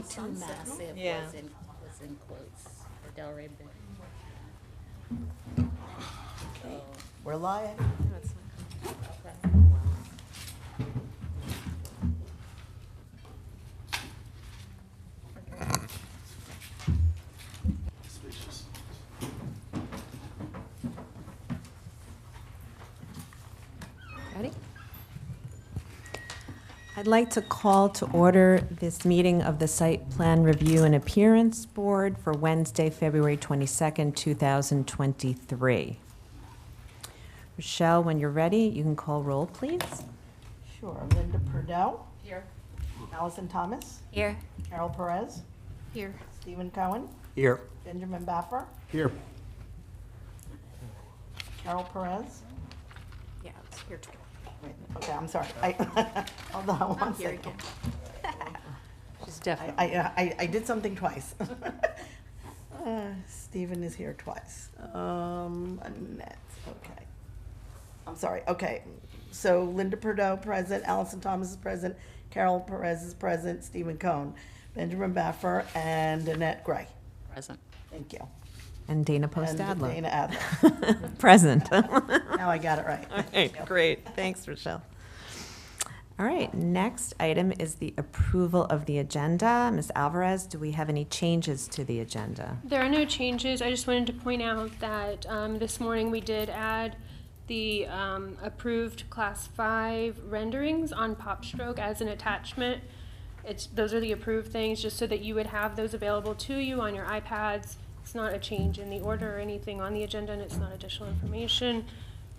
be too massive Yeah. was in quotes for Delray Bay. So, We're live. okay. Ready? I'd like to call to order this meeting of the Site Plan Review and Appearance Board for Wednesday, February 22nd, 2023. Rochelle, when you're ready, you can call roll, please. Sure. Linda Purdell, Here. Allison Thomas, Here. Carol Perez, Here. Stephen Cohen, Here. Benjamin Baffer, Here. Carol Perez. Yeah, it's here too. Wait, okay, I'm sorry. Hold on one Here second. again. She's definitely. I did something twice. Stephen is here twice. Annette, okay. I'm sorry, okay. So Linda Purdell present, Allison Thomas is present, Carol Perez is present, Stephen Cohen, Benjamin Baffer, and Annette Gray. Present. Thank you. And Dana And Post-Adler. Dana Adler. Present. Now I got it right. All right, great. Thanks, Rochelle. All right, next item is the approval of the agenda. Ms. Alvarez, do we have any changes to the agenda? There are no changes. I just wanted to point out that this morning we did add the approved Class 5 renderings on PopStroke as an attachment. Those are the approved things, just so that you would have those available to you on your iPads. It's not a change in the order or anything on the agenda, and it's not additional information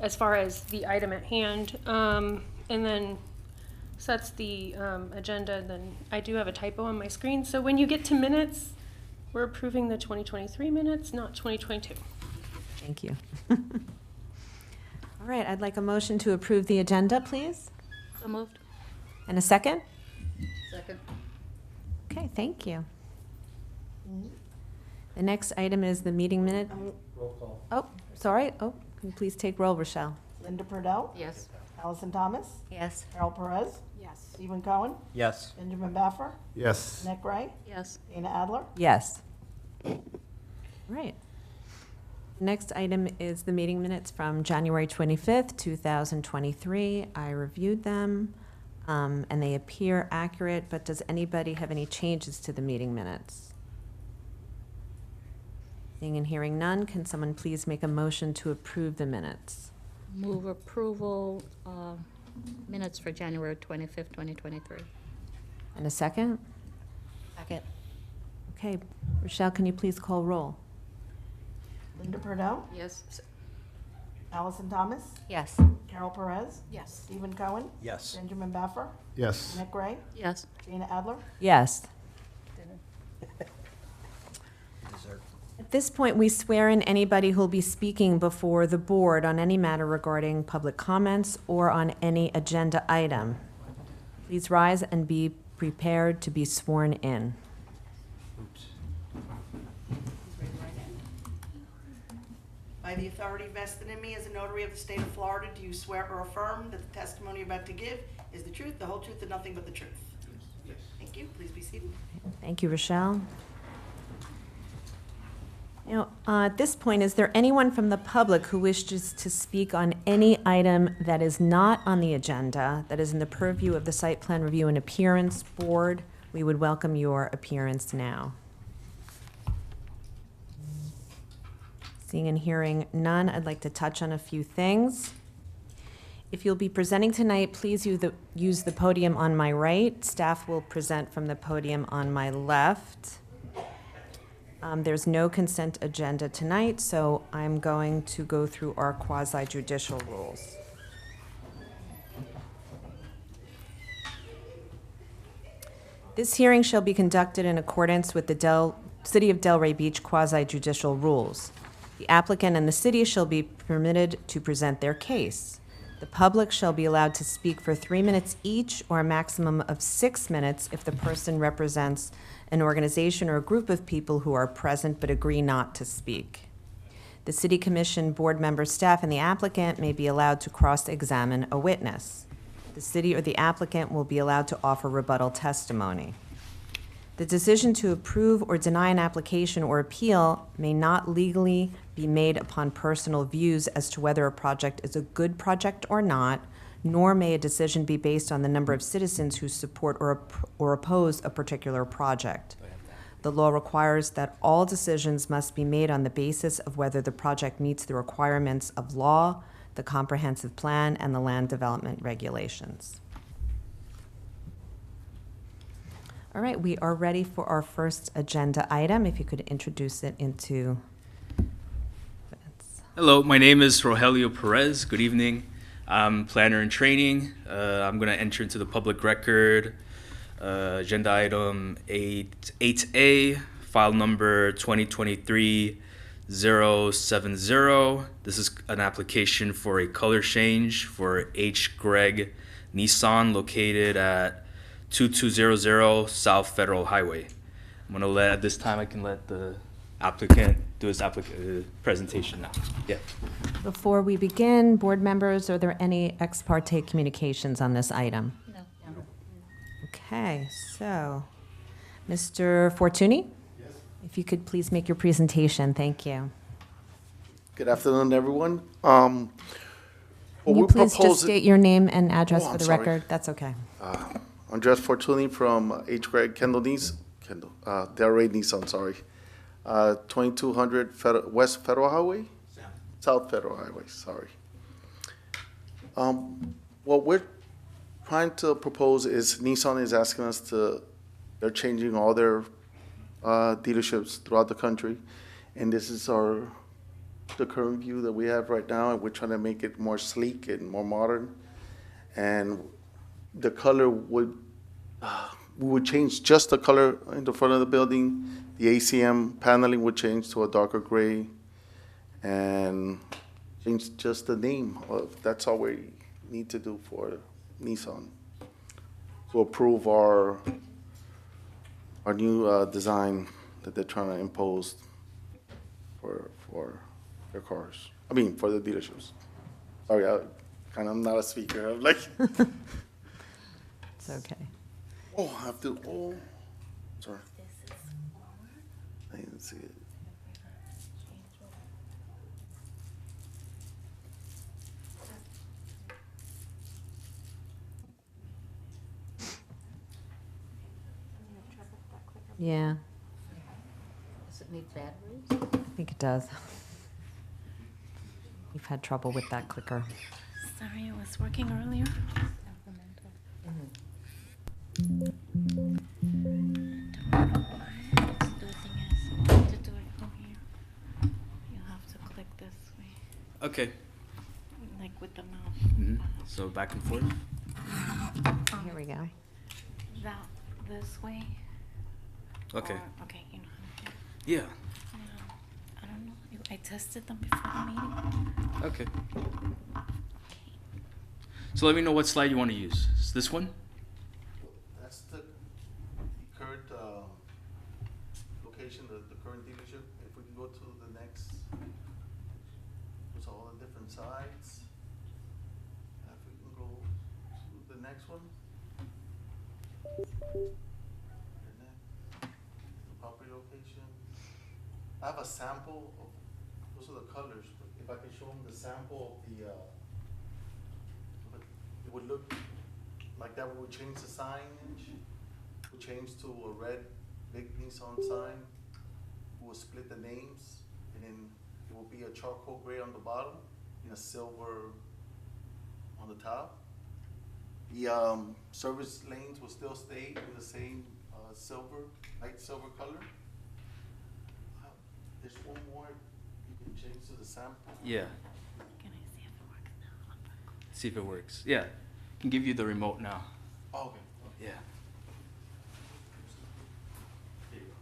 as far as the item at hand. And then, so that's the agenda. Then I do have a typo on my screen. So when you get to minutes, we're approving the 2023 minutes, not 2022. Thank you. All right, I'd like a motion to approve the agenda, please. So moved. And a second? Second. Okay, thank you. The next item is the meeting minute. Roll call. Oh, sorry. Oh, can you please take roll, Rochelle? Linda Purdell, Yes. Allison Thomas, Yes. Carol Perez, Yes. Stephen Cohen, Yes. Benjamin Baffer, Yes. Annette Gray, Yes. Dana Adler. Yes. All right. Next item is the meeting minutes from January 25th, 2023. I reviewed them, and they appear accurate, but does anybody have any changes to the meeting minutes? Seeing and hearing none, can someone please make a motion to approve the minutes? Move approval, minutes for January 25th, 2023. And a second? Second. Okay, Rochelle, can you please call roll? Linda Purdell, Yes. Allison Thomas, Yes. Carol Perez, Yes. Stephen Cohen, Yes. Benjamin Baffer, Yes. Annette Gray, Yes. Dana Adler. Yes. Dessert. At this point, we swear in anybody who'll be speaking before the board on any matter regarding public comments or on any agenda item. Please rise and be prepared to be sworn in. Oops. By the authority vested in me as a notary of the state of Florida, do you swear or affirm that the testimony you're about to give is the truth, the whole truth, and nothing but the truth? Yes. Thank you. Please be seated. Thank you, Rochelle. Now, at this point, is there anyone from the public who wishes to speak on any item that is not on the agenda, that is in the purview of the Site Plan Review and Appearance Board? We would welcome your appearance now. Seeing and hearing none, I'd like to touch on a few things. If you'll be presenting tonight, please use the podium on my right. Staff will present from the podium on my left. There's no consent agenda tonight, so I'm going to go through our quasi-judicial rules. This hearing shall be conducted in accordance with the City of Delray Beach quasi-judicial rules. The applicant and the city shall be permitted to present their case. The public shall be allowed to speak for 3 minutes each, or a maximum of 6 minutes if the person represents an organization or a group of people who are present but agree not to speak. The city commission, board member, staff, and the applicant may be allowed to cross-examine a witness. The city or the applicant will be allowed to offer rebuttal testimony. The decision to approve or deny an application or appeal may not legally be made upon personal views as to whether a project is a good project or not, nor may a decision be based on the number of citizens who support or oppose a particular project. The law requires that all decisions must be made on the basis of whether the project meets the requirements of law, the comprehensive plan, and the land development regulations. All right, we are ready for our first agenda item. If you could introduce it into. Hello, my name is Rogelio Perez. Good evening. I'm planner in training. I'm going to enter into the public record agenda item 8A, file number 2023-070. This is an application for a color change for H. Gregg Nissan located at 2200 South Federal Highway. I'm going to at this time, I can let the applicant do his presentation now. Yeah. Before we begin, board members, are there any ex parte communications on this item? No. Okay, so, Mr. Fortuny? Yes. If you could please make your presentation, thank you. Good afternoon, everyone. Can you please just state your name and address for the sorry. record? That's okay. Andres Fortuny from H. Gregg Delray Nissan, sorry. 2200 West Federal Highway? South Federal Highway, sorry. What we're trying to propose is Nissan is asking us they're changing all their dealerships throughout the country. And this is the current view that we have right now, and we're trying to make it more sleek and more modern. And the color we would change just the color in the front of the building. The ACM paneling would change to a darker gray, and change just the name. That's all we need to do for Nissan to approve our new design that they're trying to impose for their cars. I mean, for the dealerships. Sorry, I'm not a speaker. I'm like. It's okay. Oh, I have to, sorry. I didn't see it. Yeah, Does it need batteries? I think it does. You've had trouble with that clicker. Sorry, it was working earlier. Don't know why. The thing is, to do it from here, you have to click this way, Okay. like with the mouse. So back and forth. Here we go. That this way. Okay. Or, okay, you know how to do it. Yeah. I don't know. I tested them before the meeting. Okay. So let me know what slide you want to use. Is this one? That's the current location, the current dealership. If we can go to the next, with all the different sides. If we can go to the next one. And then the property location. I have a sample of, those are the colors, but if I can show them the sample of the, it would look like that. We would change the signage, we'll change to a red big Nissan sign, we'll split the names, and then it will be a charcoal gray on the bottom and a silver on the top. The service lanes will still stay in the same silver, light silver color. There's one more you can change to the sample. Yeah. Can I see if it works now? See if it works. Yeah. I can give you the remote now. Oh, okay. Yeah. There you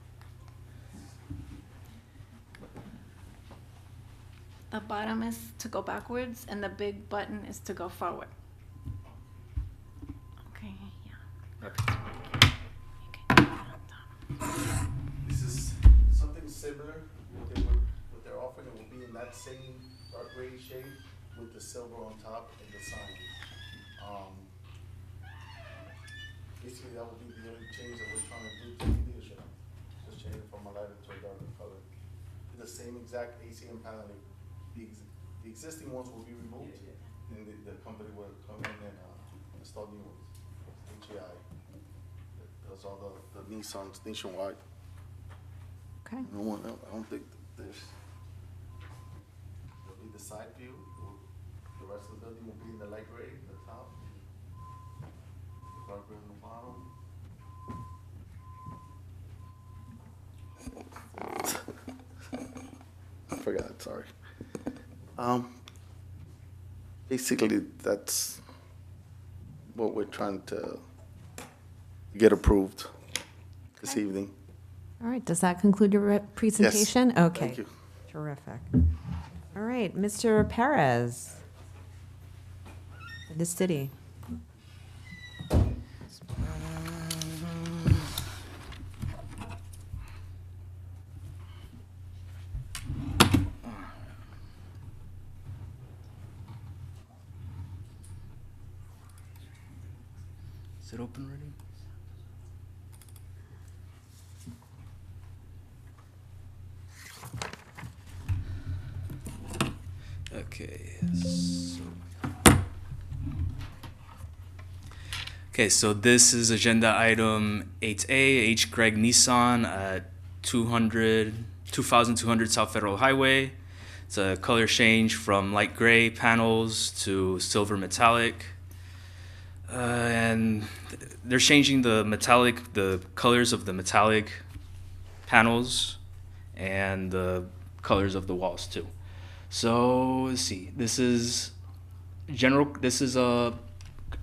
go. The bottom is to go backwards, and the big button is to go forward. Okay, yeah. Okay. You can do it on top. This is something similar. What they're offering, it will be in that same dark gray shade with the silver on top and the sign. Basically, that will be the only change that we're trying to do to the leadership. exact ACM paneling. The existing ones will be removed, and the company will come in and install new ones. HAI does all the Nissans nationwide. Okay. No one else, I don't think there's, there'll be the side view, the rest of the building will be in the light gray, the top, the dark gray on the bottom. I forgot, sorry. Basically, that's what we're trying to get approved this evening. All right, does that conclude your presentation? Okay. Thank you. Terrific. All right, Mr. Perez, the city. Is it open already? Okay. So this is agenda item 8A, H. Greg Nissan at 2200 South Federal Highway. It's a color change from light gray panels to silver metallic. And they're changing the colors of the metallic panels and the colors of the walls too. So let's see, this is a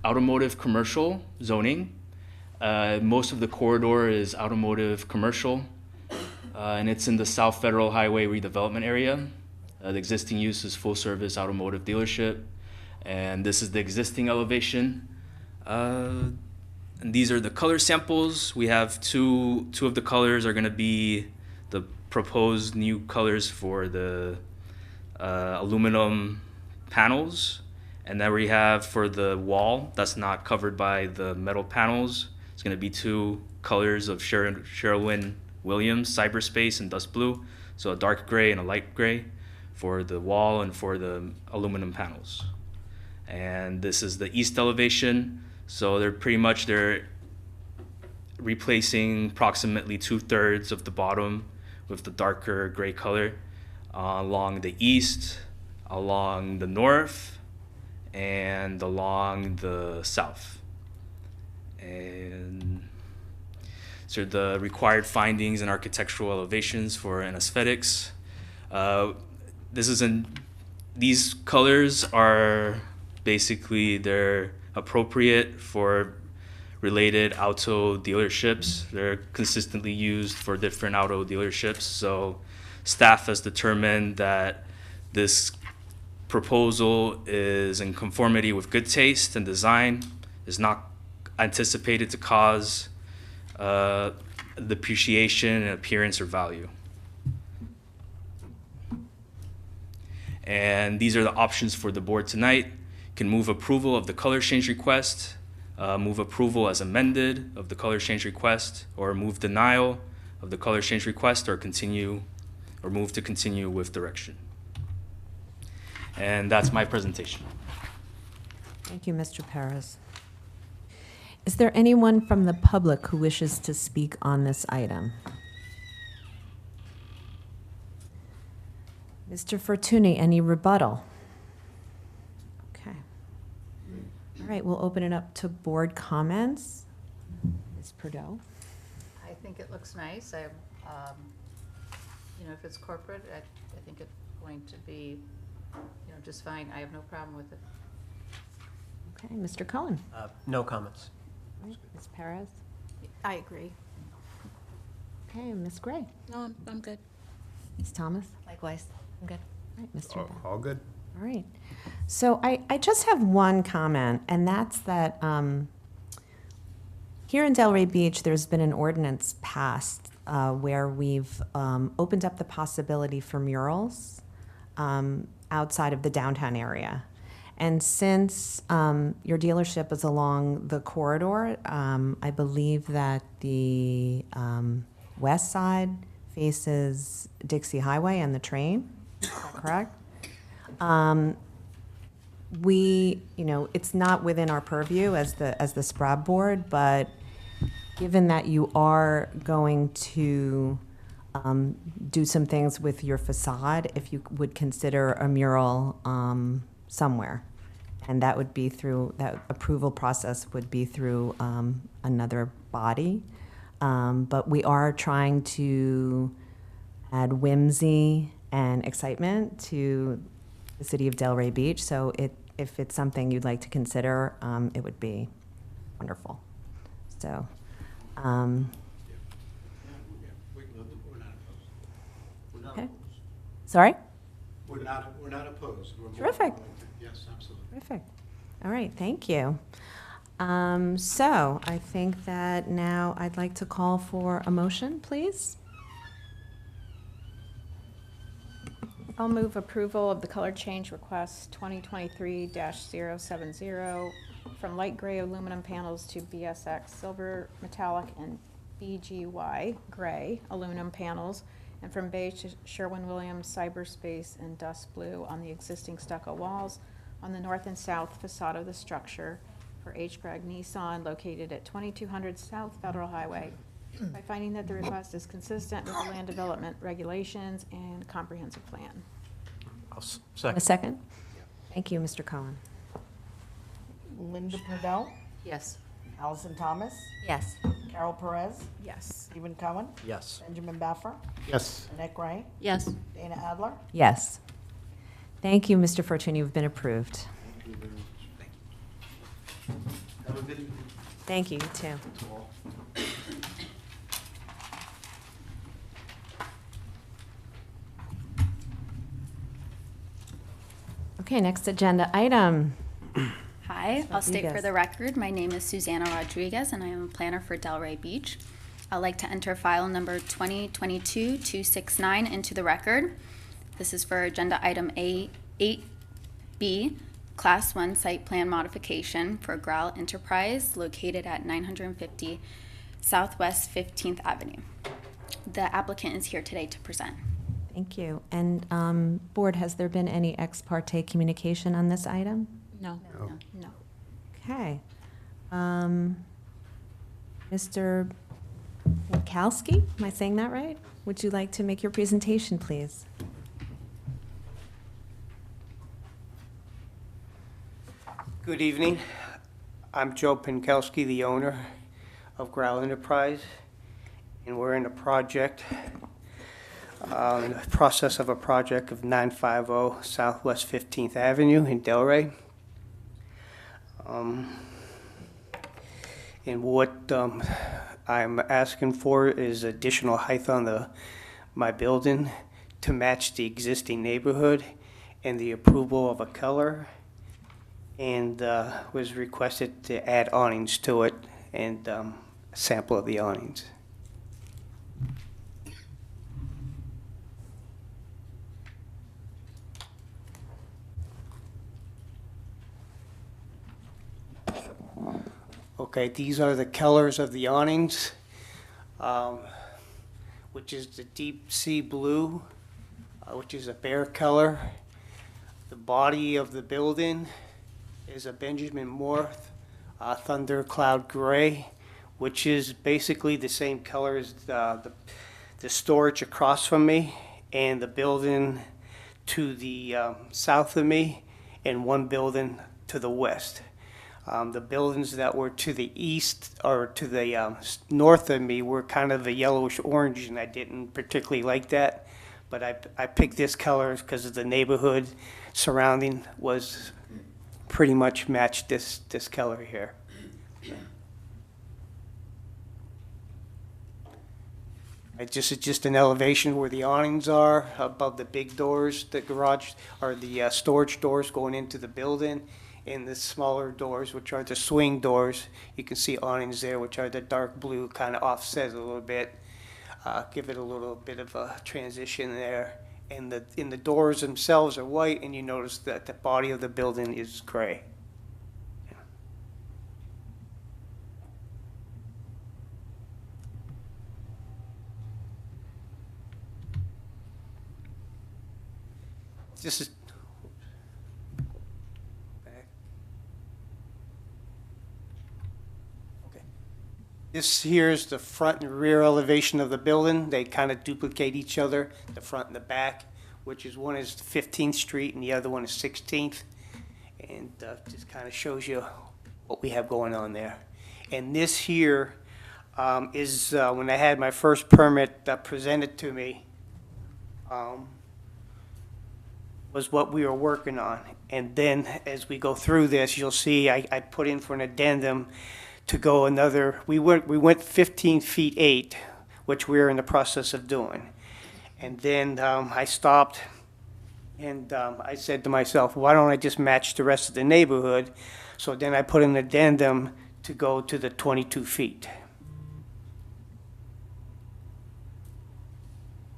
automotive commercial zoning. Most of the corridor is automotive commercial, and it's in the South Federal Highway redevelopment area. The existing use is full service automotive dealership, and this is the existing elevation. And these are the color samples. We have two of the colors are going to be the proposed new colors for the aluminum panels. And then we have for the wall that's not covered by the metal panels, it's going to be two colors of Sherwin-Williams, cyberspace and dust blue. So a dark gray and a light gray for the wall and for the aluminum panels. And this is the east elevation. So they're replacing approximately 2/3 of the bottom with the darker gray color along the east, along the north, and along the south. And so the required findings and architectural elevations for an aesthetics. These colors are basically, they're appropriate for related auto dealerships. They're consistently used for different auto dealerships. So staff has determined that this proposal is in conformity with good taste and design, is not anticipated to cause depreciation in appearance or value. And these are the options for the board tonight. You can move approval of the color change request, move approval as amended of the color change request, or move denial of the color change request, or move to continue with direction. And that's my presentation. Thank you, Mr. Perez. Is there anyone from the public who wishes to speak on this item? Mr. Fortuny, any rebuttal? Okay. All right, we'll open it up to board comments. Ms. Perdue? I think it looks nice. If it's corporate, I think it's going to be, just fine. I have no problem with it. Okay, Mr. Cohen? No comments. All right, Ms. Perez? I agree. Okay, Ms. Gray? No, I'm good. Ms. Thomas? Likewise, I'm good. All right, Mr. Bell? All good? All right. So I just have one comment, and that's that here in Delray Beach, there's been an ordinance passed where we've opened up the possibility for murals outside of the downtown area. And since your dealership is along the corridor, I believe that the west side faces Dixie Highway and the train. Is that correct? It's not within our purview as the SPRAB board, but given that you are going to do some things with your facade, if you would consider a mural somewhere. And that would be through, that approval process would be through another body. But we are trying to add whimsy and excitement to the city of Delray Beach. So if it's something you'd like to consider, it would be wonderful. So, okay. Sorry? We're not opposed. We're more Terrific. willing to- Yes, absolutely. Terrific. All right, thank you. So I think that now I'd like to call for a motion, please. I'll move approval of the color change request 2023-070 from light gray aluminum panels to BSX silver metallic and BGY gray aluminum panels, and from beige to Sherwin-Williams cyberspace and dust blue on the existing stucco walls on the north and south facade of the structure for H. Gregg Nissan located at 2200 South Federal Highway, by finding that the request is consistent with the land development regulations and comprehensive plan. A Second. second? Thank you, Mr. Cohen. Linda Purdell, Yes. Allison Thomas, Yes. Carol Perez, Yes. Stephen Cohen, Yes. Benjamin Baffer, Yes. Annette Gray, Yes. Dana Adler. Yes. Thank you, Mr. Fortune, you've been approved. Have a good evening Thank you, you too. to all. Okay, next agenda item. Hi, I'll state for Rodriguez. the record, my name is Susanna Rodriguez and I am a planner for Delray Beach. I'd like to enter file number 2022-269 into the record. This is for agenda item 8B, Class 1 Site Plan Modification for Growl Enterprise located at 950 Southwest 15th Avenue. The applicant is here today to present. Thank you. And board, has there been any ex parte communication on this item? No. No. No. Okay. Mr. Witkowski, am I saying that right? Would you like to make your presentation, please? Good evening. I'm Joe Pinkowski, the owner of Growl Enterprise, and we're in a project, in the process of a project of 950 Southwest 15th Avenue in Delray. And what I'm asking for is additional height on my building to match the existing neighborhood and the approval of a color, and was requested to add awnings to it and a sample of the awnings. Okay, these are the colors of the awnings, which is the deep sea blue, which is a bear color. The body of the building is a Benjamin Moore Thunder Cloud Gray, which is basically the same color as the storage across from me and the building to the south of me and one building to the west. The buildings that were to the east or to the north of me were kind of a yellowish orange, and I didn't particularly like that. But I picked this color because the neighborhood surrounding was pretty much matched this color here. It's just an elevation where the awnings are above the big doors, the garage or the storage doors going into the building. And the smaller doors, which are the swing doors, you can see awnings there, which are the dark blue, kind of offset a little bit, give it a little bit of a transition there. And the doors themselves are white, and you notice that the body of the building is gray. this is. Back. Okay. This here is the front and rear elevation of the building. They kind of duplicate each other, the front and the back, which is one is 15th Street and the other one is 16th. And just kind of shows you what we have going on there. And this here is when I had my first permit presented to me, was what we were working on. And then as we go through this, you'll see I put in for an addendum to go another, we went 15 feet 8, which we're in the process of doing. And then I stopped and I said to myself, why don't I just match the rest of the neighborhood? So then I put an addendum to go to the 22 feet.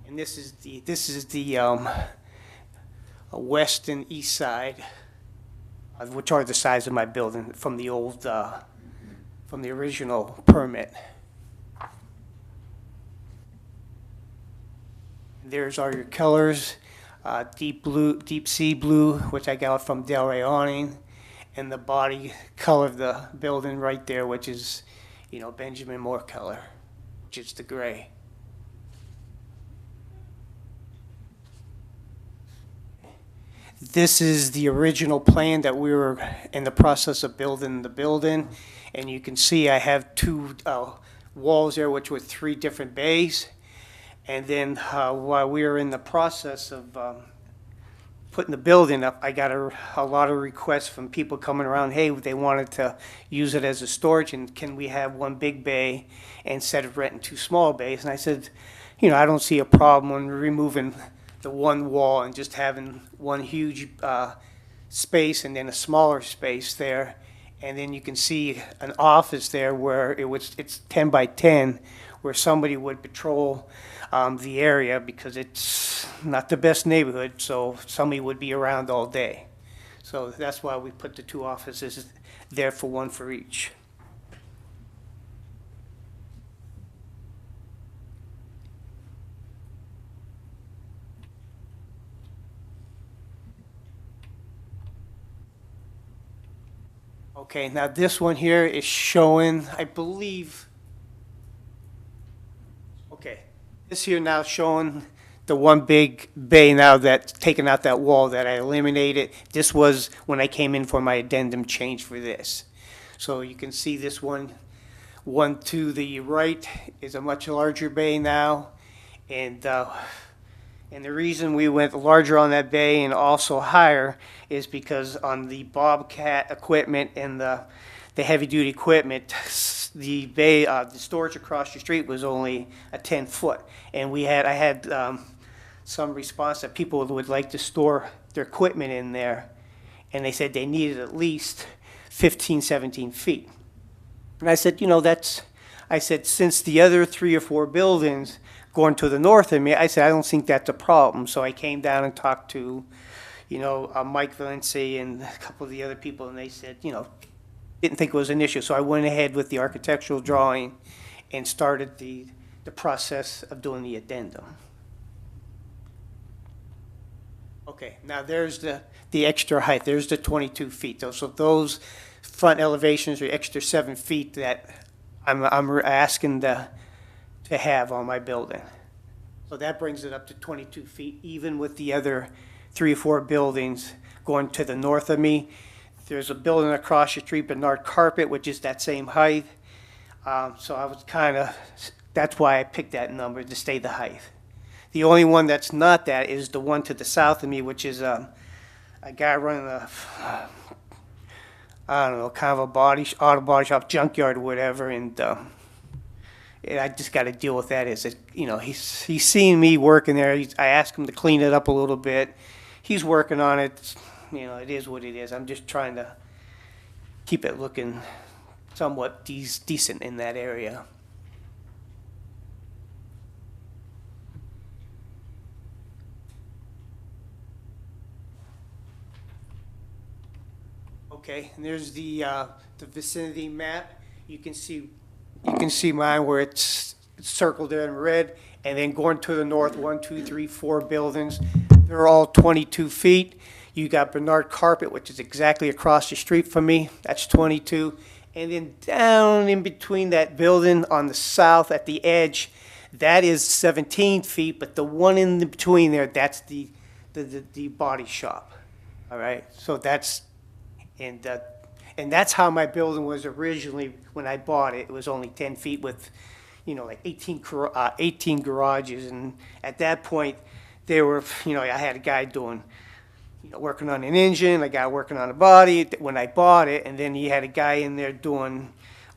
And this is the west and east side, which are the size of my building from the old, from the original permit. There's all your colors, deep blue, deep sea blue, which I got from Delray Awning, and the body color of the building right there, which is, Benjamin Moore color, which is the gray. This is the original plan that we were in the process of building the building, and you can see I have two walls there, which were 3 different bays. And then while we were in the process of putting the building up, I got a lot of requests from people coming around, hey, they wanted to use it as a storage, and can we have one big bay instead of renting 2 small bays? And I said, I don't see a problem in removing the one wall and just having one huge space and then a smaller space there. And then you can see an office there where it's 10 by 10, where somebody would patrol the area because it's not the best neighborhood, so somebody would be around all day. So that's why we put the 2 offices there, for one for each. Okay, now this one here is showing, I believe, okay, this here now showing the one big bay now that's taken out that wall that I eliminated. This was when I came in for my addendum change for this. So you can see this one to the right is a much larger bay now. And the reason we went larger on that bay and also higher is because on the Bobcat equipment and the heavy-duty equipment, the bay, the storage across the street was only a 10-foot. And I had some response that people would like to store their equipment in there. And they said they needed at least 15, 17 feet. And I said, I said, since the other 3 or 4 buildings going to the north of me, I said, I don't think that's a problem. So I came down and talked to, Mike Valenci and a couple of the other people, and they said, didn't think it was an issue. So I went ahead with the architectural drawing and started the process of doing the addendum. Okay, now there's the extra height. There's the 22 feet. So those front elevations are extra 7 feet that I'm asking to have on my building. So that brings it up to 22 feet, even with the other 3 or 4 buildings going to the north of me. There's a building across the street, Bernard Carpet, which is that same height. So I was that's why I picked that number, to stay the height. The only one that's not that is the one to the south of me, which is a guy running I don't know, kind of a auto body shop, junkyard or whatever, and I just got to deal with that. He's seen me working there. I asked him to clean it up a little bit. He's working on it. It is what it is. I'm just trying to keep it looking somewhat decent in that area. Okay, and there's the vicinity map. You can see mine where it's circled there in red, and then going to the north, 1, 2, 3, 4 buildings. they're all 22 feet. You got Bernard Carpet, which is exactly across the street from me. That's 22. And then down in between that building on the south at the edge, that is 17 feet, but the one in between there, that's the body shop. All right, so that's, and that's how my building was originally when I bought it. It was only 10 feet with, you know, like 18 garages. And at that point, they were, you know, I had a guy doing, you know, working on an engine, a guy working on a body when I bought it, and then you had a guy in there doing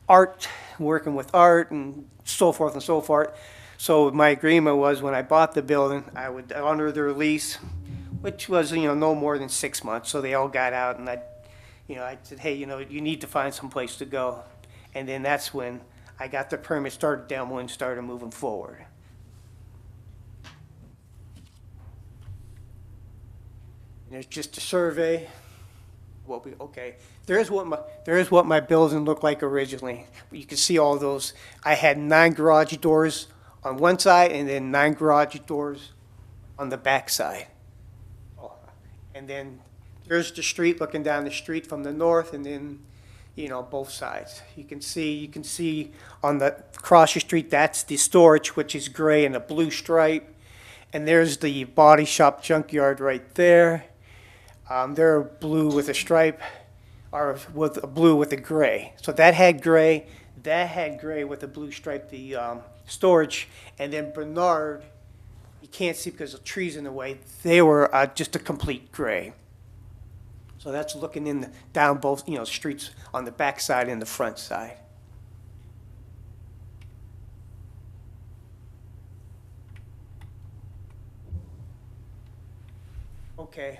art, working with art and so forth and so forth. So my agreement was when I bought the building, I would honor their lease, which was, you know, no more than 6 months. So they all got out, and I said, hey, you know, you need to find some place to go. And then that's when I got the permit, started demoing, started moving forward. There's just a survey. There's what my building looked like originally. You can see all those. I had 9 garage doors on one side and then 9 garage doors on the back side. And then there's the street, looking down the street from the north, and then, you know, both sides. You can see on the across the street, that's the storage, which is gray and a blue stripe. And there's the body shop junkyard right there. They're blue with a stripe, or with a blue with a gray. So that had gray with a blue stripe, the storage. And then Bernard, you can't see because the trees in the way, they were just a complete gray. So that's looking down both, you know, streets on the back side and the front side. Okay,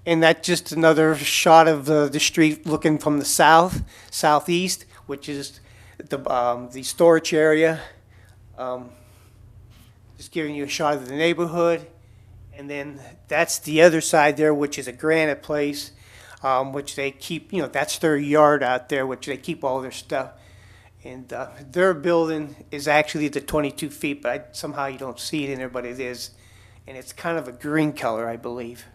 and that's just another shot of the street looking from the southeast, which is the storage area. Just giving you a shot of the neighborhood. And then that's the other side there, which is a granite place, which they keep, you know, that's their yard out there, which they keep all their stuff. And their building is actually the 22 feet, but somehow you don't see it in there, but it is. And it's kind of a green color, I believe.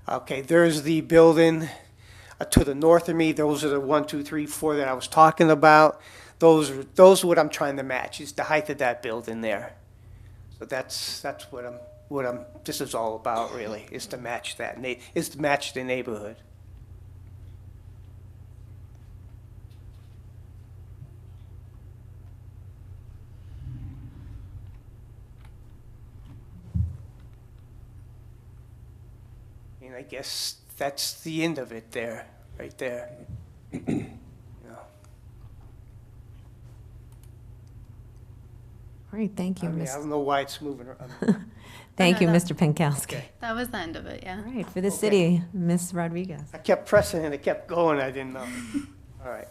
Okay, there's the building to the north of me. Those are the 1, 2, 3, 4 that I was talking about. Those are what I'm trying to match, is the height of that building there. So that's what this is all about, really, is to match that, is to match the neighborhood. And I guess that's the end of it there, right there. Yeah. All right, thank you, I Ms. don't know why it's moving around. Thank you, no. Mr. Pankowski. Okay. That was the end of it, yeah. All right, for the Okay. city, Ms. Rodriguez. I kept pressing and it kept going, I didn't know. All right.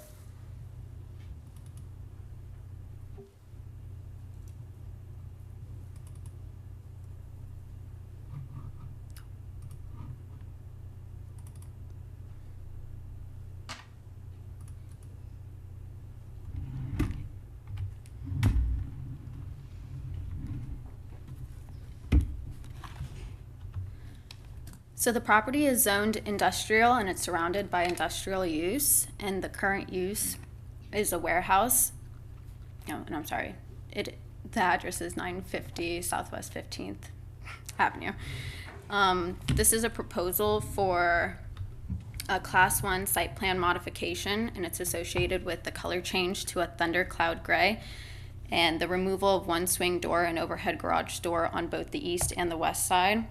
So the property is zoned industrial and it's surrounded by industrial use, and the current use is a warehouse. No, and I'm sorry, the address is 950 Southwest 15th Avenue. This is a proposal for a Class 1 site plan modification, and it's associated with the color change to a thunder cloud gray and the removal of one swing door and overhead garage door on both the east and the west side.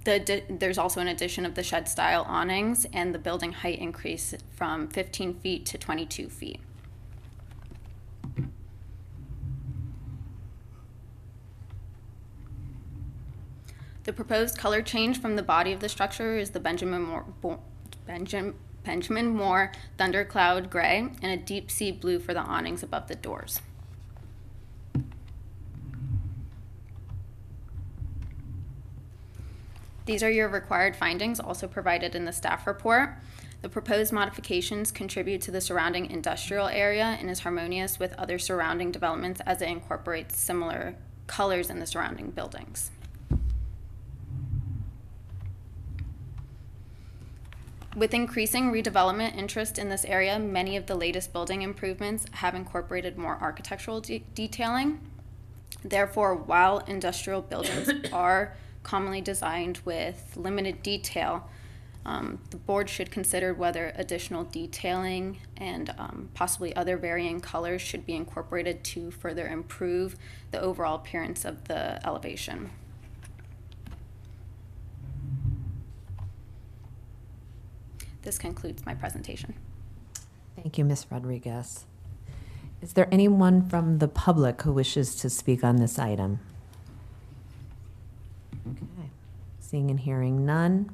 There's also an addition of the shed style awnings and the building height increase from 15 feet to 22 feet. The proposed color change from the body of the structure is the Benjamin Moore Thundercloud Gray and a deep sea blue for the awnings above the doors. These are your required findings, also provided in the staff report. The proposed modifications contribute to the surrounding industrial area and is harmonious with other surrounding developments as it incorporates similar colors in the surrounding buildings. With increasing redevelopment interest in this area, many of the latest building improvements have incorporated more architectural detailing. Therefore, while industrial buildings are commonly designed with limited detail, the board should consider whether additional detailing and possibly other varying colors should be incorporated to further improve the overall appearance of the elevation. This concludes my presentation. Thank you, Ms. Rodriguez. Is there anyone from the public who wishes to speak on this item? Okay. Seeing and hearing none.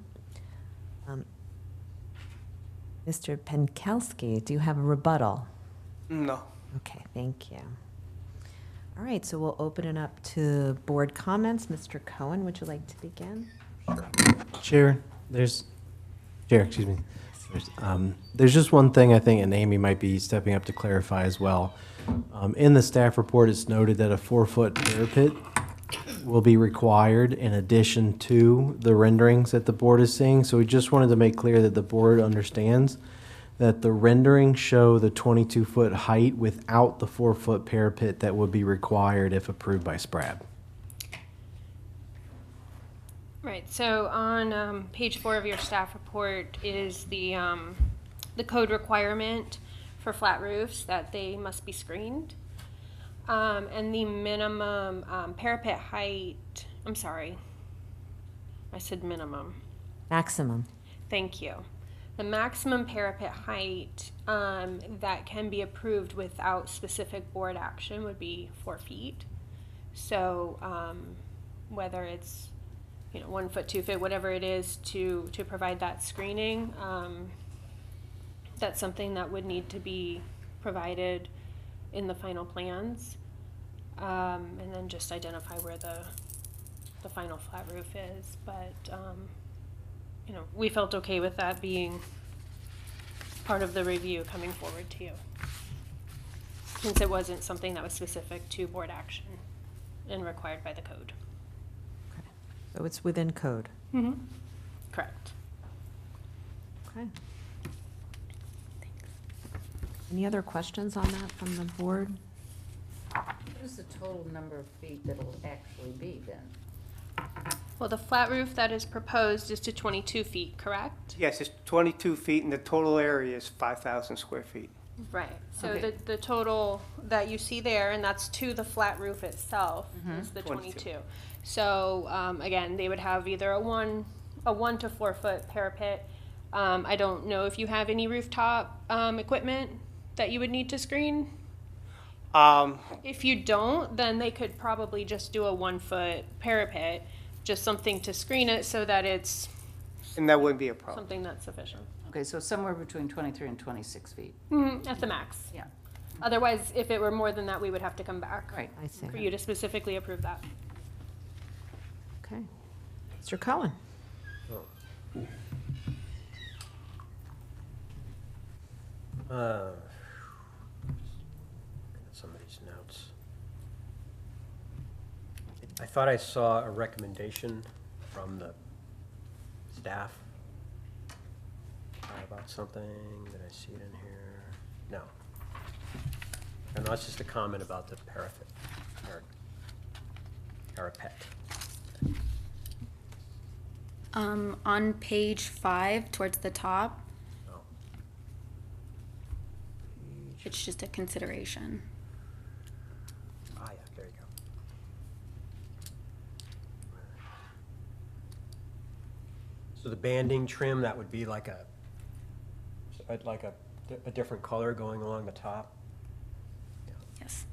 Mr. Penkelski, do you have a rebuttal? No. Okay, thank you. All right, so we'll open it up to board comments. Mr. Cohen, would you like to begin? Chair, excuse me. There's just one thing I think, and Amy might be stepping up to clarify as well. In the staff report, it's noted that a 4-foot parapet will be required in addition to the renderings that the board is seeing. So we just wanted to make clear that the board understands that the renderings show the 22-foot height without the 4-foot parapet that would be required if approved by SPRAB. Right, so on page 4 of your staff report is the code requirement for flat roofs that they must be screened. And the minimum parapet height, I'm sorry, I said minimum. Maximum. Thank you. The maximum parapet height that can be approved without specific board action would be 4 feet. So whether it's 1 foot, 2 foot, whatever it is to provide that screening, that's something that would need to be provided in the final plans, and then just identify where the final flat roof is. But we felt okay with that being part of the review coming forward to you, since it wasn't something that was specific to board action and required by the code. Okay. So it's within code. Mm-hmm. Correct. Okay. Any other questions on that from the board? What is the total number of feet that'll actually be then? Well, the flat roof that is proposed is to 22 feet, correct? Yes, it's 22 feet and the total area is 5,000 square feet. Right. So Okay. the total that you see there, and that's to the flat roof itself, is the 22. So again, they would have either a 1 to 4 foot parapet. I don't know if you have any rooftop equipment that you would need to screen. If you don't, then they could probably just do a 1 foot parapet, just something to screen it so that it's And that wouldn't be a problem. something that's sufficient. Okay, so somewhere between 23 and 26 feet. At the max. Yeah. Otherwise, if it were more than that, we would have to come back. Right. I see. For you to specifically approve that. Okay. Mr. Cohen? Some of these notes. I thought I saw a recommendation from the staff about something. Did I see it in here? No. And that's just a comment about the parapet. On page 5, towards the top, Oh. it's just a consideration. Ah, yeah, there you go. So the banding trim, that would be like a different color going along the top? Yes.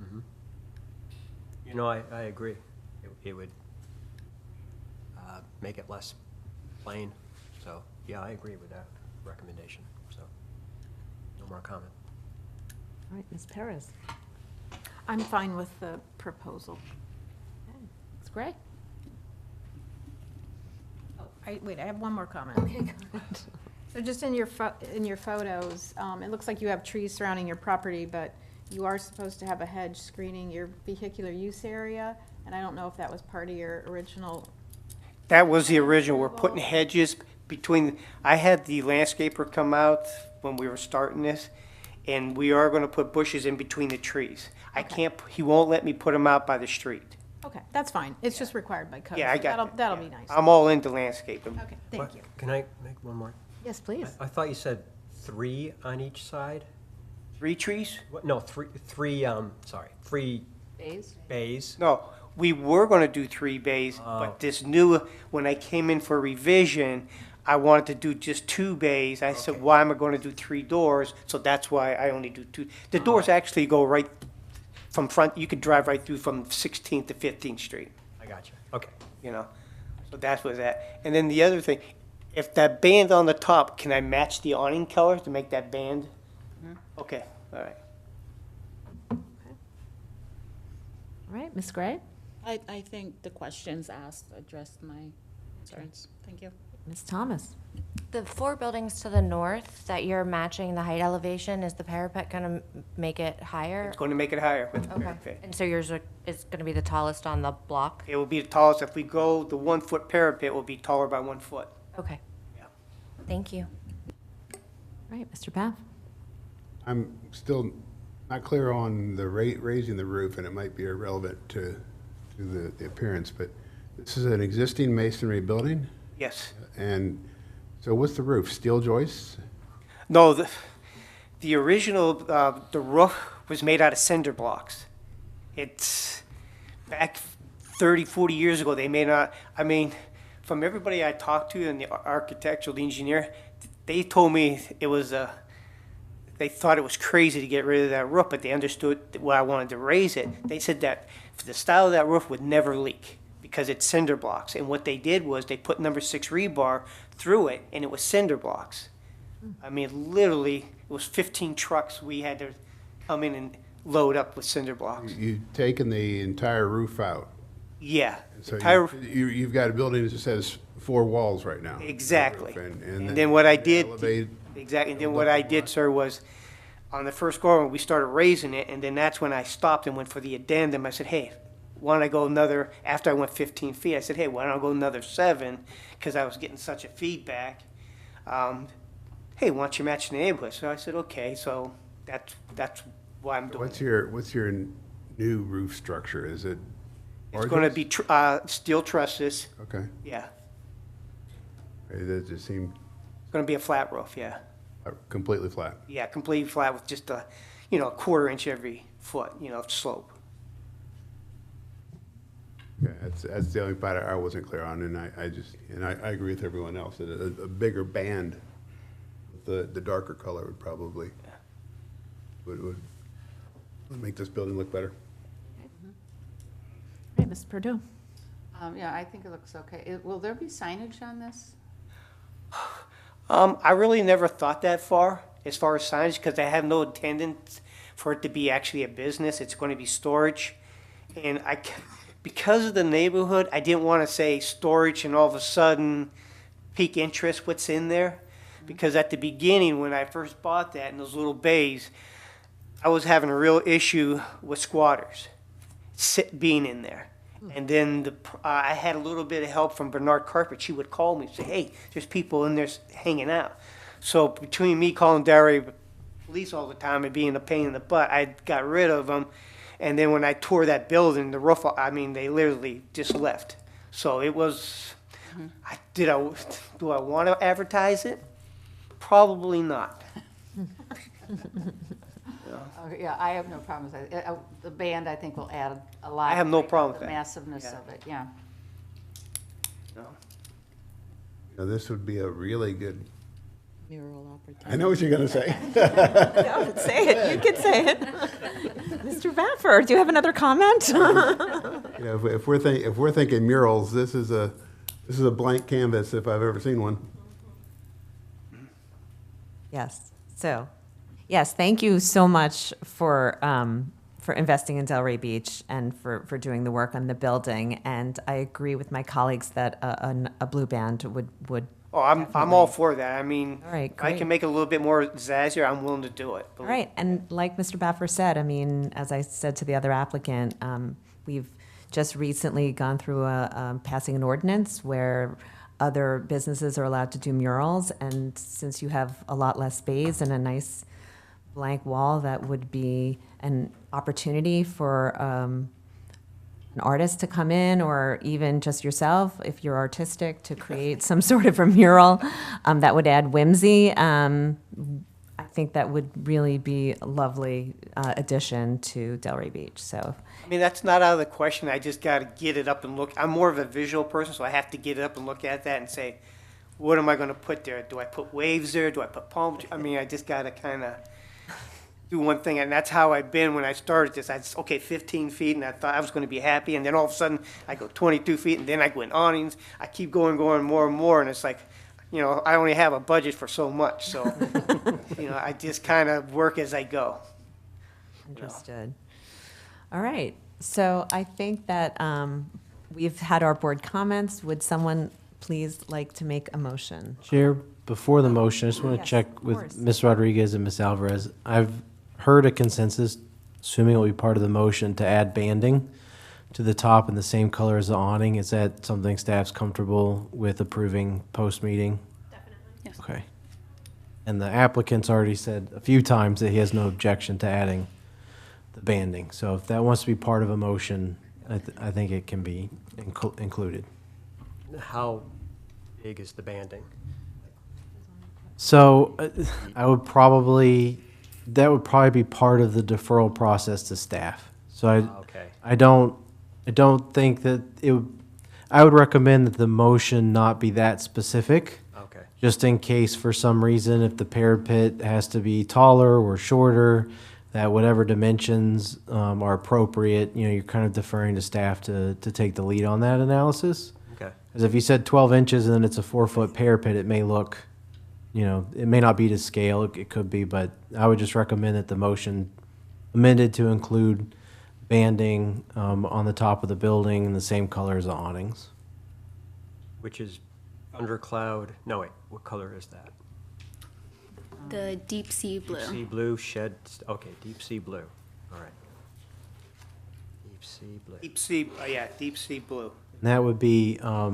Mm-hmm. I agree. It would make it less plain. So, yeah, I agree with that recommendation. So, no more comment. All right, Ms. Perez? I'm fine with the proposal. That's great. Wait, I have one more comment. Okay, go ahead. So just in your photos, it looks like you have trees surrounding your property, but you are supposed to have a hedge screening your vehicular use area, and I don't know if that was part of your original. That was the original. We're putting hedges between, I had the landscaper come out when we were starting this, and we are gonna put bushes in between the trees. I can't, he won't let me put them out by the street. Okay, that's fine. It's just required by code. Yeah, I so got that. That'll Yeah. be nice. I'm all into landscaping. Okay, thank What- you. Can I make one more? Yes, please. I thought you said 3 on each side? 3 trees? What, no, three, sorry, 3 bays? No, we were gonna do 3 bays, Oh. but this new, when I came in for revision, I wanted to do just 2 bays. I said, Okay. why am I gonna do 3 doors? So that's why I only do 2. The doors actually go right from front, you could drive right through from 16th to 15th Street, I got you. Okay. you know? So that's what that. And then the other thing, if that band on the top, can I match the awning color to make that band? Okay, all right. All right, Ms. Gray? I think the questions asked addressed my concerns. Thank you. Ms. Thomas? The 4 buildings to the north that you're matching the height elevation, is the parapet gonna make it higher? It's going to make it higher with the Okay, parapet. and so yours is gonna be the tallest on the block? It will be the tallest, if we go, the 1-foot parapet will be taller by 1 foot. Okay. Yeah. Thank you. All right, Mr. Bath? I'm still not clear on the raising the roof, and it might be irrelevant to the appearance, but this is an existing masonry building, Yes. and so what's the roof, steel joists? No, the original, the roof was made out of cinder blocks. It's back 30, 40 years ago, they made out, I mean, from everybody I talked to and the architectural, the engineer, they told me it was they thought it was crazy to get rid of that roof, but they understood why I wanted to raise it. They said that the style of that roof would never leak because it's cinder blocks. And what they did was they put number 6 rebar through it, and it was cinder blocks. I mean, literally, it was 15 trucks we had to come in and load up with cinder blocks. You've taken the entire roof out. Yeah. So entire- you've got a building that just has 4 walls right now. Exactly. And And then what I did, elevate- exactly, and then what I did, sir, was on the first go around, we started raising it, and then that's when I stopped and went for the addendum. I said, hey, why don't I go another, after I went 15 feet, I said, hey, why don't I go another 7? Because I was getting such a feedback. Hey, why don't you match the neighborhood? So I said, okay, so that's why I'm doing it. What's your new roof structure? Is it? It's gonna be steel trusses, Okay. yeah. It just seemed It's gonna be a flat roof, yeah. completely flat. Yeah, completely flat with just a, a 1/4 inch every foot, slope. Yeah, that's the only part I wasn't clear on, and I agree with everyone else, that a bigger band, with the darker color would probably, would make this building look better. All right, Ms. Perdue? Yeah, I think it looks okay. Will there be signage on this? I really never thought that far as signage, because I have no intent for it to be actually a business. It's going to be storage. And because of the neighborhood, I didn't want to say storage and all of a sudden pique interest what's in there. Because at the beginning, when I first bought that in those little bays, I was having a real issue with squatters being in there. And then I had a little bit of help from Bernard Carpet. She would call me and say, hey, there's people in there hanging out. So between me calling Derry police all the time and being a pain in the butt, I got rid of them. And then when I tore that building, the roof, they literally just left. So it was, do I want to advertise it? Probably not. Yeah, I have no problem with it. The band, I think, will add a lot. I have no to problem with the that. massiveness Yeah. of it, yeah. Now, this would be a really good, Mural opportunity. I know what you're gonna say. No, say it. You can say it. Mr. Baffer, do you have another comment? If we're thinking murals, this is a blank canvas if I've ever seen one. Yes. So, yes, thank you so much for for investing in Delray Beach and for doing the work on the building. And I agree with my colleagues that a blue band would. Oh, I'm Definitely. all for that. I mean, All right, if I great. can make it a little bit more zazzier, I'm willing to do it. All right, and like Mr. Baffer said, I mean, as I said to the other applicant, we've just recently gone through passing an ordinance where other businesses are allowed to do murals, and since you have a lot less space and a nice blank wall, that would be an opportunity for an artist to come in, or even just yourself, if you're artistic, to create some sort of a mural that would add whimsy. I think that would really be a lovely addition to Delray Beach. So, I mean, that's not out of the question. I just got to get it up and look. I'm more of a visual person, so I have to get it up and look at that and say, what am I going to put there? Do I put waves there? Do I put palm trees? I mean, I just got to kind of do one thing, and that's how I've been when I started this. I just, okay, 15 feet, and I thought I was going to be happy, and then all of a sudden I go 22 feet, and then I go in awnings. I keep going more and more, and it's like, you know, I only have a budget for so much, so, you know, I just kind of work as I go. understood. All right, so I think that we've had our board comments. Would someone please like to make a motion? Chair, before the motion, I just want to Yes, check of with course. Ms. Rodriguez and Ms. Alvarez. I've heard a consensus, assuming it will be part of the motion, to add banding to the top in the same color as the awning. Is that something staff's comfortable with approving post-meeting? Definitely. Yes. Okay. And the applicant's already said a few times that he has no objection to adding the banding. So if that wants to be part of a motion, I think it can be included. How big is the banding? So I would probably, that would probably be part of the deferral process to staff. So Okay. I don't think that I would recommend that the motion not be that specific. Okay. Just in case for some reason, if the parapet has to be taller or shorter, that whatever dimensions are appropriate, you know, you're kind of deferring to staff to take the lead on that analysis. Okay. Because if you said 12 inches and then it's a 4-foot parapet, it may look, you know, it may not be to scale, it could be, but I would just recommend that the motion amended to include banding on the top of the building in the same color as the awnings. Which is undercloud, no wait, what color is that? The deep sea blue. Deep sea blue, shed, okay, deep sea blue, all right. Deep sea blue. Deep sea, yeah, deep sea blue. And that would be, I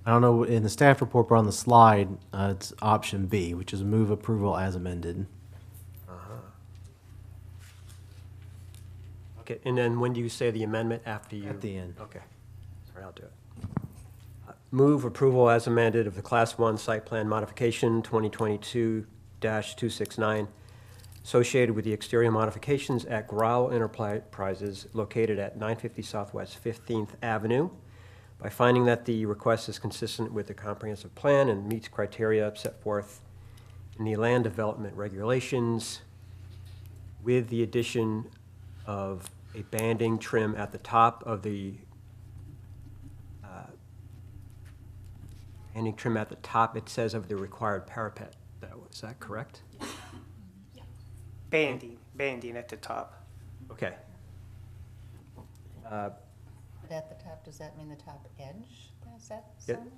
don't know, in the staff report, but on the slide, it's option B, which is move approval as amended. Uh-huh. Okay, and then when do you say the amendment after you? At the end. Okay, sorry, I'll do it. Move approval as amended of the Class 1 site plan modification 2022-269 associated with the exterior modifications at Growl Enterprises located at 950 Southwest 15th Avenue by finding that the request is consistent with the comprehensive plan and meets criteria set forth in the land development regulations with the addition of a banding trim at the top of the banding trim at the top, it says, of the required parapet. Is that correct? Banding at the top. Okay. But at the top, does that mean the top edge? Is that Yeah. some?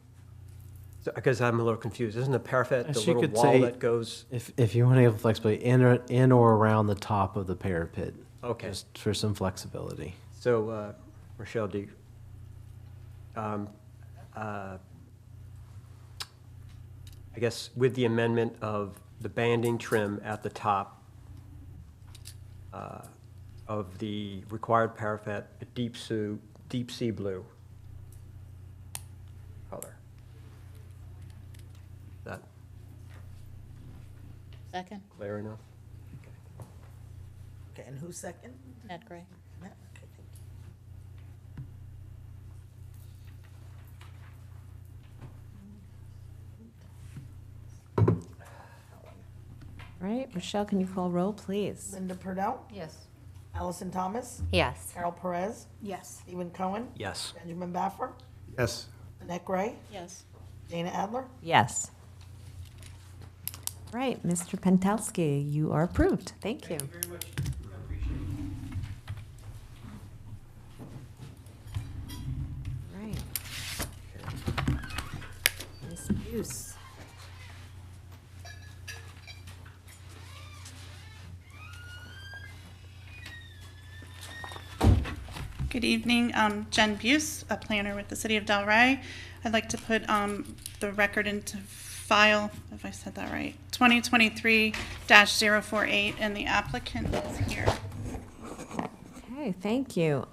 So, because I'm a little confused. Isn't the parapet the She little could wall say that goes? If you want to have flexibility, in or around the top of the parapet. Okay. Just for some flexibility. So, Rochelle, I guess with the amendment of the banding trim at the top of the required parapet, a deep sea blue color. Is that Second, clear enough? Okay, and who's second? Ned Gray. Matt? Okay, thank you. All right, Rochelle, can you call roll, please? Linda Purdell, Yes. Allison Thomas, Yes. Carol Perez, Yes. Stephen Cohen, Yes. Benjamin Baffer, Yes. Annette Gray, Yes. Dana Adler. Yes. All right, Mr. Pentalski, you are approved. Thank you. very much. I appreciate it. Buse. Good evening, Jen Buse, a planner with the City of Delray. I'd like to put the record into file, if I said that right, 2023-048, and the applicant is here. Okay, thank you.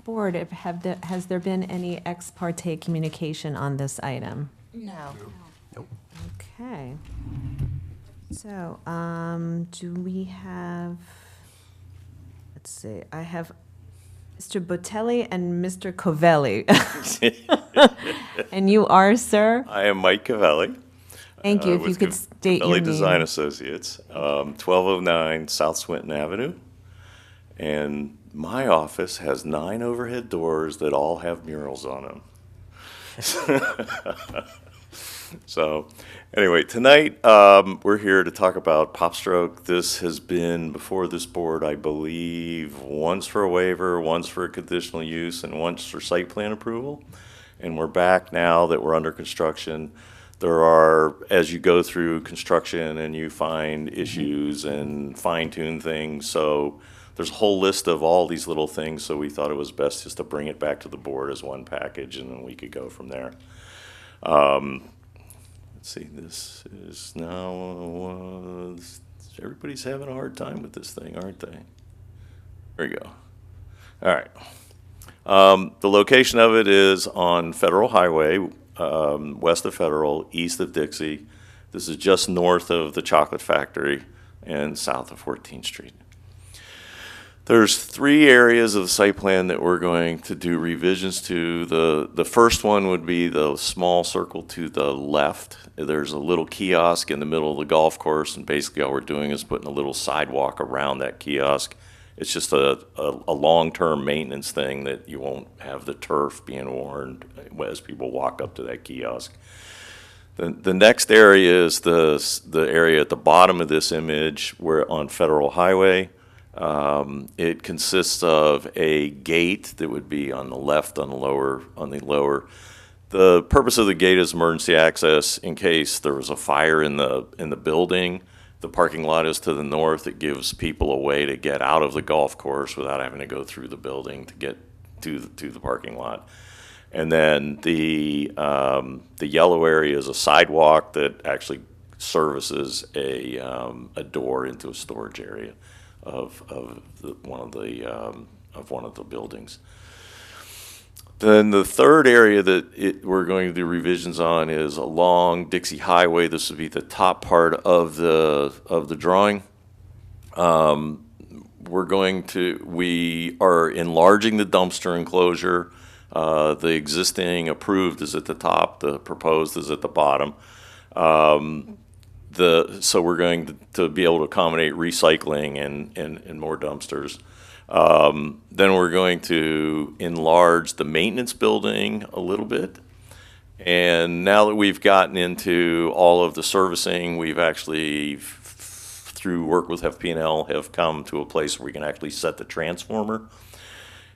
Board, has there been any ex parte communication on this item? No. Okay. So, do we have, let's see, I have Mr. Botelli and Mr. Covelli. And you are, sir? I am Mike Cavelli. Thank you. If you with could state your Cavelli Design name. Associates, 1209 South Swinton Avenue. And my office has 9 overhead doors that all have murals on them. So, anyway, tonight we're here to talk about PopStroke. This has been before this board, I believe, once for a waiver, once for a conditional use, and once for site plan approval. And we're back now that we're under construction. There are, as you go through construction and you find issues and fine-tune things, so there's a whole list of all these little things, so we thought it was best just to bring it back to the board as one package, and then we could go from there. Let's see, this is now, everybody's having a hard time with this thing, aren't they? There you go. All right. The location of it is on Federal Highway, west of Federal, east of Dixie. This is just north of the Chocolate Factory and south of 14th Street. There's 3 areas of the site plan that we're going to do revisions to. The first one would be the small circle to the left. There's a little kiosk in the middle of the golf course, and basically all we're doing is putting a little sidewalk around that kiosk. It's just a long-term maintenance thing that you won't have the turf being worn as people walk up to that kiosk. The next area is the area at the bottom of this image, where on Federal Highway. It consists of a gate that would be on the left, on the lower. The purpose of the gate is emergency access in case there was a fire in the building. The parking lot is to the north. It gives people a way to get out of the golf course without having to go through the building to get to the parking lot. And then the yellow area is a sidewalk that actually services a door into a storage area of one of the buildings. Then the third area that we're going to do revisions on is along Dixie Highway. This would be the top part of the drawing. We are enlarging the dumpster enclosure. The existing approved is at the top. The proposed is at the bottom. So we're going to be able to accommodate recycling and more dumpsters. Then we're going to enlarge the maintenance building a little bit. And now that we've gotten into all of the servicing, we've actually, through work with FP&L, have come to a place where we can actually set the transformer.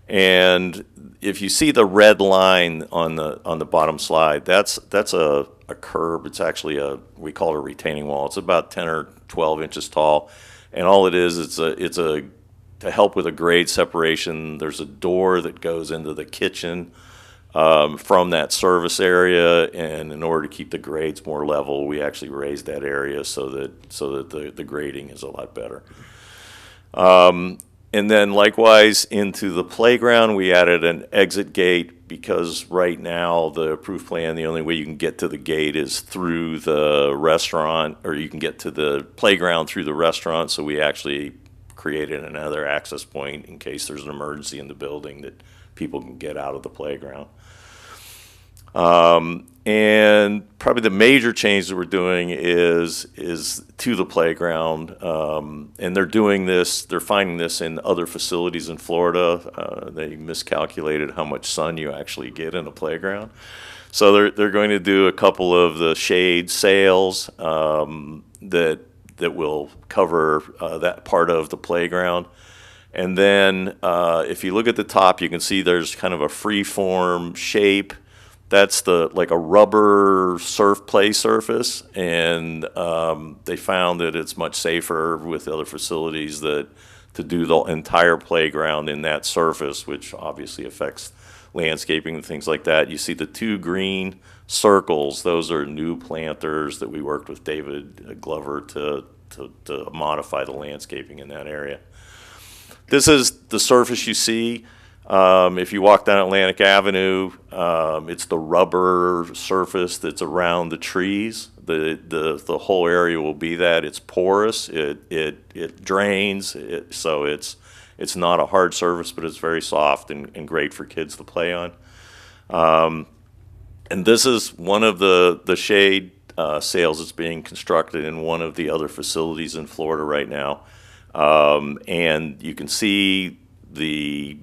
And if you see the red line on the bottom slide, that's a curb. It's actually we call it a retaining wall. It's about 10 or 12 inches tall, and all it is, it's to help with a grade separation. There's a door that goes into the kitchen from that service area, and in order to keep the grades more level, we actually raised that area so that the grading is a lot better. And then likewise into the playground, we added an exit gate because right now the approved plan, the only way you can get to the gate is through the restaurant, or you can get to the playground through the restaurant. So we actually created another access point in case there's an emergency in the building that people can get out of the playground. And probably the major change that we're doing is to the playground, and they're finding this in other facilities in Florida. They miscalculated how much sun you actually get in a playground. So they're going to do a couple of the shade sails that will cover that part of the playground. And then if you look at the top, you can see there's kind of a free form shape That's like a rubber play surface, and they found that it's much safer with other facilities to do the entire playground in that surface, which obviously affects landscaping and things like that. You see the 2 green circles; those are new planters that we worked with David Glover to modify the landscaping in that area. This is the surface you see. If you walk down Atlantic Avenue, it's the rubber surface that's around the trees. The whole area will be that. It's porous. It drains. So it's not a hard surface, but it's very soft and great for kids to play on. And this is one of the shade sails that's being constructed in one of the other facilities in Florida right now. And you can see the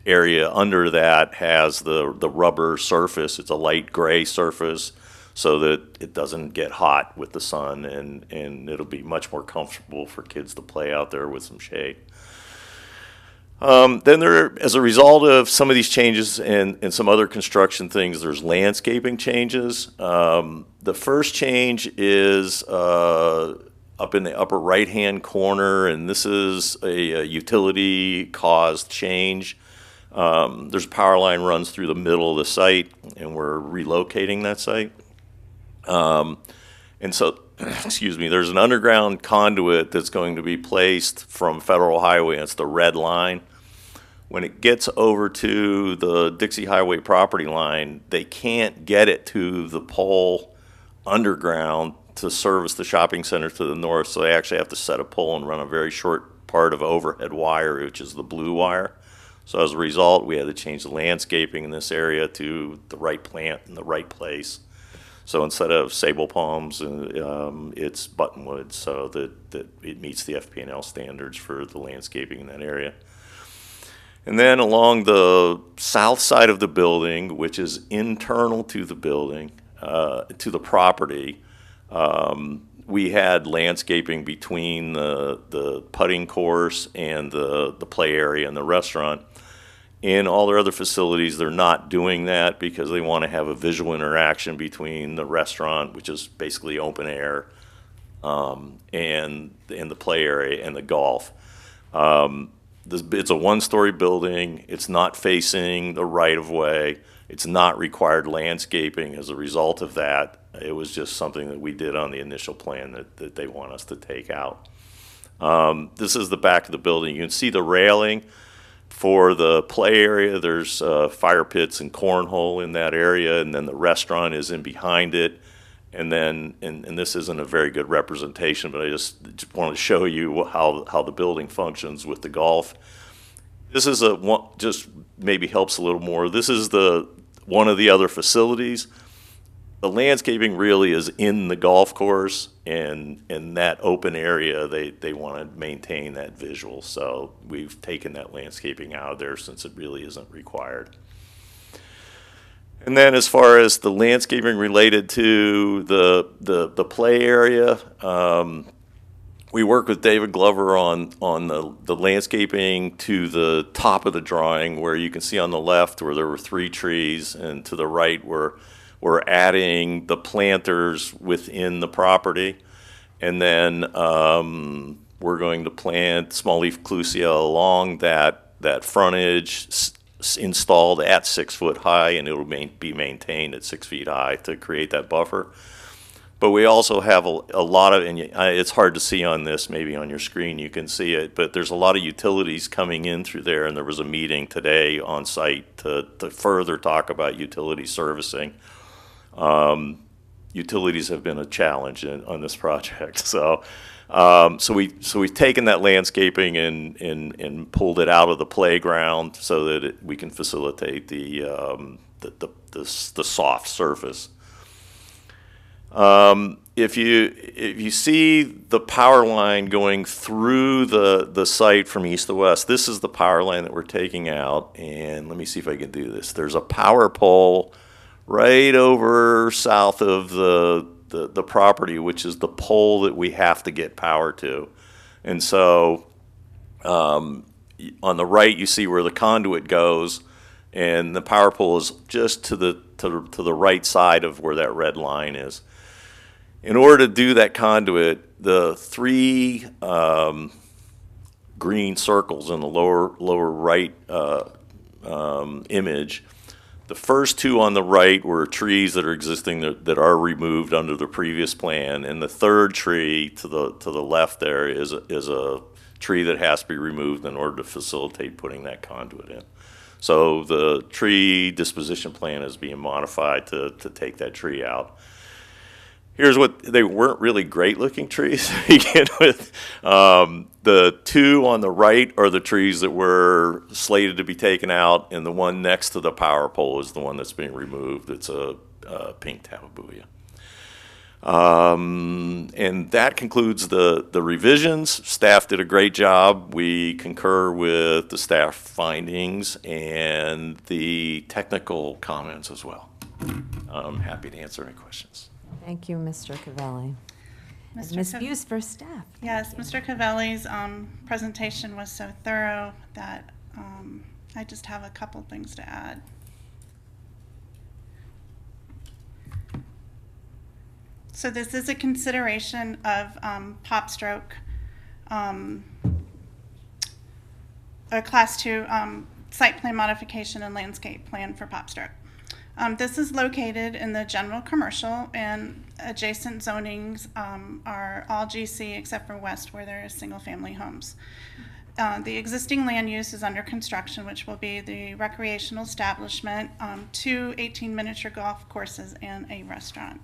area under that has the rubber surface. It's a light gray surface so that it doesn't get hot with the sun, and it'll be much more comfortable for kids to play out there with some shade. Then as a result of some of these changes and some other construction things, there's landscaping changes. The first change is up in the upper right-hand corner, and this is a utility-caused change. There's a power line runs through the middle of the site, and we're relocating that site. And so, excuse me, there's an underground conduit that's going to be placed from Federal Highway, and it's the red line. When it gets over to the Dixie Highway property line, they can't get it to the pole underground to service the shopping center to the north, so they actually have to set a pole and run a very short part of overhead wire, which is the blue wire. So as a result, we had to change the landscaping in this area to the right plant in the right place. So instead of sable palms, it's buttonwood, so that it meets the FP&L standards for the landscaping in that area. And then along the south side of the building, which is internal to the building, to the property, we had landscaping between the putting course and the play area and the restaurant. In all their other facilities, they're not doing that because they want to have a visual interaction between the restaurant, which is basically open air, and the play area and the golf. It's a one-story building. It's not facing the right-of-way. It's not required landscaping as a result of that. It was just something that we did on the initial plan that they want us to take out. This is the back of the building. You can see the railing for the play area. There's fire pits and cornhole in that area, and then the restaurant is in behind it. And then, and this isn't a very good representation, but I just want to show you how the building functions with the golf. This is just maybe helps a little more. This is one of the other facilities. The landscaping really is in the golf course, and in that open area, they want to maintain that visual. So we've taken that landscaping out of there since it really isn't required. And then as far as the landscaping related to the play area, we work with David Glover on the landscaping to the top of the drawing, where you can see on the left where there were 3 trees, and to the right where we're adding the planters within the property. And then we're going to plant small leaf clusia along that frontage, installed at 6 foot high, and it will be maintained at 6 feet high to create that buffer. But we also have a lot of, and it's hard to see on this, maybe on your screen you can see it, but there's a lot of utilities coming in through there, and there was a meeting today on site to further talk about utility servicing. Utilities have been a challenge on this project, so we've taken that landscaping and pulled it out of the playground so that we can facilitate the soft surface. If you see the power line going through the site from east to west, this is the power line that we're taking out. And let me see if I can do this. There's a power pole right over south of the property, which is the pole that we have to get power to. And so on the right, you see where the conduit goes, and the power pole is just to the right side of where that red line is. In order to do that conduit, the three green circles in the lower right image, the first two on the right were trees that are existing that are removed under the previous plan, and the third tree to the left there is a tree that has to be removed in order to facilitate putting that conduit in. So the tree disposition plan is being modified to take that tree out. Here's what, they weren't really great looking trees to begin with. The two on the right are the trees that were slated to be taken out, and the one next to the power pole is the one that's being removed. It's a pink tabebuia. And that concludes the revisions. Staff did a great job. We concur with the staff findings and the technical comments as well. I'm happy to answer any questions. Thank you, Mr. Cavelli. And Mr. Ms. Cav- Buse for staff. Yes, Mr. Cavelli's presentation was so thorough that I just have a couple things to add. So this is a consideration of pop stroke, a class 2 site plan modification and landscape plan for pop stroke. This is located in the general commercial, and adjacent zonings are all GC except for west, where there is single family homes. The existing land use is under construction, which will be the recreational establishment, 2 18 miniature golf courses, and a restaurant.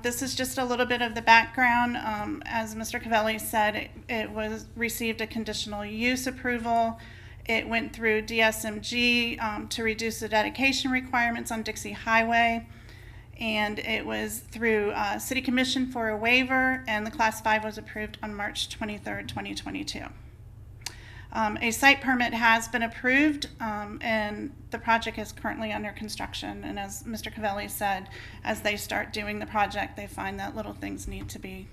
This is just a little bit of the background. As Mr. Cavelli said, it was received a conditional use approval. It went through DSMG to reduce the dedication requirements on Dixie Highway, and it was through City Commission for a waiver, and the Class 5 was approved on March 23rd, 2022. A site permit has been approved, and the project is currently under construction. And as Mr. Cavelli said, as they start doing the project, they find that little things need to be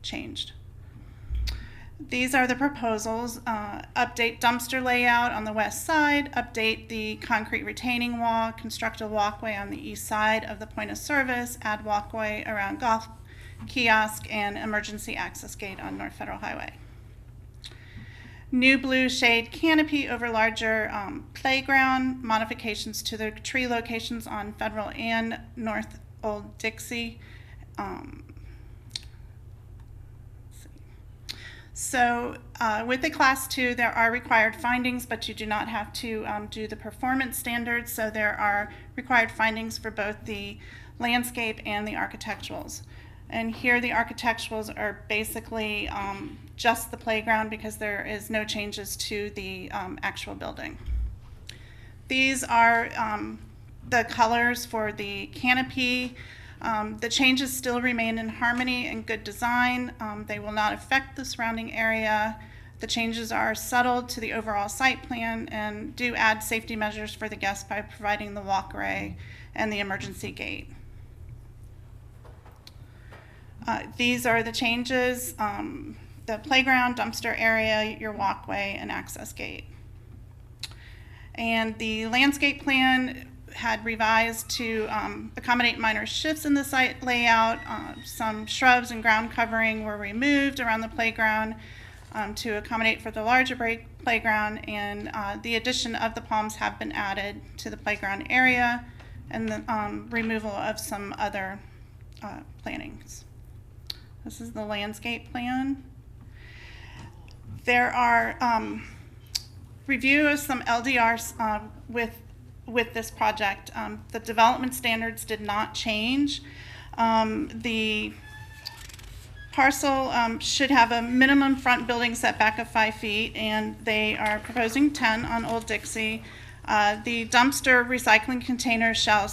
changed. These are the proposals. Update dumpster layout on the west side, update the concrete retaining wall, construct a walkway on the east side of the point of service, add walkway around golf kiosk, and emergency access gate on North Federal Highway. New blue shade canopy over larger playground, modifications to the tree locations on Federal and North Old Dixie. So with the Class 2, there are required findings, but you do not have to do the performance standards. So there are required findings for both the landscape and the architecturals. And here the architecturals are basically just the playground, because there is no changes to the actual building. These are the colors for the canopy. The changes still remain in harmony and good design. They will not affect the surrounding area. The changes are subtle to the overall site plan and do add safety measures for the guests by providing the walkway and the emergency gate. These are the changes: the playground, dumpster area, your walkway, and access gate. And the landscape plan had revised to accommodate minor shifts in the site layout. Some shrubs and ground covering were removed around the playground to accommodate for the larger playground, and the addition of the palms have been added to the playground area, and the removal of some other plantings. This is the landscape plan. There are review of some LDRs with this project. The development standards did not change. The parcel should have a minimum front building setback of 5 feet, and they are proposing 10 on Old Dixie. The dumpster recycling container shall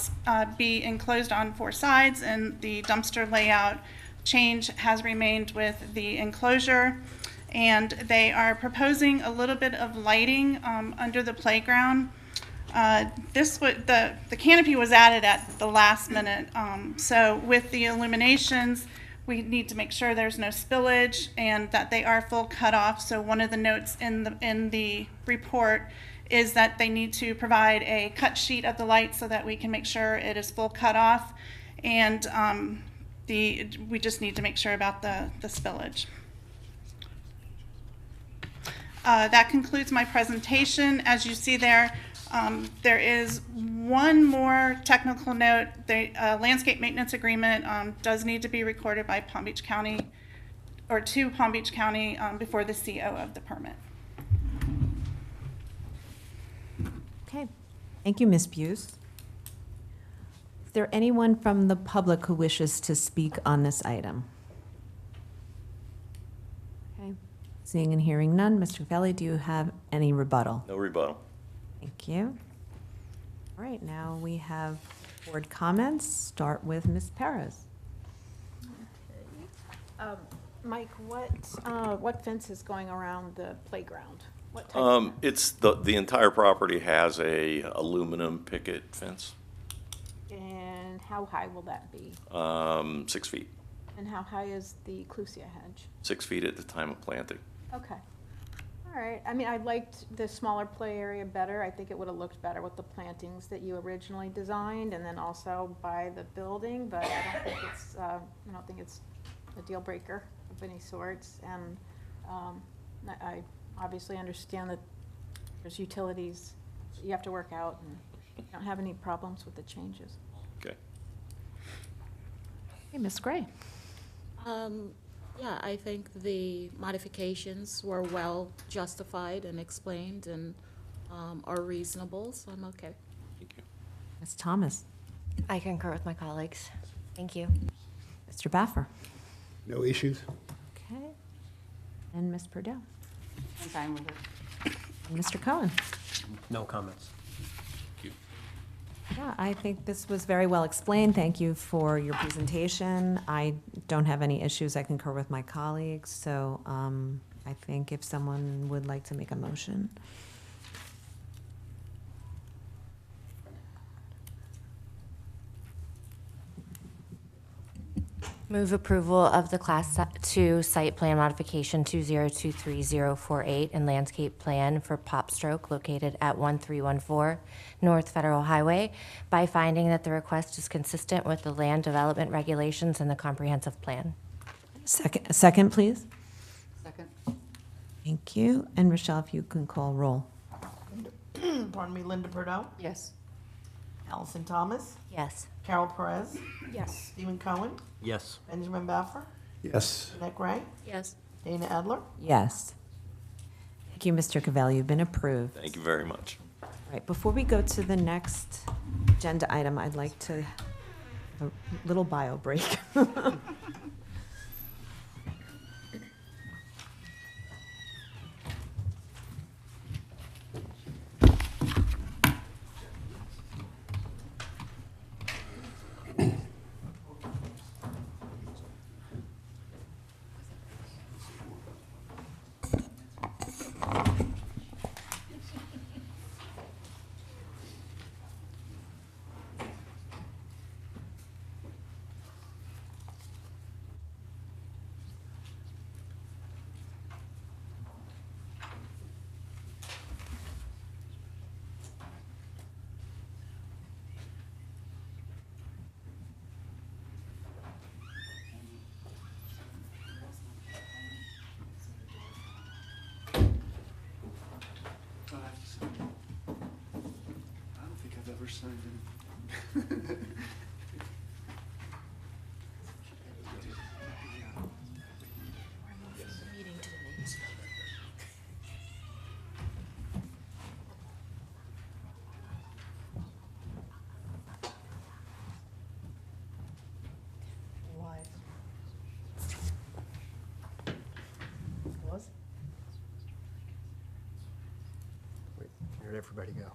be enclosed on 4 sides, and the dumpster layout change has remained with the enclosure. And they are proposing a little bit of lighting under the playground. The canopy was added at the last minute, so with the illuminations, we need to make sure there's no spillage and that they are full cutoff. So one of the notes in the report is that they need to provide a cut sheet of the light so that we can make sure it is full cut off. And we just need to make sure about the spillage. That concludes my presentation. As you see there, there is one more technical note. The landscape maintenance agreement does need to be recorded by Palm Beach County, or to Palm Beach County, before the CO of the permit. Okay, thank you, Ms. Buse. Is there anyone from the public who wishes to speak on this item? Okay, seeing and hearing none, Mr. Felly, do you have any rebuttal? No rebuttal. Thank you. All right, now we have board comments. Start with Ms. Perez. Mike, what fence is going around the playground? What type of fence? It's the entire property has a aluminum picket fence, And how high will that be? 6 feet. And how high is the clusia hedge? 6 feet at the time of planting. Okay. All right. I mean, I liked the smaller play area better. I think it would have looked better with the plantings that you originally designed, and then also by the building. But I don't think it's a deal breaker of any sorts. And I obviously understand that there's utilities that you have to work out, and you don't have any problems with the changes. Okay. Hey, Ms. Gray. Yeah, I think the modifications were well justified and explained and are reasonable, so I'm okay. Thank you. Ms. Thomas. I concur with my colleagues. Thank you. Mr. Baffer. No issues? Okay. And Ms. Purdell. I'm fine with it. And Mr. Cohen. No comments. Yeah, I think this was very well explained. Thank you for your presentation. I don't have any issues. I concur with my colleagues. So I think if someone would like to make a motion. Move approval of the Class 2 Site Plan Modification 2023048 and Landscape Plan for Popstroke located at 1314 North Federal Highway by finding that the request is consistent with the land development regulations and the comprehensive plan. Second, please. Second. Thank you. And Rochelle, if you can call roll. Pardon me, Linda Purdell, Yes. Allison Thomas, Yes. Carol Perez, Yes. Stephen Cohen, Yes. Benjamin Baffer, Yes. Jeanette Gray, Yes. Dana Edler. Yes. Thank you, Mr. Cavell. You've been approved. Thank you very much. All right, before we go to the next agenda item, I'd like to have a little bio break. Was? Wait, where'd everybody go?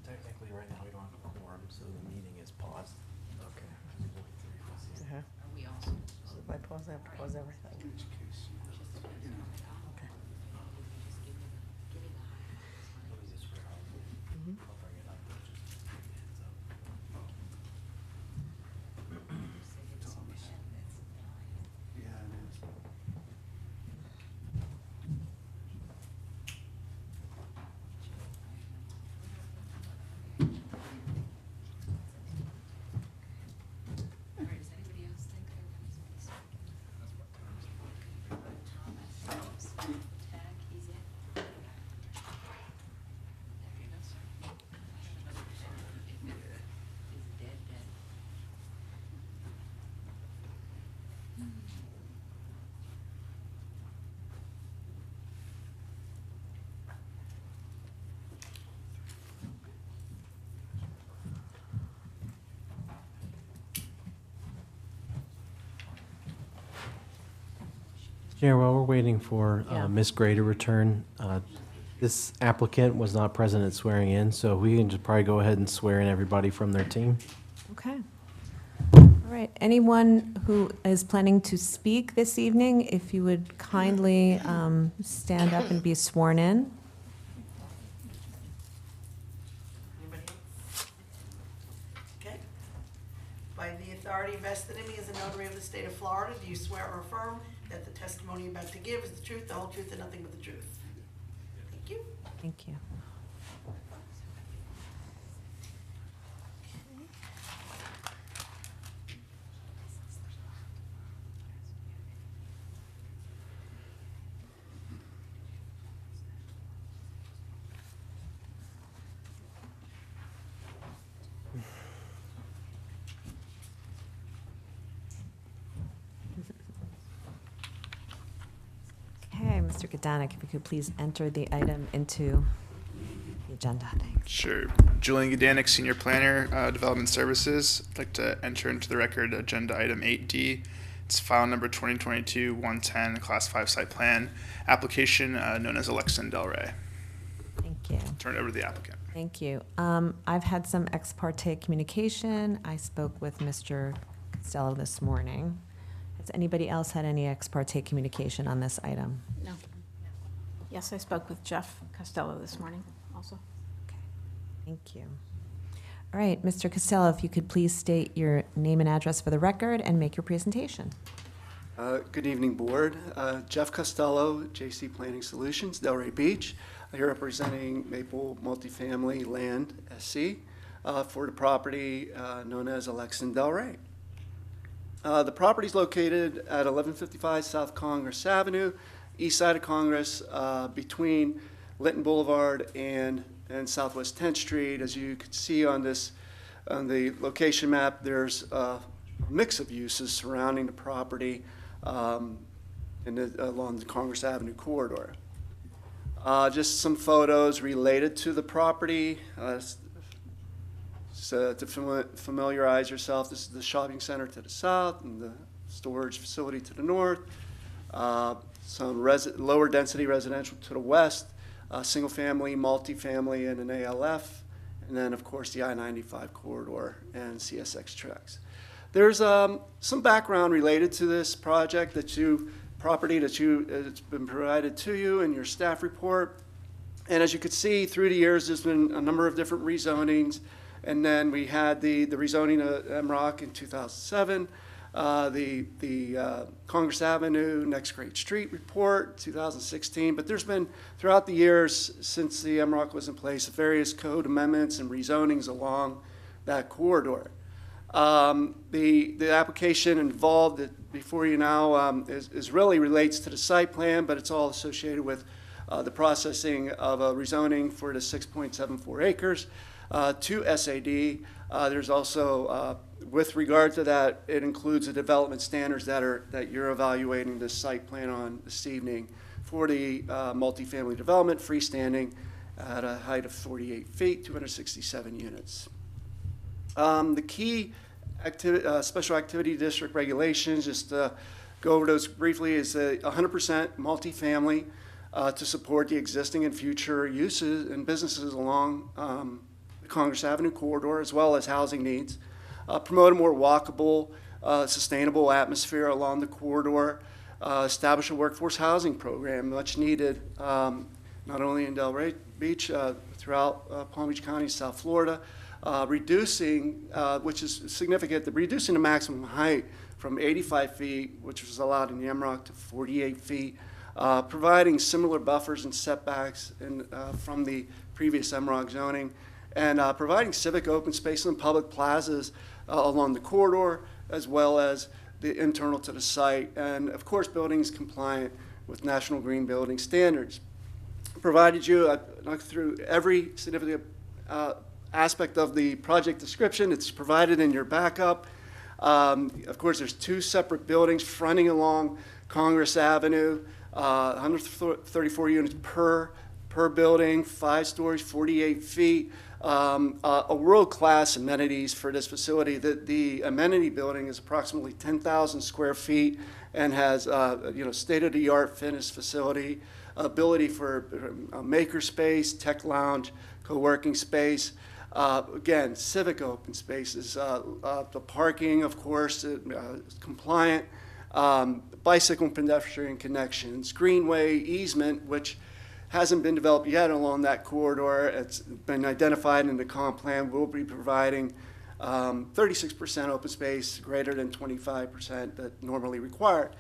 Technically, right now, we don't have a quorum, so the meeting is paused. Okay. So if I pause, I have to pause everything. Okay. Chair, while we're waiting for Yeah. Ms. Gray to return, this applicant was not present at swearing in, so we can just probably go ahead and swear in everybody from their team. Okay. All right. Anyone who is planning to speak this evening, if you would kindly stand up and be sworn in. Anybody else? Okay. By the authority vested in me as a notary of the state of Florida, do you swear or affirm that the testimony you're about to give is the truth, the whole truth, and nothing but the truth? Thank you. Thank you. Okay, Mr. Gadanik, if you could please enter the item into the agenda. Thanks. Sure. Julian Gadanik, Senior Planner, Development Services. I'd like to enter into the record agenda item 8D. It's file number 2022-110, Class 5 Site Plan, application known as Alexa and Del Rey. Thank you. Turn it over to the applicant. Thank you. I've had some ex parte communication. I spoke with Mr. Costello this morning. Has anybody else had any ex parte communication on this item? No. Yes, I spoke with Jeff Costello this morning also. Thank you. All right, Mr. Costello, if you could please state your name and address for the record and make your presentation. Good evening, Board. Jeff Costello, JC Planning Solutions, Delray Beach. Here representing Maple Multifamily Land SC for the property known as Alexa and Delray. The property is located at 1155 South Congress Avenue, east side of Congress, between Linton Boulevard and Southwest 10th Street. As you can see on the location map, there's a mix of uses surrounding the property along the Congress Avenue corridor. Just some photos related to the property. So to familiarize yourself, this is the shopping center to the south and the storage facility to the north. Some lower density residential to the west, single family, multifamily, and an ALF. And then, of course, the I-95 corridor and CSX tracks. There's some background related to this project it's been provided to you in your staff report. And as you could see, through the years, there's been a number of different rezonings. And then we had the rezoning of MROC in 2007, the Congress Avenue Next Great Street report, 2016. But there's been, throughout the years since the MROC was in place, various code amendments and rezonings along that corridor. The application involved before you now is really relates to the site plan, but it's all associated with the processing of a rezoning for the 6.74 acres to SAD. There's also, with regard to that, it includes the development standards that you're evaluating the site plan on this evening for the multifamily development, freestanding at a height of 48 feet, 267 units. The key special activity district regulations, just to go over those briefly, is 100% multifamily to support the existing and future uses and businesses along the Congress Avenue corridor, as well as housing needs. Promote a more walkable, sustainable atmosphere along the corridor. Establish a workforce housing program, much needed, not only in Delray Beach, throughout Palm Beach County, South Florida. Reducing, which is significant, reducing the maximum height from 85 feet, which was allowed in the MROC, to 48 feet, providing similar buffers and setbacks from the previous MROC zoning, and providing civic open space and public plazas along the corridor, as well as the internal to the site, and of course buildings compliant with National Green Building Standards. Provided you through every significant aspect of the project description. It's provided in your backup. Of course, there's two separate buildings fronting along Congress Avenue, 134 units per building, 5 stories, 48 feet. a world-class amenities for this facility. The amenity building is approximately 10,000 square feet and has state-of-the-art fitness facility, ability for a maker space, tech lounge, co-working space. Again, civic open spaces, the parking, of course, compliant, bicycle and pedestrian connections, greenway easement, which hasn't been developed yet along that corridor. It's been identified in the comp plan. We'll be providing 36% open space, greater than 25% that normally required.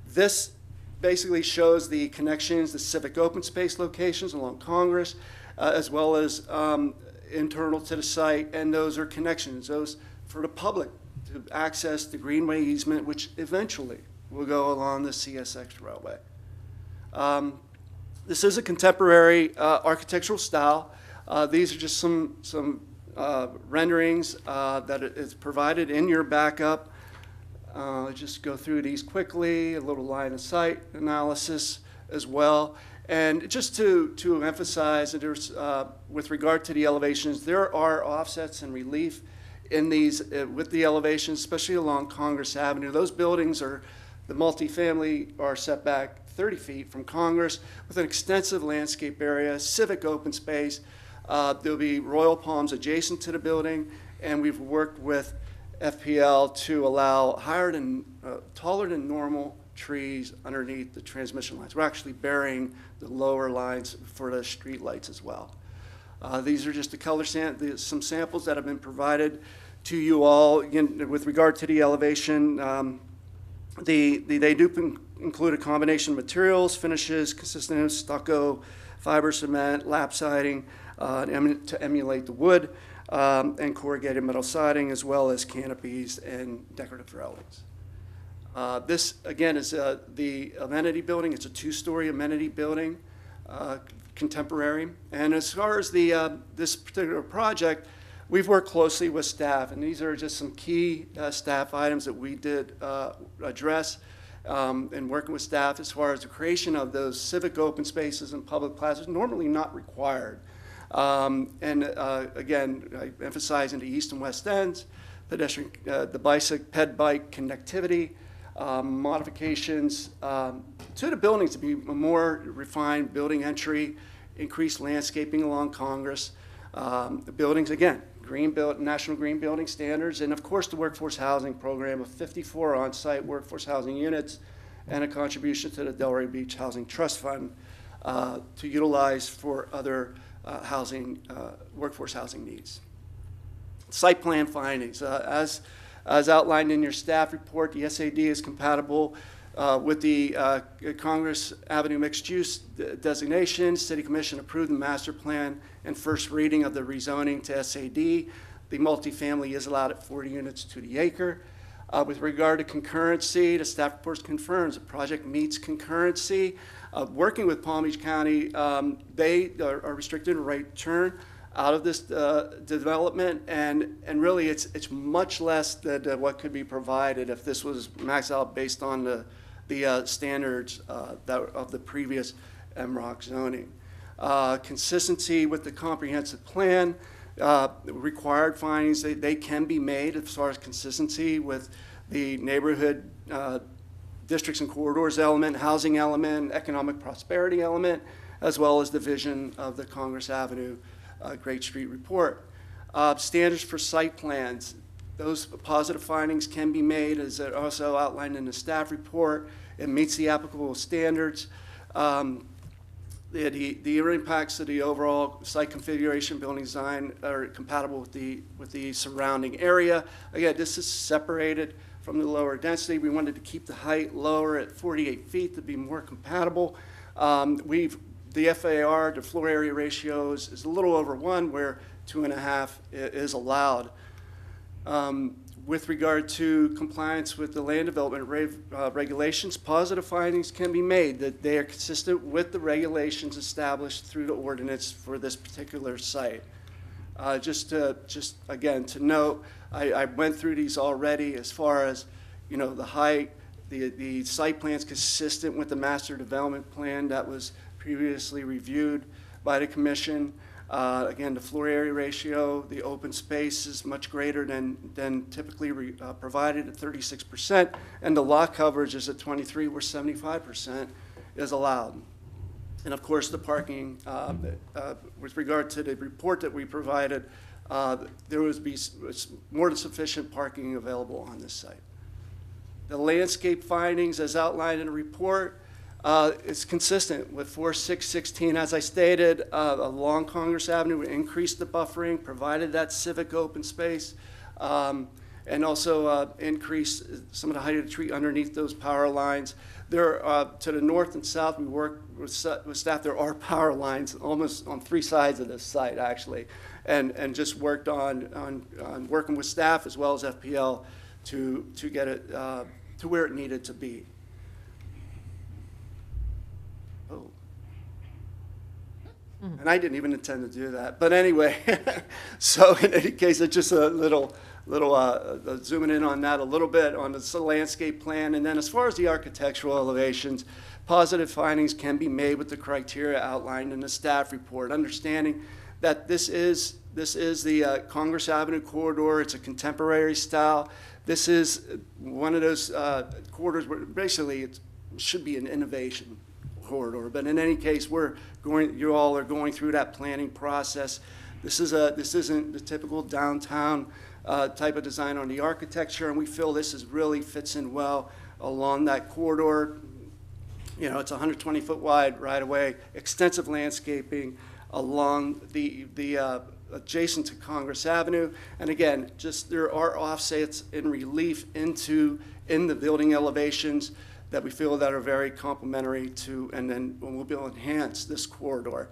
This basically shows the connections, the civic open space locations along Congress, as well as internal to the site, and those are connections, those for the public to access the greenway easement, which eventually will go along the CSX railway. This is a contemporary architectural style. These are just some renderings that is provided in your backup. Just go through these quickly, a little line of sight analysis as well. And just to emphasize that there's, with regard to the elevations, there are offsets and relief in these with the elevations, especially along Congress Avenue. Those buildings are, the multifamily are set back 30 feet from Congress with an extensive landscape area, civic open space. There'll be royal palms adjacent to the building, and we've worked with FPL to allow taller than normal trees underneath the transmission lines. We're actually burying the lower lines for the street lights as well. These are just the color some samples that have been provided to you all. Again, with regard to the elevation, they do include a combination of materials, finishes consistent of stucco, fiber cement, lap siding to emulate the wood, and corrugated metal siding, as well as canopies and decorative railings. This, again, is the amenity building. It's a two-story amenity building, contemporary. And as far as this particular project, we've worked closely with staff, and these are just some key staff items that we did address in working with staff as far as the creation of those civic open spaces and public plazas, normally not required. Again, I emphasize in the east and west ends, pedestrian, the ped bike connectivity, modifications to the buildings to be a more refined building entry, increased landscaping along Congress. The buildings, again, National Green Building Standards, and of course the workforce housing program of 54 on-site workforce housing units and a contribution to the Delray Beach Housing Trust Fund to utilize for other workforce housing needs. Site plan findings. As outlined in your staff report, the SAD is compatible with the Congress Avenue mixed use designation. City Commission approved the master plan and first reading of the rezoning to SAD. The multifamily is allowed at 40 units to the acre. With regard to concurrency, the staff report confirms the project meets concurrency. Working with Palm Beach County, they are restricted in right turn out of this development, and really it's much less than what could be provided if this was maxed out based on the standards of the previous MROC zoning. Consistency with the comprehensive plan, required findings, they can be made as far as consistency with the neighborhood districts and corridors element, housing element, economic prosperity element, as well as the vision of the Congress Avenue Great Street Report. Standards for site plans, those positive findings can be made as also outlined in the staff report. It meets the applicable standards. The impacts of the overall site configuration, building design are compatible with the surrounding area. Again, this is separated from the lower density. We wanted to keep the height lower at 48 feet to be more compatible. The FAR, the floor area ratio is a little over 1, where 2.5 is allowed. With regard to compliance with the land development regulations, positive findings can be made that they are consistent with the regulations established through the ordinance for this particular site. Just again to note, I went through these already as far as the height, the site plan's consistent with the master development plan that was previously reviewed by the commission. Again, the floor area ratio, the open space is much greater than typically provided at 36%, and the lot coverage is at 23, where 75% is allowed. And of course, the parking, with regard to the report that we provided, there was more than sufficient parking available on this site. The landscape findings, as outlined in the report, is consistent with 4616. As I stated, along Congress Avenue, we increased the buffering, provided that civic open space, and also increased some of the height of the tree underneath those power lines. There, to the north and south, we work with staff. There are power lines almost on 3 sides of this site, actually, and just worked on working with staff as well as FPL to get it to where it needed to be. Oh. And I didn't even intend to do that. But anyway, so in any case, it's just a little zooming in on that a little bit on the landscape plan. And then as far as the architectural elevations, positive findings can be made with the criteria outlined in the staff report, understanding that this is the Congress Avenue corridor. It's a contemporary style. This is one of those corridors where basically it should be an innovation corridor. But in any case, you all are going through that planning process. This isn't the typical downtown type of design on the architecture, and we feel this really fits in well along that corridor. You know, it's 120-foot wide right away, extensive landscaping along the adjacent to Congress Avenue. And again, just there are offsets in relief in the building elevations that we feel that are very complementary to, and then we'll be able to enhance this corridor.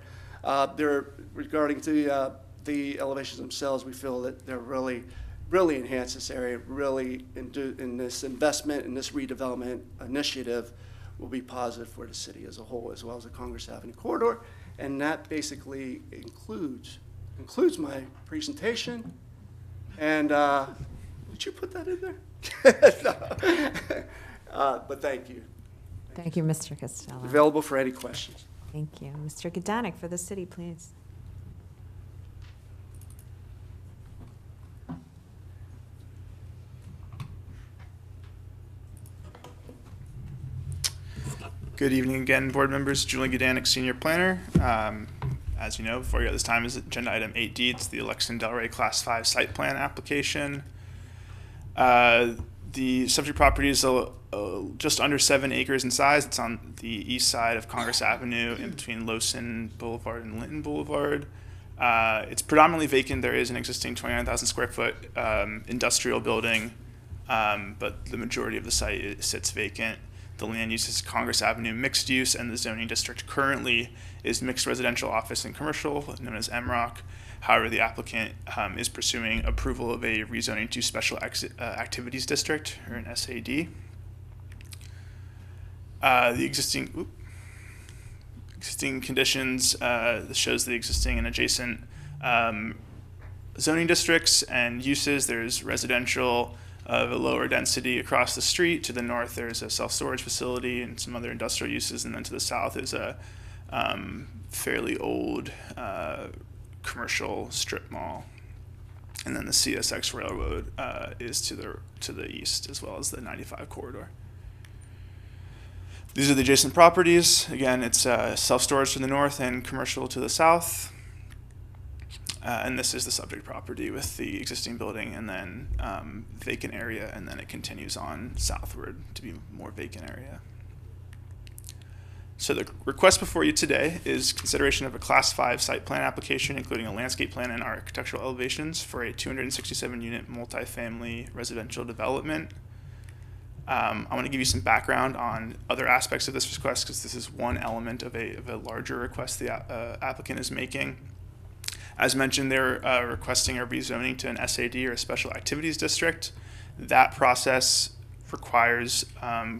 Regarding to the elevations themselves, we feel that they're really enhance this area, really in this investment, in this redevelopment initiative will be positive for the city as a whole, as well as the Congress Avenue corridor. And that basically concludes my presentation. And did you put that in there? But thank you. Thank you, Mr. Costello. Available for any questions. Thank you. Mr. Gedanik for the city, please. Good evening again, board members. Julian Gedanik, Senior Planner. As you know, before you at this time is agenda item 8D. It's the Lexington Delray Class 5 site plan application. The subject property is just under 7 acres in size. It's on the east side of Congress Avenue in between Lowson Boulevard and Linton Boulevard. It's predominantly vacant. There is an existing 29,000 square foot industrial building, but the majority of the site sits vacant. The land use is Congress Avenue mixed use, and the zoning district currently is mixed residential, office, and commercial, known as MROC. However, the applicant is pursuing approval of a rezoning to special activities district, or an SAD. The existing conditions, this shows the existing and adjacent zoning districts and uses. There's residential of a lower density across the street. To the north, there's a self-storage facility and some other industrial uses, and then to the south is a fairly old commercial strip mall. And then the CSX Railroad is to the east, as well as the 95 corridor. These are the adjacent properties. Again, it's self-storage to the north and commercial to the south. And this is the subject property with the existing building and then vacant area, and then it continues on southward to be more vacant area. So the request before you today is consideration of a Class 5 site plan application, including a landscape plan and architectural elevations for a 267-unit multifamily residential development. I want to give you some background on other aspects of this request, because this is one element of a larger request the applicant is making. As mentioned, they're requesting a rezoning to an SAD, or a special activities district. That process requires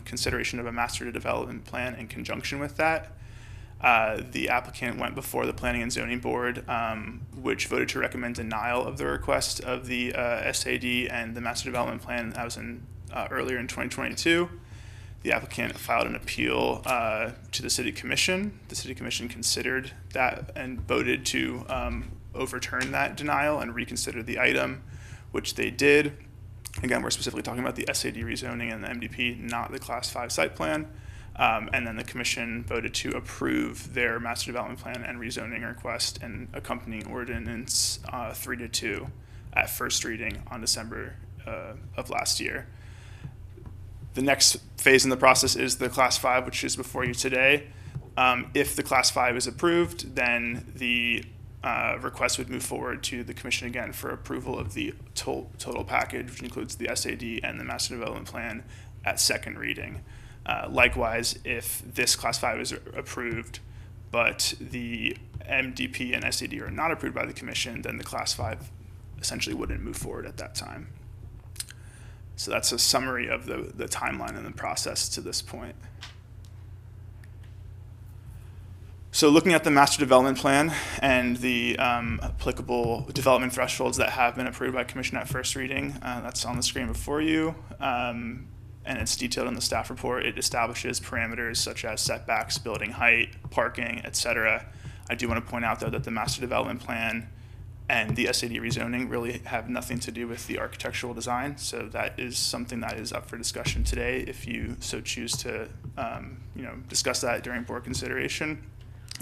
consideration of a master development plan in conjunction with that. The applicant went before the Planning and Zoning Board, which voted to recommend denial of the request of the SAD and the master development plan. That was earlier in 2022. The applicant filed an appeal to the City Commission. The City Commission considered that and voted to overturn that denial and reconsider the item, which they did. Again, we're specifically talking about the SAD rezoning and the MDP, not the Class 5 site plan. And then the commission voted to approve their master development plan and rezoning request and accompanying ordinance 3-2 at first reading on December of last year. The next phase in the process is the Class 5, which is before you today. If the Class 5 is approved, then the request would move forward to the commission again for approval of the total package, which includes the SAD and the master development plan at second reading. Likewise, if this Class 5 is approved, but the MDP and SAD are not approved by the commission, then the Class 5 essentially wouldn't move forward at that time. So that's a summary of the timeline and the process to this point. So looking at the master development plan and the applicable development thresholds that have been approved by commission at first reading, that's on the screen before you. And it's detailed in the staff report. It establishes parameters such as setbacks, building height, parking, etc. I do want to point out, though, that the master development plan and the SAD rezoning really have nothing to do with the architectural design. So that is something that is up for discussion today if you so choose to discuss that during board consideration.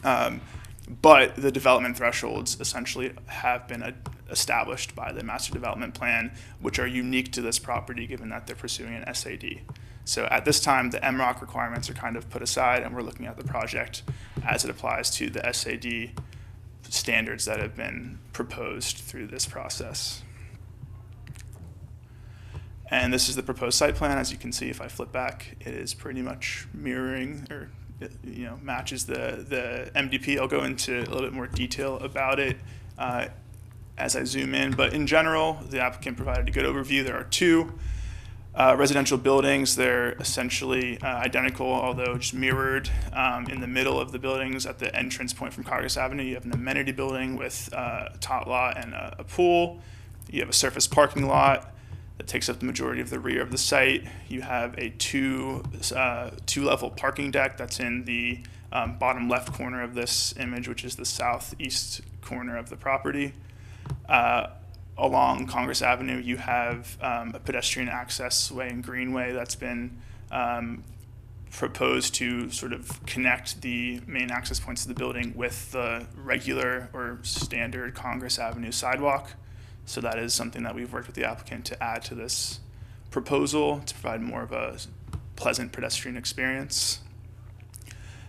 But the development thresholds essentially have been established by the master development plan, which are unique to this property given that they're pursuing an SAD. So at this time, the MROC requirements are kind of put aside, and we're looking at the project as it applies to the SAD standards that have been proposed through this process. And this is the proposed site plan. As you can see, if I flip back, it is pretty much mirroring or matches the MDP. I'll go into a little bit more detail about it as I zoom in. But in general, the applicant provided a good overview. There are two residential buildings. They're essentially identical, although just mirrored. In the middle of the buildings at the entrance point from Congress Avenue, you have an amenity building with a tot lot and a pool. You have a surface parking lot that takes up the majority of the rear of the site. You have a two-level parking deck that's in the bottom left corner of this image, which is the southeast corner of the property. Along Congress Avenue, you have a pedestrian access way and greenway that's been proposed to sort of connect the main access points of the building with the regular or standard Congress Avenue sidewalk. So that is something that we've worked with the applicant to add to this proposal to provide more of a pleasant pedestrian experience.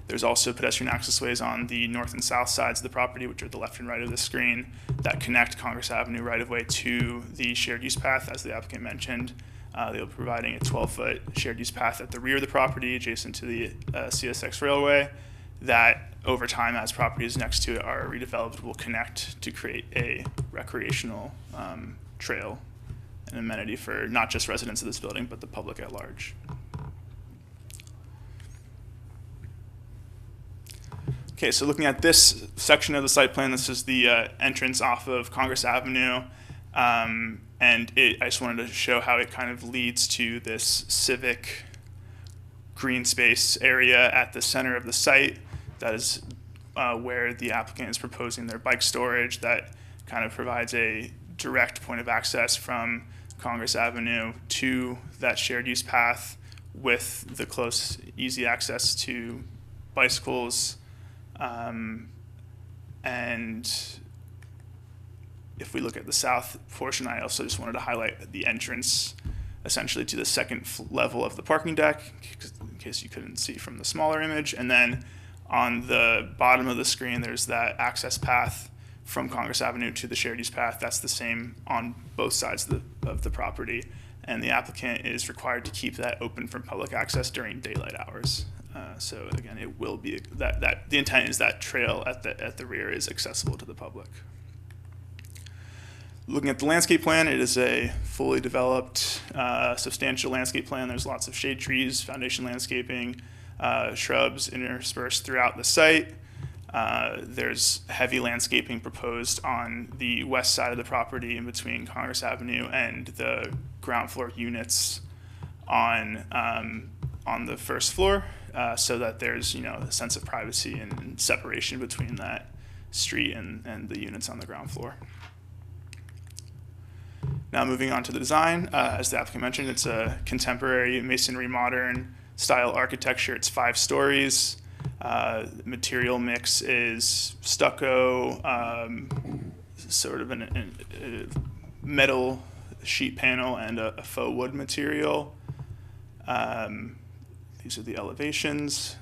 There's also pedestrian access ways on the north and south sides of the property, which are the left and right of the screen, that connect Congress Avenue right-of-way to the shared use path, as the applicant mentioned. They'll be providing a 12-foot shared use path at the rear of the property adjacent to the CSX railway that over time, as properties next to it are redeveloped, will connect to create a recreational trail and amenity for not just residents of this building, but the public at large. Okay, so looking at this section of the site plan, this is the entrance off of Congress Avenue. And I just wanted to show how it kind of leads to this civic green space area at the center of the site. That is where the applicant is proposing their bike storage. That kind of provides a direct point of access from Congress Avenue to that shared use path with the close, easy access to bicycles. And if we look at the south portion, I also just wanted to highlight the entrance essentially to the second level of the parking deck, in case you couldn't see from the smaller image. And then on the bottom of the screen, there's that access path from Congress Avenue to the shared use path. That's the same on both sides of the property. And the applicant is required to keep that open for public access during daylight hours. So again, it will be that the intent is that trail at the rear is accessible to the public. Looking at the landscape plan, it is a fully developed, substantial landscape plan. There's lots of shade trees, foundation landscaping, shrubs interspersed throughout the site. There's heavy landscaping proposed on the west side of the property in between Congress Avenue and the ground floor units on on the first floor, so that there's, you know, a sense of privacy and separation between that street and the units on the ground floor. Now moving on to the design, as the applicant mentioned, it's a contemporary masonry modern style architecture. It's 5 stories. Material mix is stucco, sort of a metal sheet panel, and a faux wood material. These are the elevations.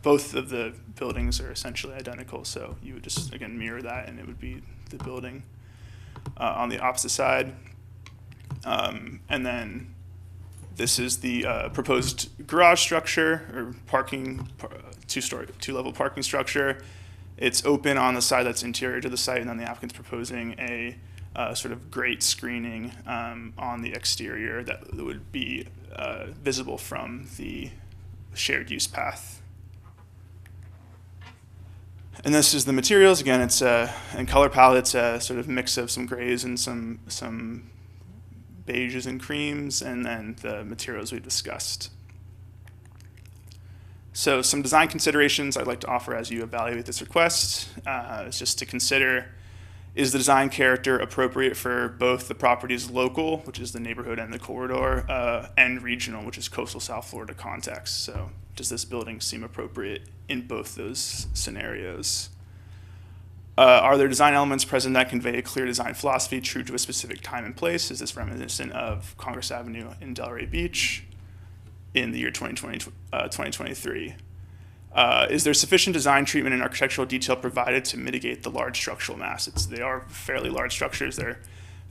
Both of the buildings are essentially identical, so you would just, again, mirror that and it would be the building on the opposite side. And then this is the proposed garage structure or parking, two-level parking structure. It's open on the side that's interior to the site, and then the applicant's proposing a sort of grate screening on the exterior that would be visible from the shared use path. And this is the materials. Again, it's in color palette, it's a sort of mix of some grays and some beiges and creams, and then the materials we discussed. So some design considerations I'd like to offer as you evaluate this request is just to consider, is the design character appropriate for both the property's local, which is the neighborhood and the corridor, and regional, which is coastal South Florida context. So does this building seem appropriate in both those scenarios? Are there design elements present that convey a clear design philosophy true to a specific time and place? Is this reminiscent of Congress Avenue in Delray Beach in the year 2023? Is there sufficient design treatment and architectural detail provided to mitigate the large structural mass? They are fairly large structures. They're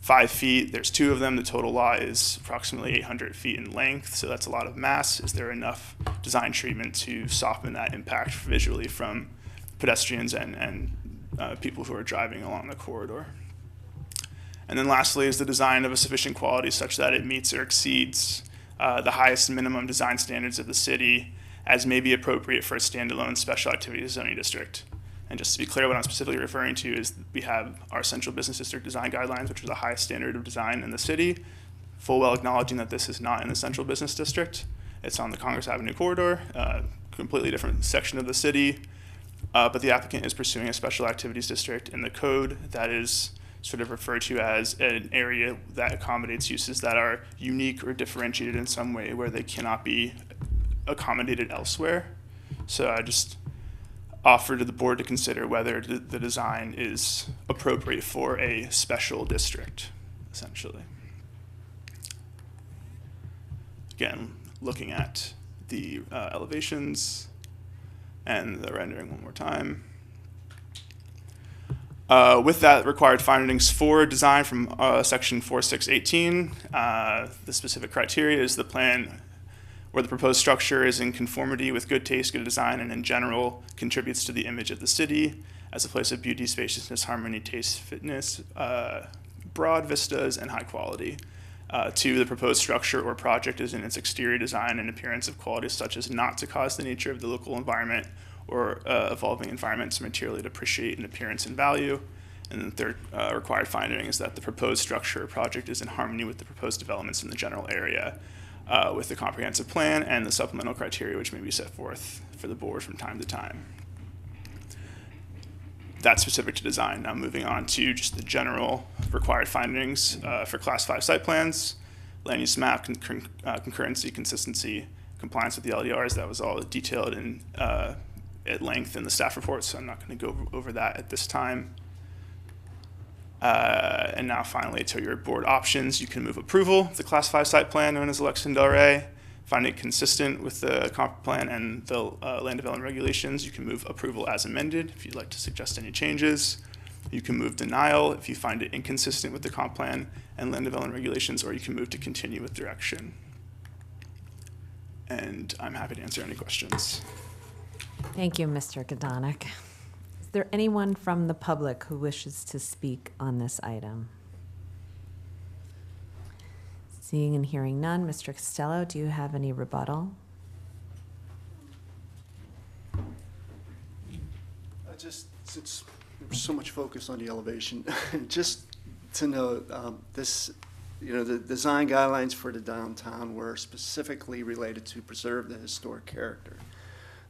5 feet. There's 2 of them. The total lot is approximately 800 feet in length, so that's a lot of mass. Is there enough design treatment to soften that impact visually from pedestrians and people who are driving along the corridor? And then lastly, is the design of a sufficient quality such that it meets or exceeds the highest minimum design standards of the city, as may be appropriate for a standalone special activities zoning district? And just to be clear, what I'm specifically referring to is we have our central business district design guidelines, which are the highest standard of design in the city, full well acknowledging that this is not in the central business district. It's on the Congress Avenue corridor, completely different section of the city, but the applicant is pursuing a special activities district in the code that is sort of referred to as an area that accommodates uses that are unique or differentiated in some way where they cannot be accommodated elsewhere. So I just offer to the board to consider whether the design is appropriate for a special district, essentially. Again, looking at the elevations and the rendering one more time. With that required findings for design from section 4618, the specific criteria is the plan where the proposed structure is in conformity with good taste, good design, and in general contributes to the image of the city as a place of beauty, spaciousness, harmony, taste, fitness, broad vistas, and high quality. 2, the proposed structure or project is in its exterior design and appearance of qualities such as not to cause the nature of the local environment or evolving environment to materially depreciate in appearance and value. And then the 3rd required finding is that the proposed structure or project is in harmony with the proposed developments in the general area, with the comprehensive plan and the supplemental criteria which may be set forth for the board from time to time. That's specific to design. Now moving on to just the general required findings for Class 5 site plans, land use map, concurrency, consistency, compliance with the LDRs. That was all detailed in at length in the staff report, so I'm not going to go over that at this time. And now finally, to your board options, you can move approval of the Class 5 site plan known as Election Delray, find it consistent with the comp plan and the land development regulations. You can move approval as amended if you'd like to suggest any changes. You can move denial if you find it inconsistent with the comp plan and land development regulations, or you can move to continue with direction. And I'm happy to answer any questions. Thank you, Mr. Godonic. Is there anyone from the public who wishes to speak on this item? Seeing and hearing none, Mr. Costello, do you have any rebuttal? Just since there's so much focus on the elevation, just to know this the design guidelines for the downtown were specifically related to preserve the historic character.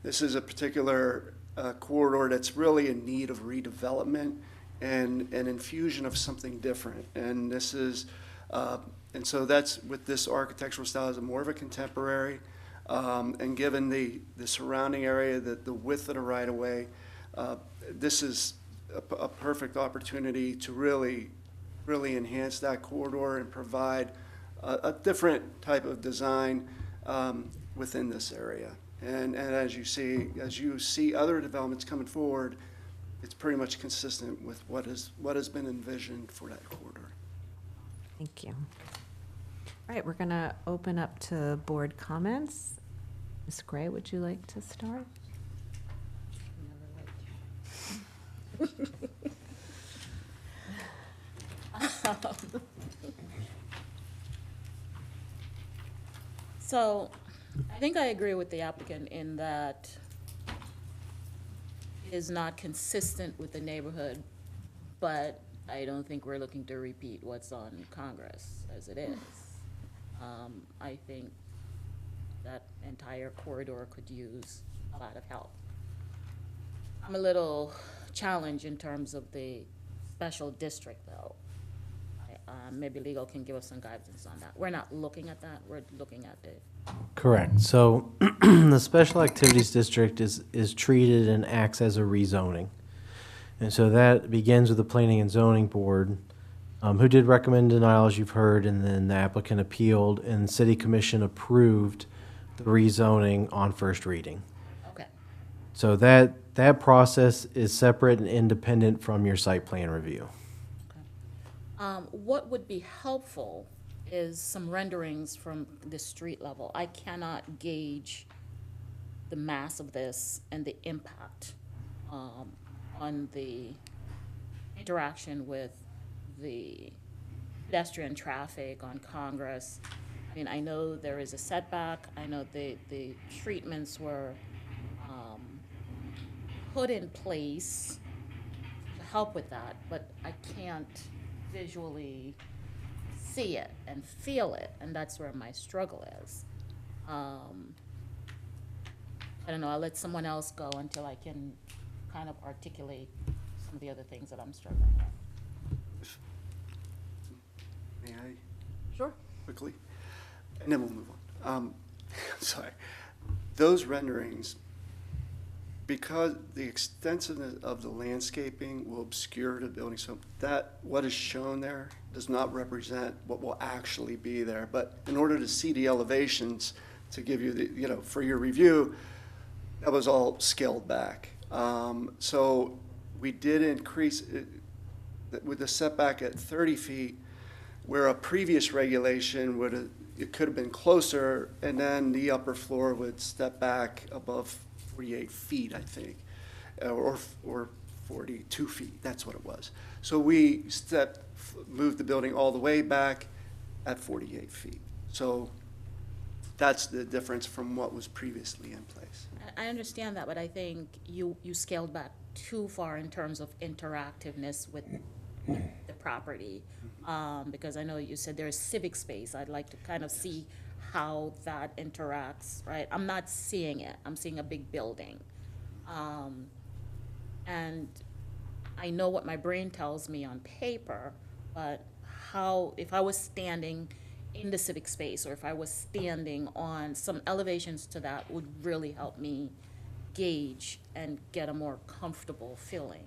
This is a particular corridor that's really in need of redevelopment and an infusion of something different. And this is, and so that's with this architectural style is more of a contemporary, and given the surrounding area, the width of the right of way, this is a perfect opportunity to really enhance that corridor and provide a different type of design within this area. And as you see other developments coming forward, it's pretty much consistent with what has been envisioned for that corridor. Thank you. All right, we're going to open up to board comments. Ms. Gray, would you like to start? So, I think I agree with the applicant in that it is not consistent with the neighborhood, but I don't think we're looking to repeat what's on Congress as it is. I think that entire corridor could use a lot of help. I'm a little challenged in terms of the special district, though. Maybe legal can give us some guidance on that. We're not looking at that, we're looking at it. Correct. So the Special Activities District is treated and acts as a rezoning. And so that begins with the Planning and Zoning Board, who did recommend denial, as you've heard, and then the applicant appealed, and City Commission approved the rezoning on first reading. Okay. So that process is separate and independent from your site plan review. What would be helpful is some renderings from the street level. I cannot gauge the mass of this and the impact on the interaction with the pedestrian traffic on Congress. I mean, I know there is a setback. I know the treatments were put in place to help with that, but I can't visually see it and feel it, and that's where my struggle is. I don't know, I'll let someone else go until I can kind of articulate some of the other things that I'm struggling with. May I? Sure. Quickly, and then we'll move on. Sorry. Those renderings, because the extensiveness of the landscaping will obscure the building, so that what is shown there does not represent what will actually be there. But in order to see the elevations, to give you the, for your review, that was all scaled back. So we did increase it with the setback at 30 feet, where a previous regulation it could have been closer, and then the upper floor would step back above 48 feet, I think, or 42 feet, that's what it was. So we moved the building all the way back at 48 feet. So that's the difference from what was previously in place. I understand that, but I think you scaled back too far in terms of interactiveness with the property. Because I know you said there's civic space. I'd like to kind of see how that interacts, right? I'm not seeing it. I'm seeing a big building. And I know what my brain tells me on paper, but if I was standing in the civic space, or if I was standing on some elevations to that, would really help me gauge and get a more comfortable feeling.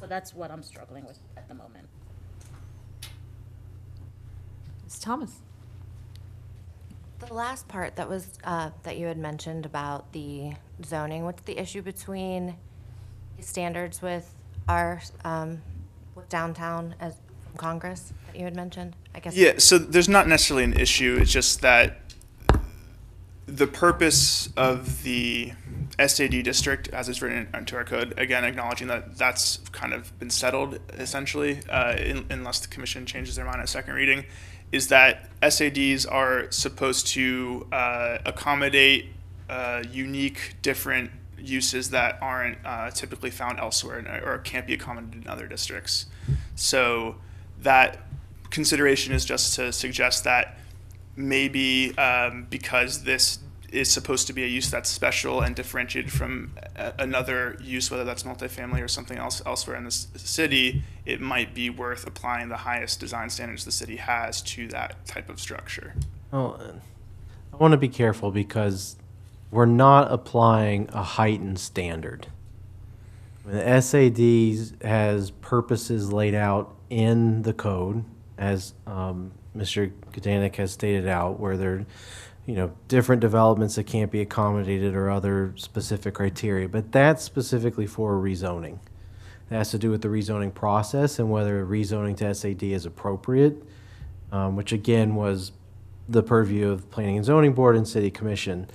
So that's what I'm struggling with at the moment. Ms. Thomas? The last part that was, that you had mentioned about the zoning, what's the issue between the standards with our, with downtown as from Congress that you had mentioned? I guess. Yeah, so there's not necessarily an issue, it's just that the purpose of the SAD district, as it's written into our code, again, acknowledging that that's kind of been settled, essentially, unless the commission changes their mind at second reading, is that SADs are supposed to accommodate unique, different uses that aren't typically found elsewhere or can't be accommodated in other districts. So that consideration is just to suggest that maybe because this is supposed to be a use that's special and differentiated from another use, whether that's multifamily or something else elsewhere in the city, it might be worth applying the highest design standards the city has to that type of structure. Well, I want to be careful because we're not applying a heightened standard. The SAD has purposes laid out in the code, as Mr. Kadanik has stated out, where there are different developments that can't be accommodated or other specific criteria. But that's specifically for rezoning. It has to do with the rezoning process and whether rezoning to SAD is appropriate, which again was the purview of Planning and Zoning Board and City Commission.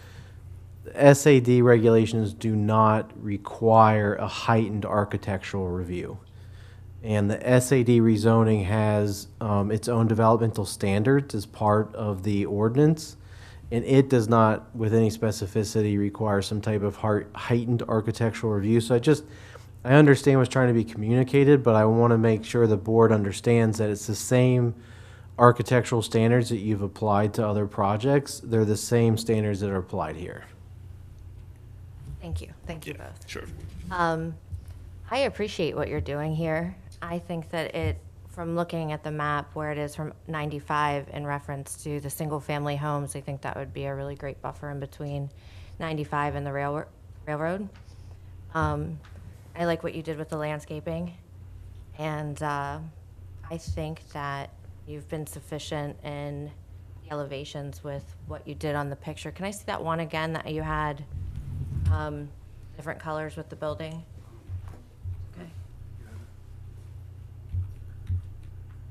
SAD regulations do not require a heightened architectural review. And the SAD rezoning has its own developmental standards as part of the ordinance, and it does not, with any specificity, require some type of heightened architectural review. So I understand what's trying to be communicated, but I want to make sure the board understands that it's the same architectural standards that you've applied to other projects. They're the same standards that are applied here. Thank you. Thank you both. Sure. I appreciate what you're doing here. I think that from looking at the map where it is from 95 in reference to the single-family homes, I think that would be a really great buffer in between 95 and the railroad. I like what you did with the landscaping, and I think that you've been sufficient in the elevations with what you did on the picture. Can I see that one again that you had different colors with the building? Okay.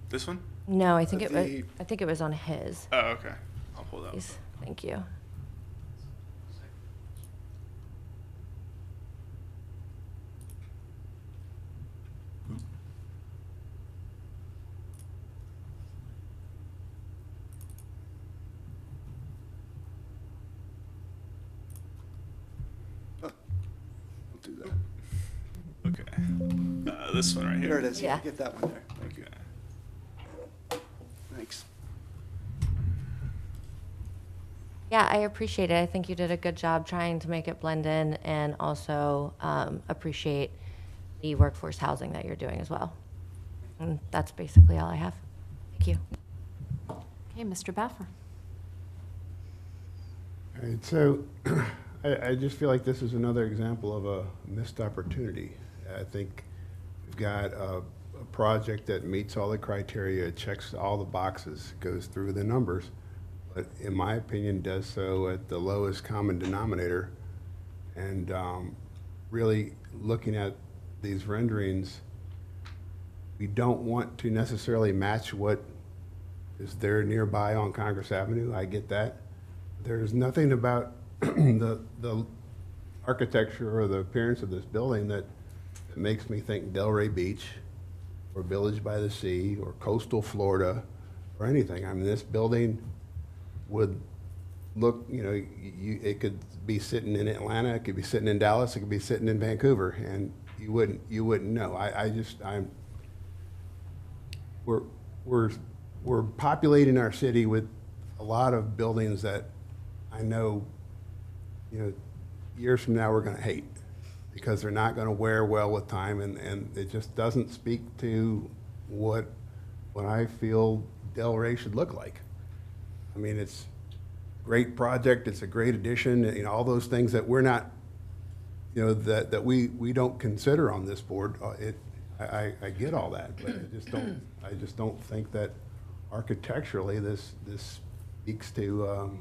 This one? No, I think it was on his. Oh, okay. I'll pull that up. Please. Thank you. Do that. Okay. This one right here. There it is. Yeah. Get that one there. Thank you. Thanks. Yeah, I appreciate it. I think you did a good job trying to make it blend in, and also appreciate the workforce housing that you're doing as well. And that's basically all I have. Thank you. Okay, Mr. Baffer. All right, so I just feel like this is another example of a missed opportunity. I think we've got a project that meets all the criteria, checks all the boxes, goes through the numbers, but in my opinion does so at the lowest common denominator. And really looking at these renderings, we don't want to necessarily match what is there nearby on Congress Avenue. I get that. There's nothing about the architecture or the appearance of this building that makes me think Delray Beach or Village by the Sea or coastal Florida or anything. I mean, this building would look, it could be sitting in Atlanta, it could be sitting in Dallas, it could be sitting in Vancouver, and you wouldn't know. We're populating our city with a lot of buildings that I know, years from now we're going to hate because they're not going to wear well with time, and it just doesn't speak to what I feel Delray should look like. I mean, it's a great project, it's a great addition, all those things that we're not, that we don't consider on this board. I get all that, but I just don't think that architecturally this speaks to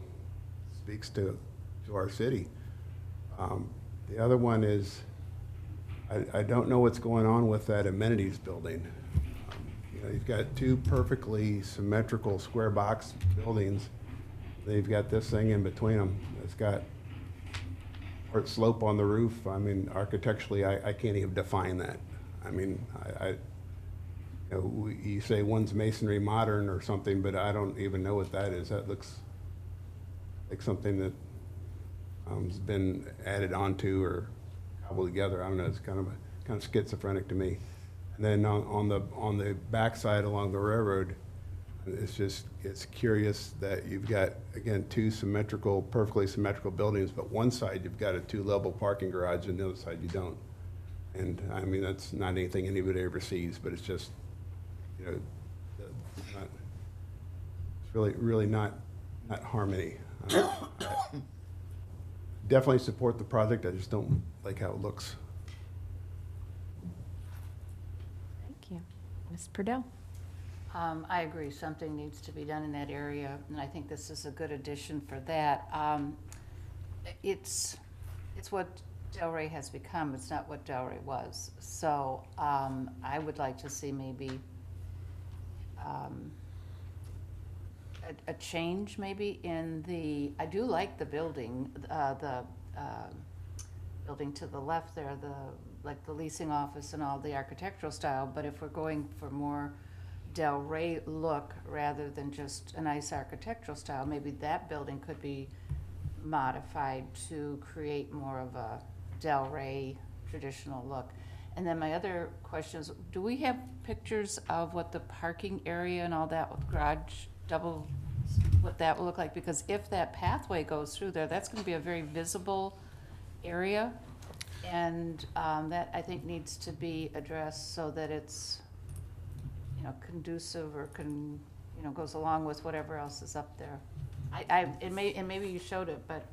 our city. The other one is, I don't know what's going on with that amenities building. You've got two perfectly symmetrical square box buildings. Then you've got this thing in between them. It's got part slope on the roof. I mean, architecturally, I can't even define that. I mean, you say one's masonry modern or something, but I don't even know what that is. That looks like something that has been added onto or cobbled together. I don't know. It's kind of schizophrenic to me. And then on the backside along the railroad, It's curious that you've got, again, two symmetrical, perfectly symmetrical buildings, but one side you've got a two-level parking garage and the other side you don't. And I mean, that's not anything anybody ever sees, but it's just, you know, it's really not harmony. I definitely support the project, I just don't like how it looks. Thank you. Ms. Purdell? I agree, something needs to be done in that area, and I think this is a good addition for that. It's what Delray has become, it's not what Delray was. So I would like to see maybe a change maybe in the, I do like the building, building to the left there, like the leasing office and all the architectural style, but if we're going for more Delray look rather than just a nice architectural style, maybe that building could be modified to create more of a Delray traditional look. And then my other question is, do we have pictures of what the parking area and all that with garage double, what that will look like? Because if that pathway goes through there, that's going to be a very visible area. And that I think needs to be addressed so that it's, you know, conducive or goes along with whatever else is up there. And maybe you showed it, but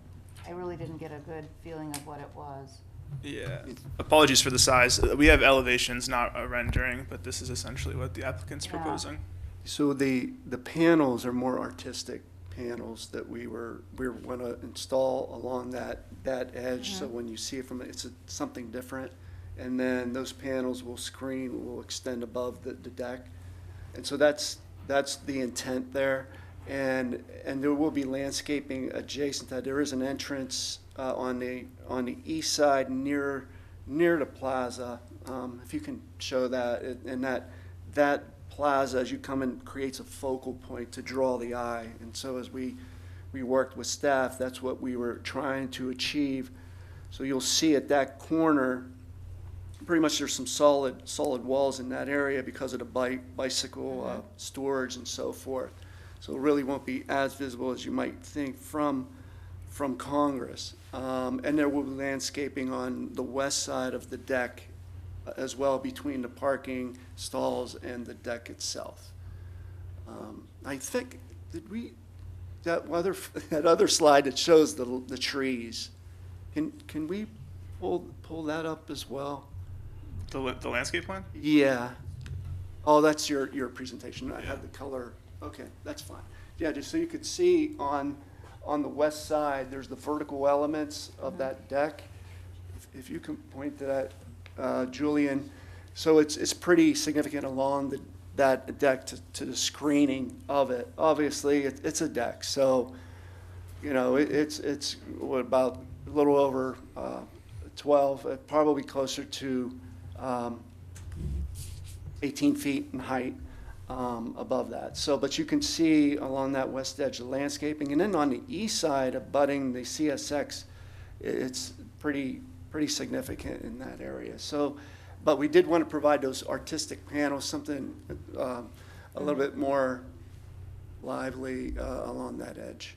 I really didn't get a good feeling of what it was. Yeah. Apologies for the size. We have elevations, not a rendering, but this is essentially what the applicant's proposing. So the panels are more artistic panels that we want to install along that edge. So when you see it from, it's something different. And then those panels will extend above the deck. And so that's the intent there. And there will be landscaping adjacent to that. There is an entrance on the east side near the plaza. If you can show that, and that plaza, as you come in, creates a focal point to draw the eye. And so as we worked with staff, that's what we were trying to achieve. So you'll see at that corner, pretty much there's some solid walls in that area because of the bicycle storage and so forth. So it really won't be as visible as you might think from Congress. And there will be landscaping on the west side of the deck as well, between the parking stalls and the deck itself. I think, that other slide that shows the trees, can we pull that up as well? The landscape plan? Yeah. Oh, that's your presentation. I had the color. Okay, that's fine. Yeah, just so you could see on the west side, there's the vertical elements of that deck. If you can point to that, Julian. So it's pretty significant along that deck to the screening of it. Obviously, it's a deck, so you know it's what, about a little over 12, probably closer to 18 feet in height above that. So, but you can see along that west edge the landscaping, and then on the east side, abutting the CSX, it's pretty significant in that area. So, but we did want to provide those artistic panels, something a little bit more lively along that edge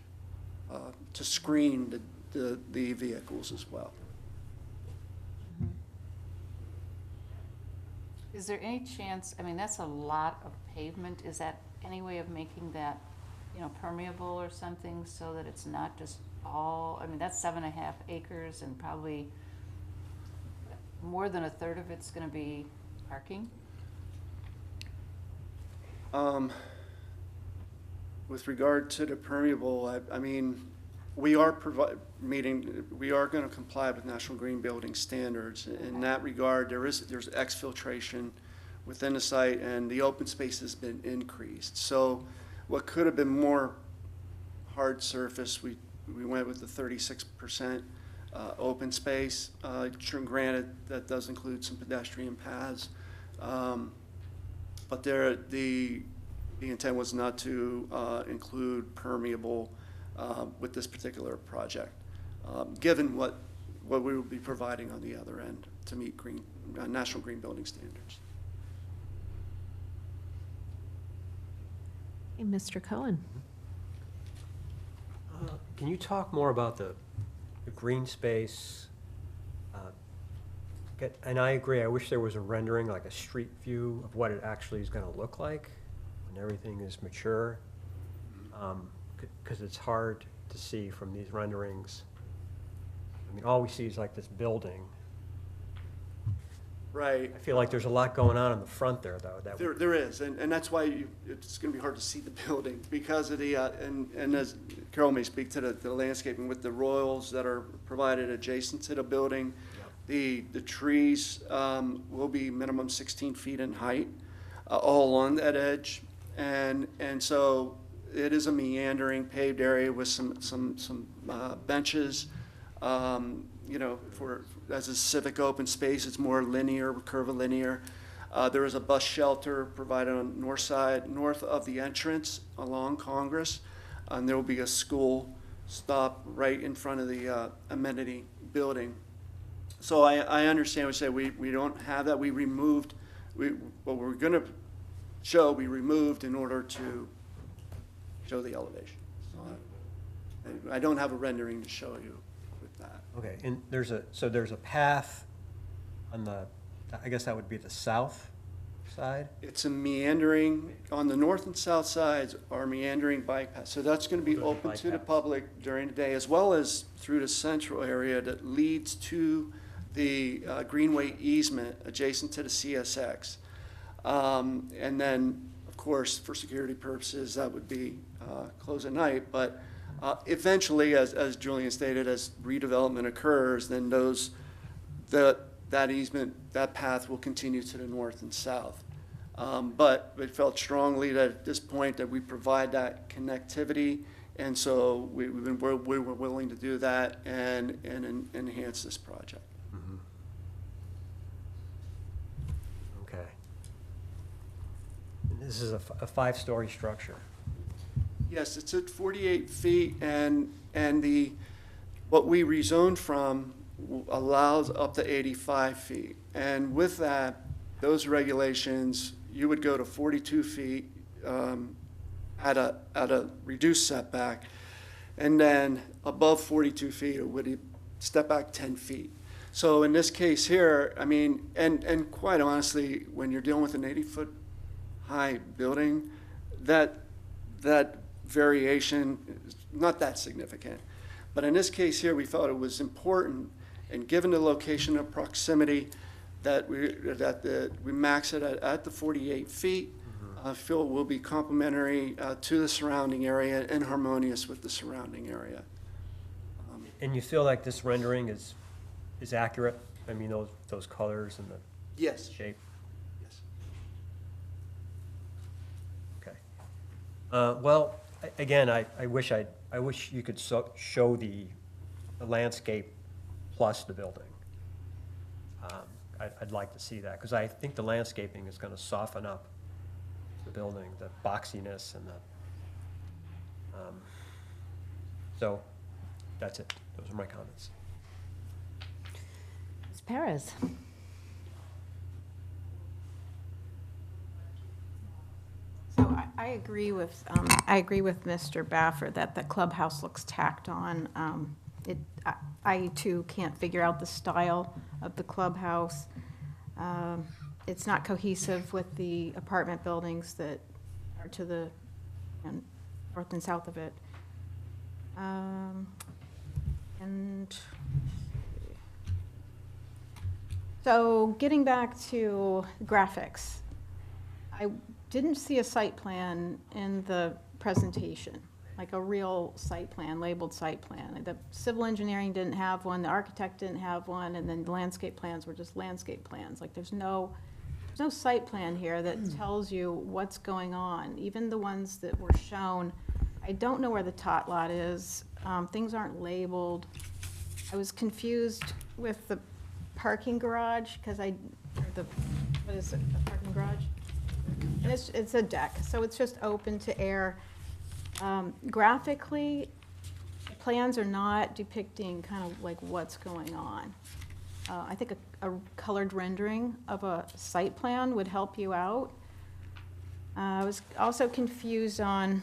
to screen the vehicles as well. Is there any chance, I mean, that's a lot of pavement, is that any way of making that, permeable or something so that it's not just all, I mean, that's 7.5 acres and probably more than a third of it's gonna be parking? With regard to the permeable, I mean, we are going to comply with National Green Building Standards. In that regard, there's exfiltration within the site, and the open space has been increased. So what could have been more hard surface, we went with the 36% open space. Granted, that does include some pedestrian paths, but the intent was not to include permeable with this particular project, given what we will be providing on the other end to meet National Green Building Standards. Okay, Mr. Cohen. Can you talk more about the green space? And I agree, I wish there was a rendering, like a street view of what it actually is going to look like when everything is mature. Because it's hard to see from these renderings. I mean, all we see is like this building. Right. I feel like there's a lot going on in the front there, though. There is, and that's why it's going to be hard to see the building because of the, and as Carol may speak to the landscaping with the royals that are provided adjacent to the building. The trees will be minimum 16 feet in height, all along that edge, and so it is a meandering paved area with some benches. You know, as a civic open space, it's more linear, curvilinear. There is a bus shelter provided on north of the entrance along Congress, and there will be a school stop right in front of the amenity building. So I understand what you say. We don't have that. We removed, what we're going to show, we removed in order to show the elevation. So I don't have a rendering to show you with that. Okay, and there's a path on the, I guess that would be the south side? It's a meandering, on the north and south sides are meandering bike paths. So that's going to be open to the public during the day, as well as through the central area that leads to the Greenway easement adjacent to the CSX. And then, of course, for security purposes, that would be closed at night. But eventually, as Julian stated, as redevelopment occurs, then that easement, that path will continue to the north and south. But we felt strongly that at this point that we provide that connectivity, and so we were willing to do that and enhance this project. Mm-hmm. Okay. And this is a 5-story structure. Yes, it's at 48 feet, and what we rezoned from allows up to 85 feet. And with that, those regulations, you would go to 42 feet at a reduced setback, and then above 42 feet, it would step back 10 feet. So in this case here, I mean, and quite honestly, when you're dealing with an 80-foot high building, that variation is not that significant. But in this case here, we felt it was important, and given the location of proximity, that we max it at the 48 feet. I feel it will be complementary to the surrounding area and harmonious with the surrounding area. And you feel like this rendering is accurate? I mean, those colors and the yes. shape? Yes. Okay. Well, again, I wish you could show the landscape plus the building. I'd like to see that, because I think the landscaping is going to soften up the building, the boxiness and the, so that's it. Those are my comments. Ms. Perez. So I agree with Mr. Baffer that the clubhouse looks tacked on. I too can't figure out the style of the clubhouse. It's not cohesive with the apartment buildings that are to the north and south of it. And so getting back to graphics, I didn't see a site plan in the presentation, like a real site plan, labeled site plan. The civil engineering didn't have one, the architect didn't have one, and then the landscape plans were just landscape plans. Like there's no site plan here that tells you what's going on. Even the ones that were shown, I don't know where the tot lot is. Things aren't labeled. I was confused with the parking garage, because what is it, a parking garage? And it's a deck, so it's just open to air. Graphically, plans are not depicting kind of like what's going on. I think a colored rendering of a site plan would help you out. I was also confused on,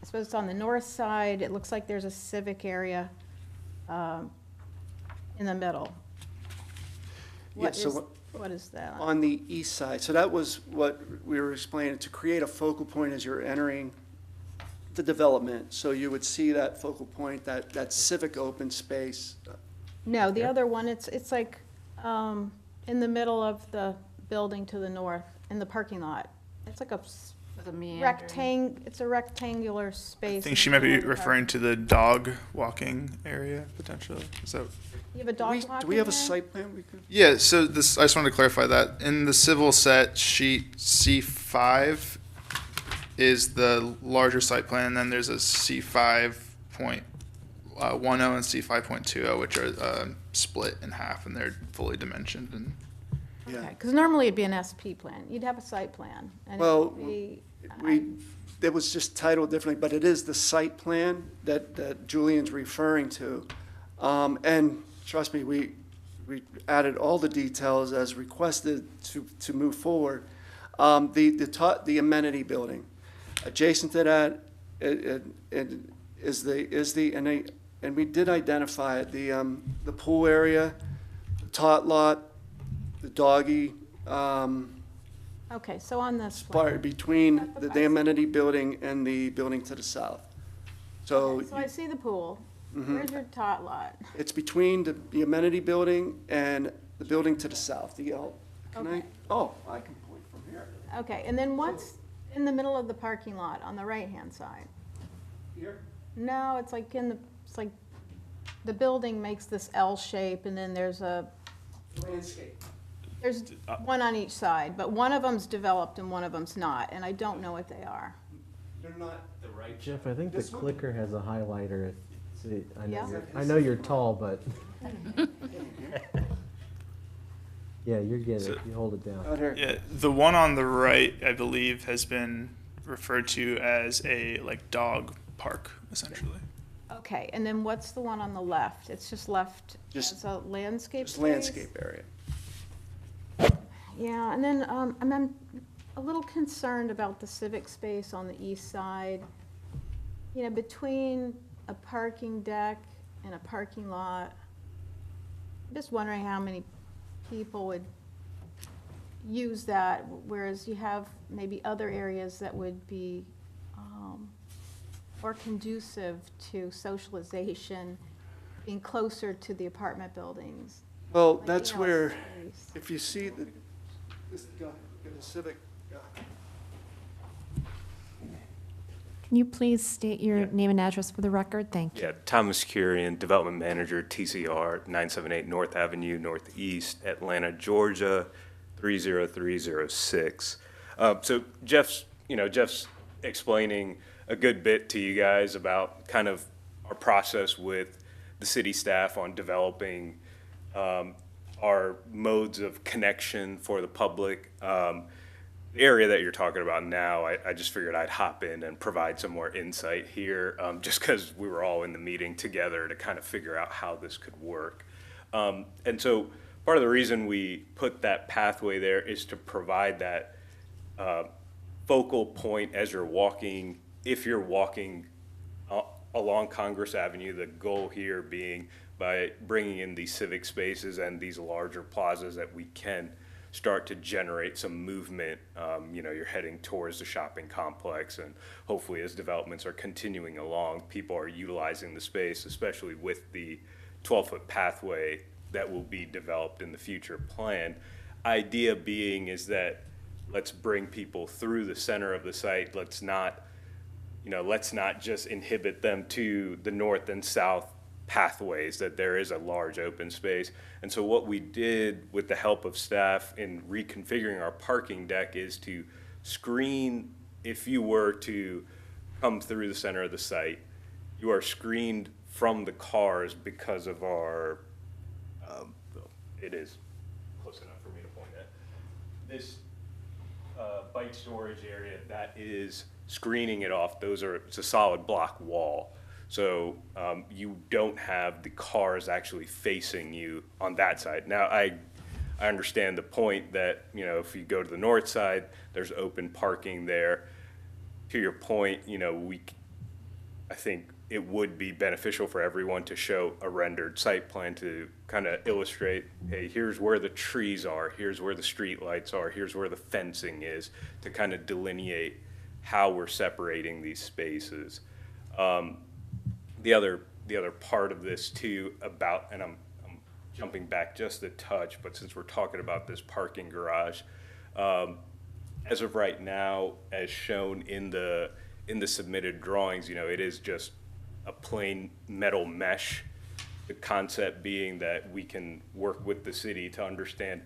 I suppose it's on the north side, it looks like there's a civic area in the middle. Yeah, so What is that? on the east side, so that was what we were explaining, to create a focal point as you're entering the development. So you would see that focal point, that civic open space. No, the other one, it's like in the middle of the building to the north, in the parking lot. It's like a it's a rectangular I space. think she might be referring to the dog walking area potentially. So You have a dog Do walking we have a there? site plan we could? yeah, so this, I just wanted to clarify that in the civil set sheet C5 is the larger site plan, and then there's a C5.10 and C5.20, which are split in half, and they're fully dimensioned. And Okay, because normally it'd be an SP plan. You'd have a site plan. And it Well, would be, it was just titled differently, but it is the site plan that Julian's referring to. And trust me, we added all the details as requested to move forward. The amenity building, adjacent to that, and we did identify it, the pool area, the tot lot, the doggy, okay, so on this plan. between the amenity building and the building to the south. So So I see the pool. Mhm. Where's your tot lot? it's between the amenity building and the building to the south, the L. Can I? Okay. Oh, I can point from here. Okay, and then what's in the middle of the parking lot on the right-hand side? Here? No, it's like it's like the building makes this L shape, and then there's Landscape. there's one on each side, but one of them's developed and one of them's not, and I don't know what they are. They're not The right, Jeff, I think the This one? clicker has a highlighter. See, Yeah? I know you're tall, but. Yeah, you're getting it. You hold it down. out here. yeah, the one on the right, I believe, has been referred to as a like dog park, essentially. Okay, and then what's the one on the left? It's just left Just- as a landscape Just space? landscape area. Yeah, and then I'm a little concerned about the civic space on the east side. You know, between a parking deck and a parking lot. I'm just wondering how many people would use that, whereas you have maybe other areas that would be more conducive to socialization, being closer to the apartment buildings. Well, Like, that's you know, a where, space. if you see this guy, the civic guy. Can you please state your name and address for the record? Thank you. Yeah, Thomas Curian, Development Manager, TCR, 978 North Avenue, Northeast, Atlanta, Georgia, 30306. So Jeff's explaining a good bit to you guys about kind of our process with the city staff on developing our modes of connection for the public. The area that you're talking about now, I just figured I'd hop in and provide some more insight here, just because we were all in the meeting together to kind of figure out how this could work. And so part of the reason we put that pathway there is to provide that focal point as you're walking, if you're walking along Congress Avenue, the goal here being by bringing in these civic spaces and these larger plazas that we can start to generate some movement. You're heading towards the shopping complex, and hopefully as developments are continuing along, people are utilizing the space, especially with the 12-foot pathway that will be developed in the future plan. Idea being is that let's bring people through the center of the site. Let's not just inhibit them to the north and south pathways, that there is a large open space. And so what we did with the help of staff in reconfiguring our parking deck is to screen, if you were to come through the center of the site, you are screened from the cars because of our, it is close enough for me to point at. This bike storage area, that is screening it off. It's a solid block wall. So you don't have the cars actually facing you on that side. Now, I I understand the point that, you know, if you go to the north side, there's open parking there. To your point, you know, I think it would be beneficial for everyone to show a rendered site plan to kind of illustrate, hey, here's where the trees are, here's where the street lights are, here's where the fencing is, to kind of delineate how we're separating these spaces. The other part of this too about, and I'm jumping back just a touch, but since we're talking about this parking garage, as of right now, as shown in the submitted drawings, you know, it is just a plain metal mesh. The concept being that we can work with the city to understand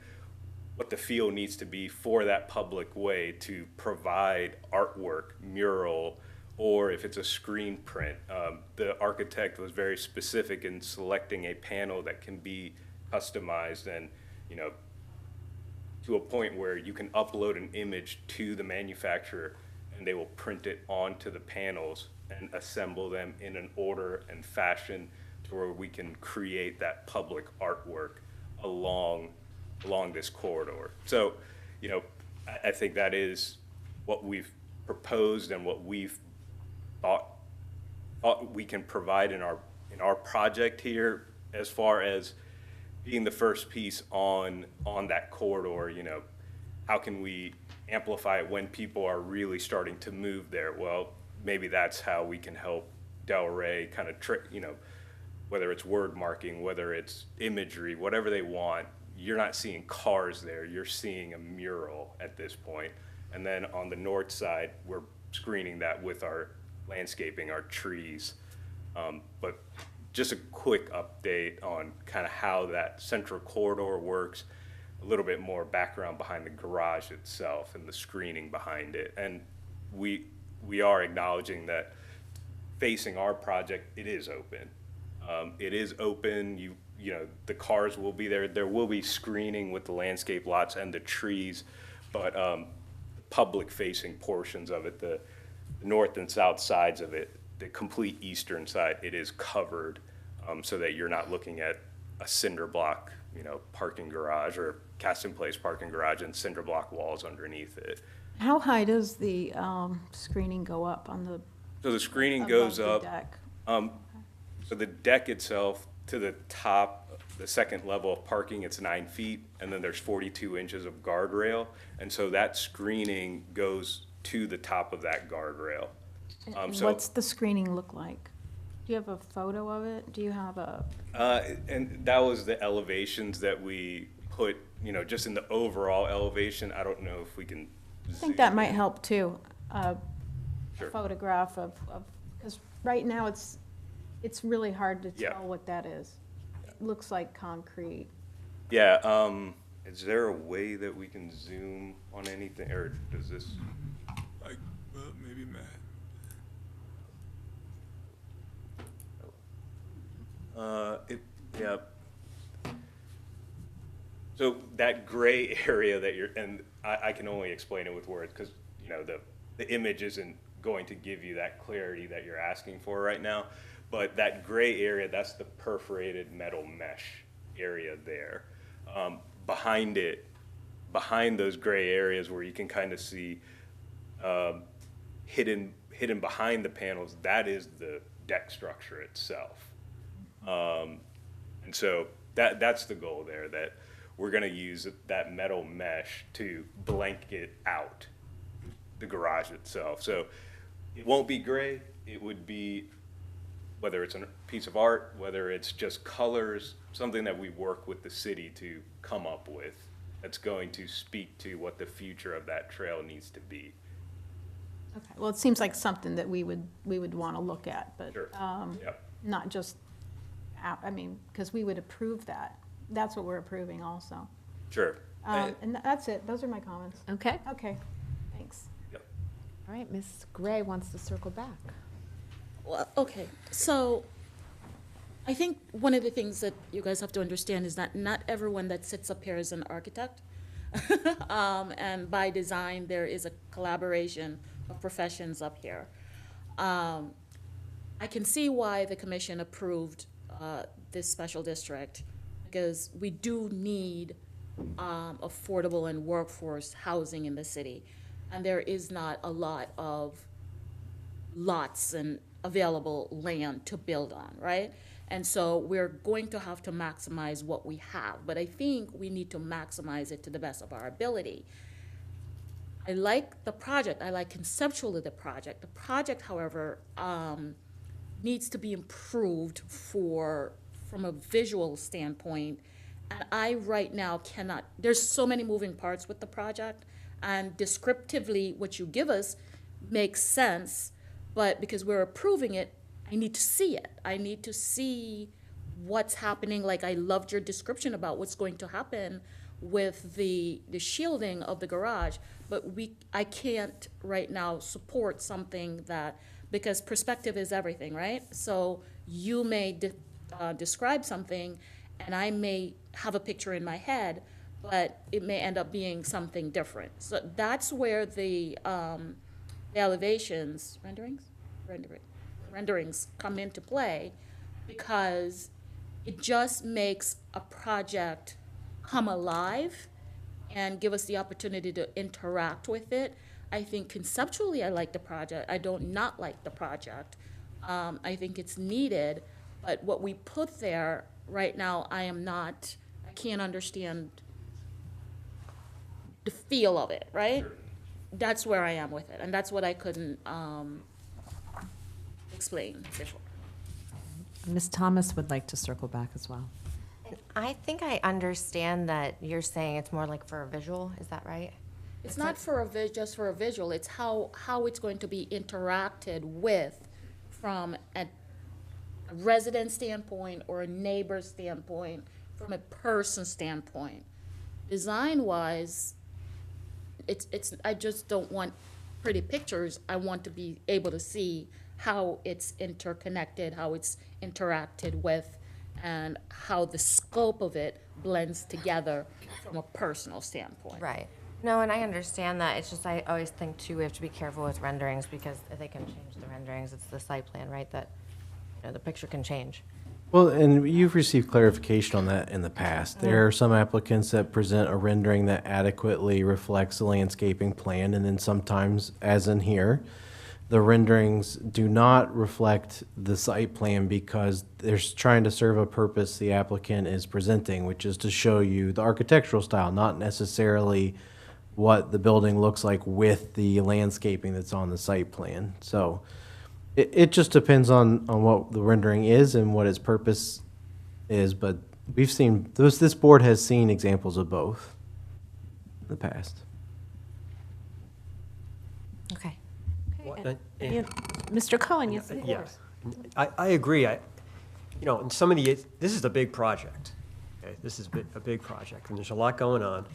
what the feel needs to be for that public way to provide artwork, mural, or if it's a screen print. The architect was very specific in selecting a panel that can be customized and, you know, to a point where you can upload an image to the manufacturer and they will print it onto the panels and assemble them in an order and fashion to where we can create that public artwork along this corridor. So, you know, I think that is what we've proposed and what we've thought we can provide in our project here, as far as being the first piece on that corridor. You know, how can we amplify it when people are really starting to move there? Well, maybe that's how we can help Delray kind of you know, whether it's word marking, whether it's imagery, whatever they want. You're not seeing cars there, you're seeing a mural at this point. And then on the north side, we're screening that with our landscaping, our trees. But just a quick update on kind of how that central corridor works, a little bit more background behind the garage itself and the screening behind it. And we are acknowledging that facing our project, it is open. It is open. You know, the cars will be there. There will be screening with the landscape lots and the trees, but public-facing portions of it, the north and south sides of it, the complete eastern side, it is covered, so that you're not looking at a cinder block, you know, parking garage or cast-in-place parking garage and cinder block walls underneath it. How high does the screening go up on the? So the screening above goes the up. deck? So the deck itself to the top, the second level of parking, it's 9 feet, and then there's 42 inches of guardrail, and so that screening goes to the top of that guardrail. And So what's the screening look like? Do you have a photo of it? Do you have a? and that was the elevations that we put, you know, just in the overall elevation. I don't know if we can. I think that might help too. Sure. A photograph of, because right now it's really hard to Yeah. tell what that is. It looks like concrete. Yeah. Is there a way that we can zoom on anything, or does this? Like, maybe Matt. Yeah. So that gray area that you're, and I can only explain it with words because, you know, the image isn't going to give you that clarity that you're asking for right now. But that gray area, that's the perforated metal mesh area there. Behind it, behind those gray areas where you can kind of see hidden behind the panels, that is the deck structure itself. And so that's the goal there, that we're going to use that metal mesh to blanket out the garage itself. So it won't be gray. It would be, whether it's a piece of art, whether it's just colors, something that we work with the city to come up with that's going to speak to what the future of that trail needs to be. Okay, well, it seems like something that we would want to look at, but Sure. Yep. not just, I mean, because we would approve that. That's what we're approving also. Sure. And that's it. Those are my comments. Okay. Okay, thanks. Yep. All right, Ms. Gray wants to circle back. Well, okay, so I think one of the things that you guys have to understand is that not everyone that sits up here is an architect. And by design, there is a collaboration of professions up here. I can see why the commission approved this special district, because we do need affordable and workforce housing in the city. And there is not a lot of lots and available land to build on, right? And so we're going to have to maximize what we have, but I think we need to maximize it to the best of our ability. I like the project, I like conceptually the project. The project, however, needs to be improved from a visual standpoint. And I right now cannot, there's so many moving parts with the project, and descriptively what you give us makes sense, but because we're approving it, I need to see it. I need to see what's happening. Like, I loved your description about what's going to happen with the shielding of the garage, but I can't right now support something that, because perspective is everything, right? So you may describe something and I may have a picture in my head, but it may end up being something different. So that's where the elevations, renderings come into play, because it just makes a project come alive and give us the opportunity to interact with it. I think conceptually I like the project. I don't not like the project. I think it's needed, but what we put there right now, I can't understand the feel of it, right? That's where I am with it, and that's what I couldn't explain before. Ms. Thomas would like to circle back as well. I think I understand that you're saying it's more like for a visual, is that right? It's not for just for a visual, it's how it's going to be interacted with from a resident standpoint or a neighbor standpoint, from a person standpoint. Design-wise, I just don't want pretty pictures. I want to be able to see how it's interconnected, how it's interacted with, and how the scope of it blends together from a personal standpoint. Right. No, and I understand that. It's just I always think too we have to be careful with renderings because they can change the renderings. It's the site plan, right? That the picture can change. Well, and you've received clarification on that in the past. There are some applicants that present a rendering that adequately reflects the landscaping plan, and then sometimes, as in here, the renderings do not reflect the site plan because they're trying to serve a purpose the applicant is presenting, which is to show you the architectural style, not necessarily what the building looks like with the landscaping that's on the site plan. So it just depends on what the rendering is and what its purpose is, but we've seen, this board has seen examples of both in the past. Okay. Mr. Cohen, yes, of Yes, I agree. In some of this is a big project. Okay, this is a big project, and there's a lot going on.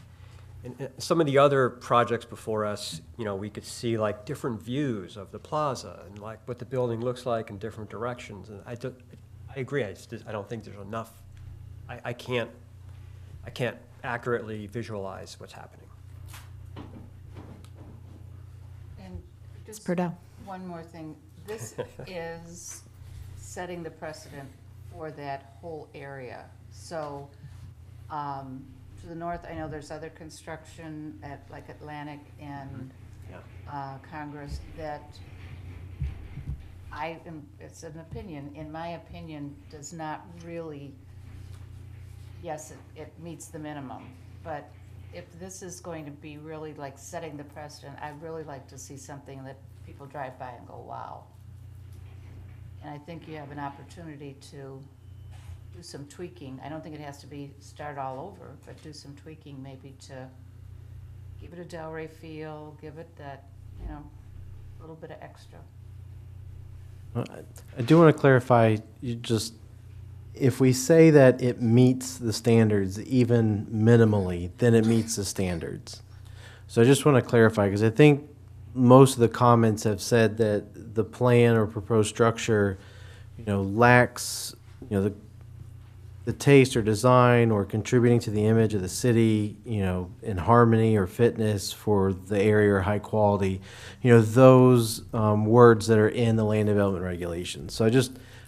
And some of the other projects before us, we could see like different views of the plaza and like what the building looks like in different directions. And I agree. I don't think there's enough. I can't accurately visualize what's happening. And just Perdue. one more thing. This is setting the precedent for that whole area. So, to the north, I know there's other construction at like Atlantic and Congress that it's an opinion, in my opinion, does not really, yes, it meets the minimum, but if this is going to be really like setting the precedent, I'd really like to see something that people drive by and go, wow. And I think you have an opportunity to do some tweaking. I don't think it has to be start all over, but do some tweaking maybe to give it a Delray feel, give it that, little bit of extra. I do want to clarify, if we say that it meets the standards even minimally, then it meets the standards. So I just want to clarify, because I think most of the comments have said that the plan or proposed structure, lacks, the taste or design or contributing to the image of the city, in harmony or fitness for the area or high quality, those words that are in the land development regulations. So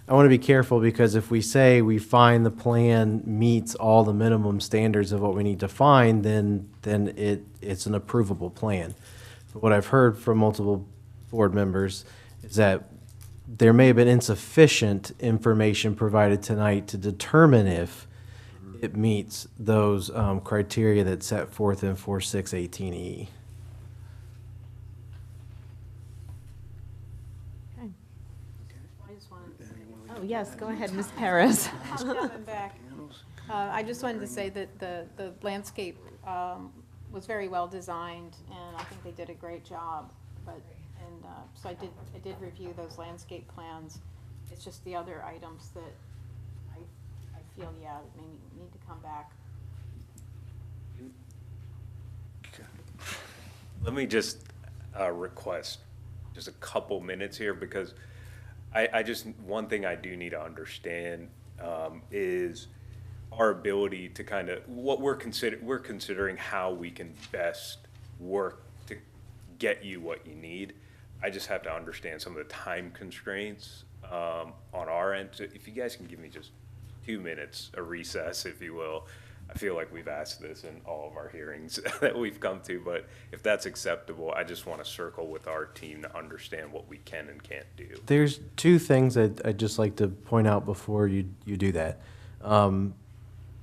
I want to be careful because if we say we find the plan meets all the minimum standards of what we need to find, then it's an approvable plan. But what I've heard from multiple board members is that there may have been insufficient information provided tonight to determine if it meets those criteria that's set forth in 4618E. Oh, yes, go ahead, Ms. Perez. Coming back. I just wanted to say that the landscape was very well designed, and I think they did a great job. So I did review those landscape plans. It's just the other items that I feel, yeah, may need to come back. Let me just request just a couple minutes here, because I just, one thing I do need to understand is our ability to kind of, what we're considering how we can best work to get you what you need. I just have to understand some of the time constraints on our end. So if you guys can give me just 2 minutes, a recess, if you will. I feel like we've asked this in all of our hearings that we've come to, but if that's acceptable, I just want to circle with our team to understand what we can and can't do. There's two things that I'd just like to point out before you do that.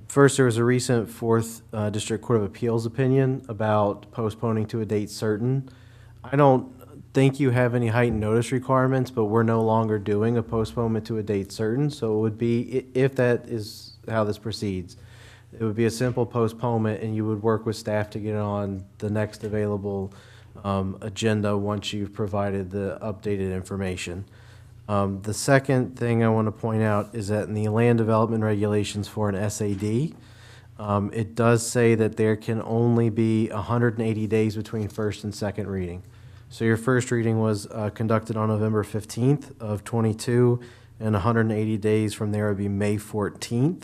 First, there was a recent 4th District Court of Appeals opinion about postponing to a date certain. I don't think you have any heightened notice requirements, but we're no longer doing a postponement to a date certain. So it would be, if that is how this proceeds, it would be a simple postponement, and you would work with staff to get on the next available agenda once you've provided the updated information. The second thing I want to point out is that in the land development regulations for an SAD, it does say that there can only be 180 days between first and second reading. So your first reading was conducted on November 15th of 22, and 180 days from there would be May 14th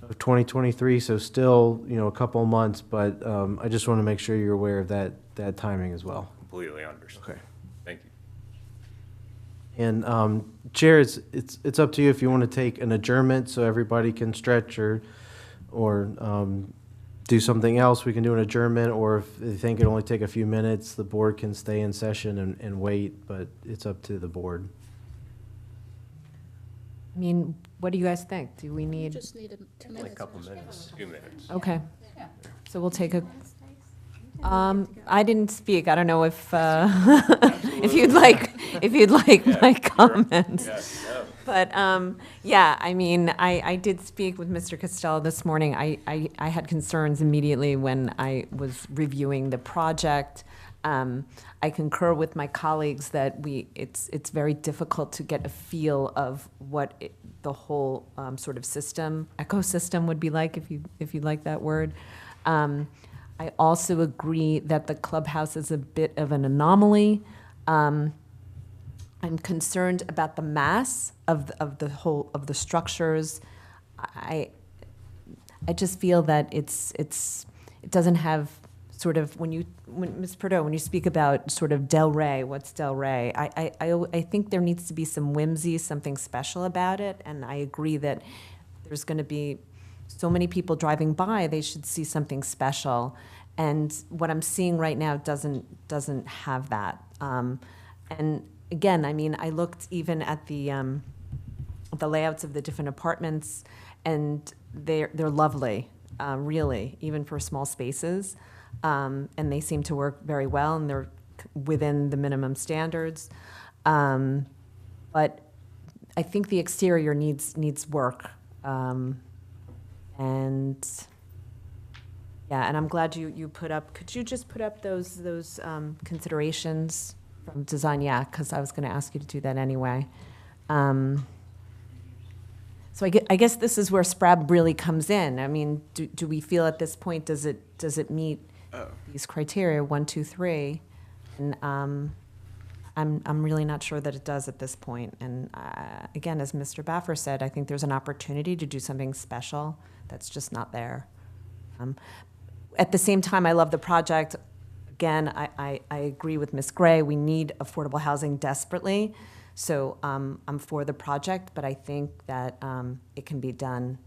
of 2023. So still, a couple of months, but I just want to make sure you're aware of that timing as well. Completely understood. Okay. Thank you. And Chair, it's up to you if you want to take an adjournment so everybody can stretch or do something else. We can do an adjournment, or if they think it'll only take a few minutes, the board can stay in session and wait, but it's up to the board. I mean, what do you guys think? Do we need? Just need 2 minutes. A couple minutes, 2 minutes. Okay. So we'll take a. I didn't speak. I don't know if if you'd like my comments. But yeah, I mean, I did speak with Mr. Costello this morning. I had concerns immediately when I was reviewing the project. I concur with my colleagues that it's very difficult to get a feel of what the whole sort of ecosystem would be like, if you like that word. I also agree that the clubhouse is a bit of an anomaly. I'm concerned about the mass of the structures. I just feel that it doesn't have sort of, when Ms. Perdeau, when you speak about sort of Del Rey, what's Del Rey? I think there needs to be some whimsy, something special about it, and I agree that there's going to be so many people driving by, they should see something special. And what I'm seeing right now doesn't have that. And again, I mean, I looked even at the layouts of the different apartments, and they're lovely, really, even for small spaces. And they seem to work very well, and they're within the minimum standards. But I think the exterior needs work. And yeah, and I'm glad you put up, could you just put up those considerations from design? Yeah, because I was going to ask you to do that anyway. So I guess this is where SPRAB really comes in. I mean, do we feel at this point, does it meet these criteria, 1, 2, 3? And I'm really not sure that it does at this point. And again, as Mr. Baffer said, I think there's an opportunity to do something special that's just not there. At the same time, I love the project. Again, I agree with Ms. Gray. We need affordable housing desperately. So I'm for the project, but I think that it can be done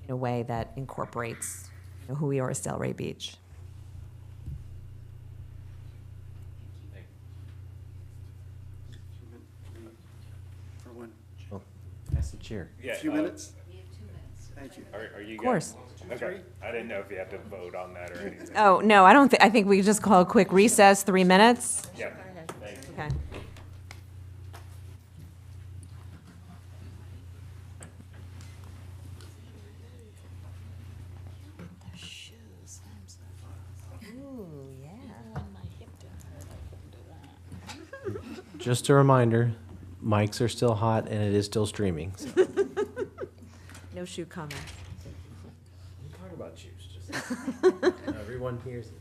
in a way that incorporates, you know, who we are as Delray Beach. For one. Well, that's the chair. A few minutes? Thank you. Are you Of course. guys? Okay. I didn't know if you had to vote on that or anything. Oh, no, I don't think, I think we just call a quick recess, 3 minutes. Yeah. Thanks. Okay. Just a reminder, mics are still hot and it is still streaming. So. No shoe comments. Talk about shoes. Just everyone hears it.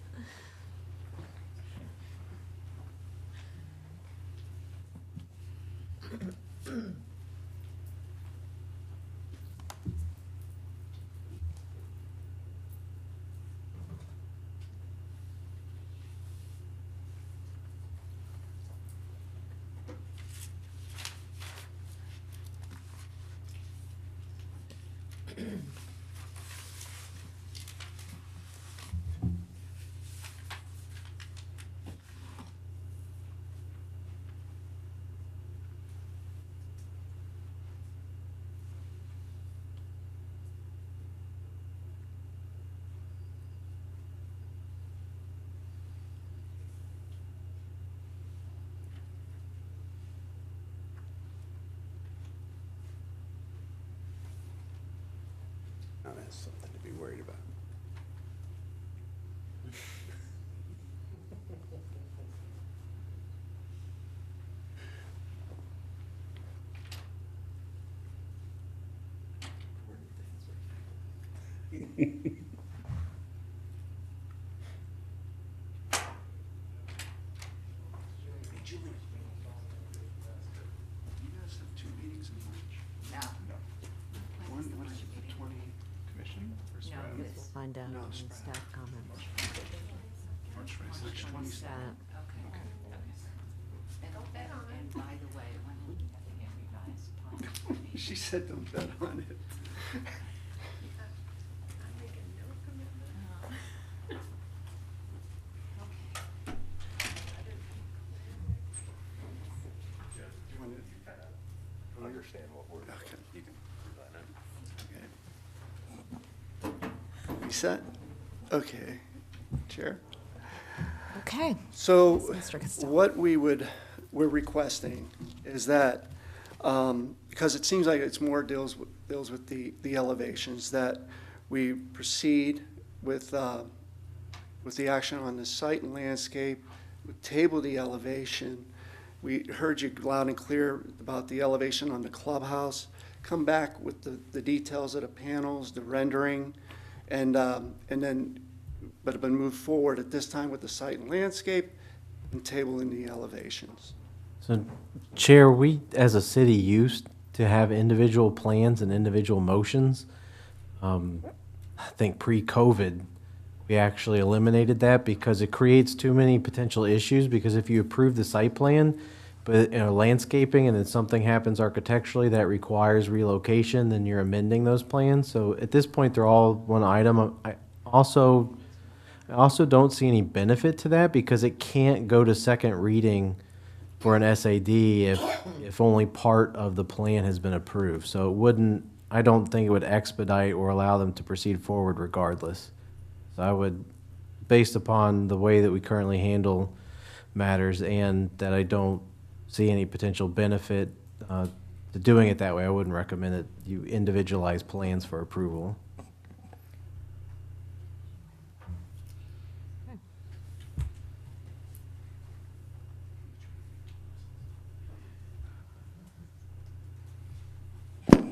Now that's something to be worried about. You guys have 2 meetings in March? No. One is the 20 commission or No, SPRAB? this- Find out No, in SPRAB. staff comments. March 26th, 27th. Okay. And by the way, when will you have to get revised plan? She said don't bet on it. You want to- Understand what we're, Okay. you can do that now. Okay. You set? Okay. Chair? Okay. So Mr. Costello. what we're requesting is that, because it seems like it's more deals with the elevations, that we proceed with the action on the site and landscape, we table the elevation. We heard you loud and clear about the elevation on the clubhouse. Come back with the details of the panels, the rendering, and then, but move forward at this time with the site and landscape and tabling the elevations. So, Chair, we as a city used to have individual plans and individual motions. I think pre-COVID, we actually eliminated that because it creates too many potential issues. Because if you approve the site plan, but landscaping, and then something happens architecturally that requires relocation, then you're amending those plans. So at this point, they're all one item. I also don't see any benefit to that because it can't go to second reading for an SAD if only part of the plan has been approved. So it wouldn't, I don't think it would expedite or allow them to proceed forward regardless. So I would, based upon the way that we currently handle matters and that I don't see any potential benefit to doing it that way, I wouldn't recommend that you individualize plans for approval.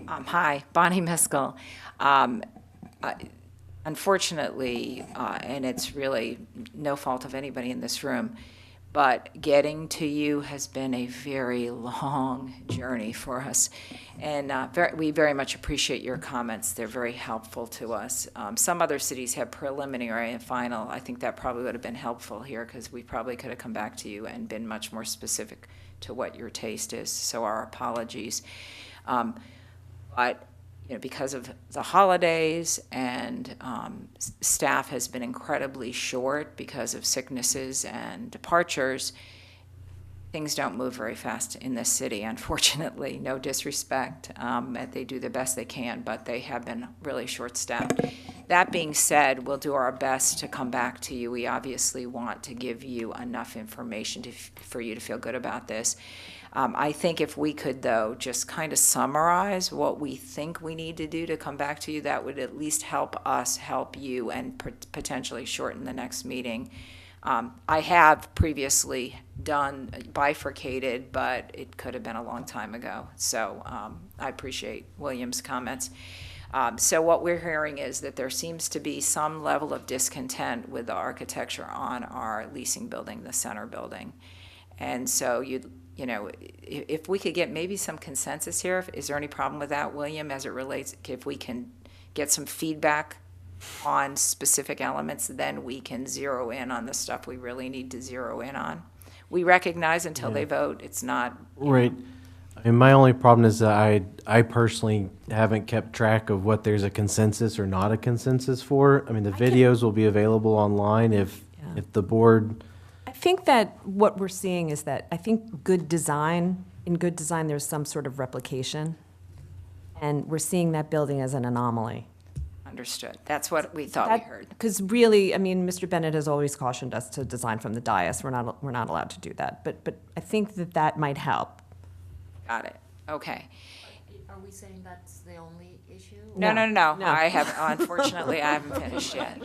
Hi, Bonnie Miskell. Unfortunately, and it's really no fault of anybody in this room, but getting to you has been a very long journey for us. And we very much appreciate your comments. They're very helpful to us. Some other cities have preliminary and final. I think that probably would have been helpful here because we probably could have come back to you and been much more specific to what your taste is. So our apologies. But because of the holidays and staff has been incredibly short because of sicknesses and departures, things don't move very fast in this city, unfortunately. No disrespect. They do the best they can, but they have been really short-staffed. That being said, we'll do our best to come back to you. We obviously want to give you enough information for you to feel good about this. I think if we could, though, just kind of summarize what we think we need to do to come back to you, that would at least help us help you and potentially shorten the next meeting. I have previously done bifurcated, but it could have been a long time ago. So I appreciate William's comments. So what we're hearing is that there seems to be some level of discontent with the architecture on our leasing building, the center building. And so if we could get maybe some consensus here, is there any problem with that, William, as it relates, if we can get some feedback on specific elements, then we can zero in on the stuff we really need to zero in on. We recognize until they vote, it's not. Right. I mean, my only problem is that I personally haven't kept track of what there's a consensus or not a consensus for. I mean, the videos will be available online if the board. I think that what we're seeing is that I think in good design, there's some sort of replication. And we're seeing that building as an anomaly. Understood. That's what we thought we heard. Because really, I mean, Mr. Bennett has always cautioned us to design from the dais. We're not allowed to do that. But I think that might help. Got it. Okay. Are we saying that's the only issue? No. I have, unfortunately, I haven't finished yet.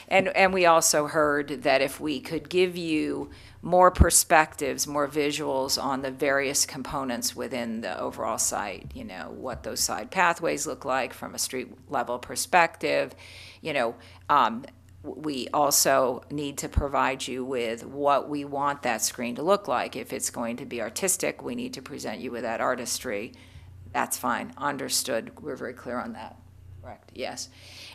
And we also heard that if we could give you more perspectives, more visuals on the various components within the overall site, what those side pathways look like from a street level perspective, we also need to provide you with what we want that screen to look like. If it's going to be artistic, we need to present you with that artistry. That's fine. Understood. We're very clear on that. Correct. Yes.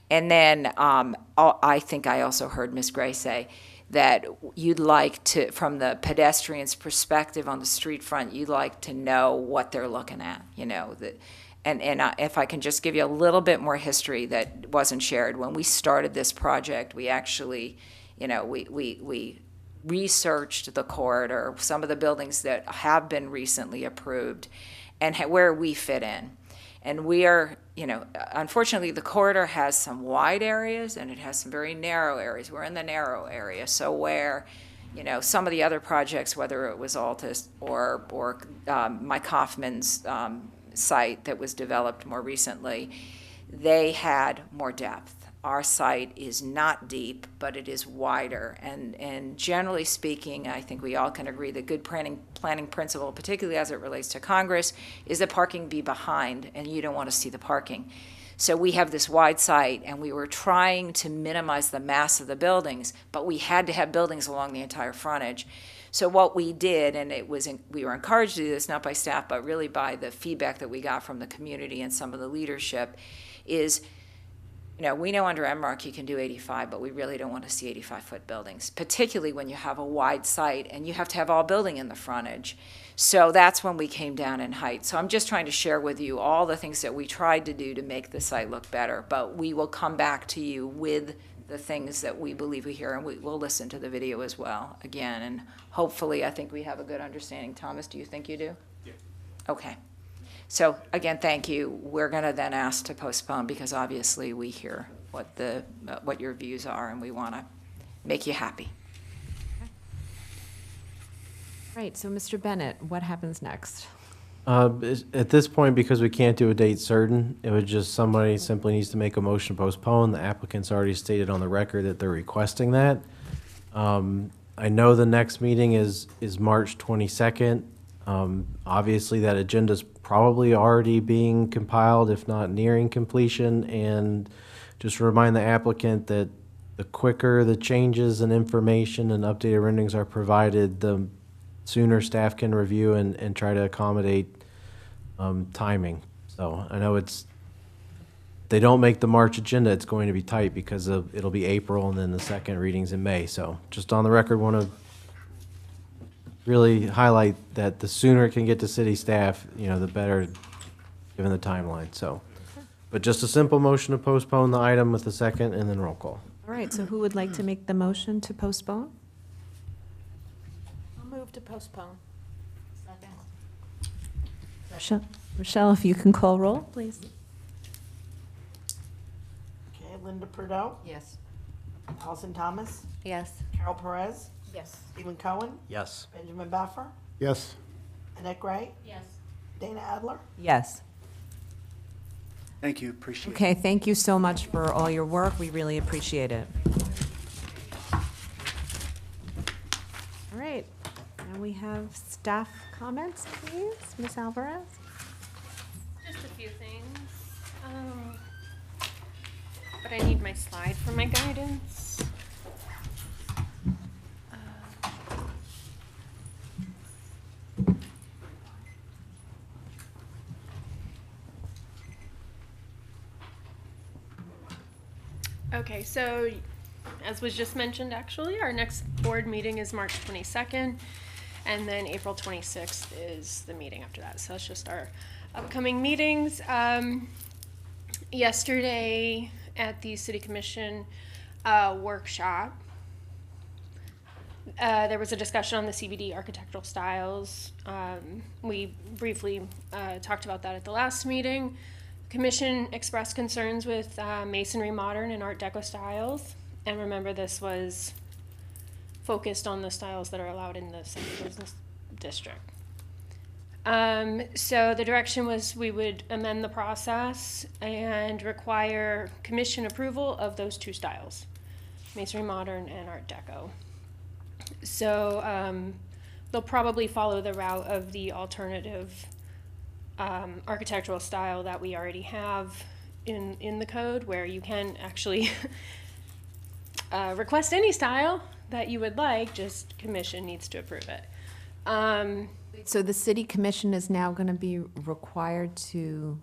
And then I think I also heard Ms. Gray say that you'd like to, from the pedestrian's perspective on the street front, you'd like to know what they're looking at, And if I can just give you a little bit more history that wasn't shared, when we started this project, we actually, we researched the corridor, some of the buildings that have been recently approved, and where we fit in. And we are, unfortunately, the corridor has some wide areas and it has some very narrow areas. We're in the narrow area, so where some of the other projects, whether it was Altus or Mike Hoffman's site that was developed more recently, they had more depth. Our site is not deep, but it is wider. And generally speaking, I think we all can agree that good planning principle, particularly as it relates to Congress, is that parking be behind, and you don't want to see the parking. So we have this wide site, and we were trying to minimize the mass of the buildings, but we had to have buildings along the entire frontage. So what we did, and we were encouraged to do this, not by staff, but really by the feedback that we got from the community and some of the leadership, is, we know under MROC you can do 85, but we really don't want to see 85-foot buildings, particularly when you have a wide site and you have to have all building in the frontage. So that's when we came down in height. So I'm just trying to share with you all the things that we tried to do to make the site look better, but we will come back to you with the things that we believe we hear, and we'll listen to the video as well again, and hopefully I think we have a good understanding. Thomas, do you think you do? Yeah. Okay. So again, thank you. We're going to then ask to postpone because obviously we hear what your views are, and we want to make you happy. Right, so Mr. Bennett, what happens next? At this point, because we can't do a date certain, it would just, somebody simply needs to make a motion to postpone. The applicant's already stated on the record that they're requesting that. I know the next meeting is March 22nd. Obviously, that agenda's probably already being compiled, if not nearing completion, and just remind the applicant that the quicker the changes and information and updated renderings are provided, the sooner staff can review and try to accommodate timing. So I know they don't make the March agenda, it's going to be tight because it'll be April and then the second reading's in May. So just on the record, want to really highlight that the sooner it can get to city staff, the better, given the timeline. So, but just a simple motion to postpone the item with a second and then roll call. All right, so who would like to make the motion to postpone? I'll move to postpone. Rochelle, if you can call roll, please. Okay, Linda Purdue, Yes. Allison Thomas, Yes. Carol Perez, Yes. Stephen Cohen, Yes. Benjamin Baffer, Yes. Annette Gray, Yes. Dana Adler. Yes. Thank you, appreciate it. Okay, thank you so much for all your work. We really appreciate it. All right, now we have staff comments, please. Ms. Alvarez? Just a few things. But I need my slide for my guidance. Okay, so as was just mentioned, actually, our next board meeting is March 22nd, and then April 26th is the meeting after that. So that's just our upcoming meetings. Yesterday at the City Commission workshop, there was a discussion on the CBD architectural styles. We briefly talked about that at the last meeting. Commission expressed concerns with masonry modern and art deco styles. And remember, this was focused on the styles that are allowed in the Central Business District. So the direction was we would amend the process and require commission approval of those two styles, masonry modern and art deco. So they'll probably follow the route of the alternative architectural style that we already have in the code, where you can actually request any style that you would like, just commission needs to approve it. So the city commission is now going to be required to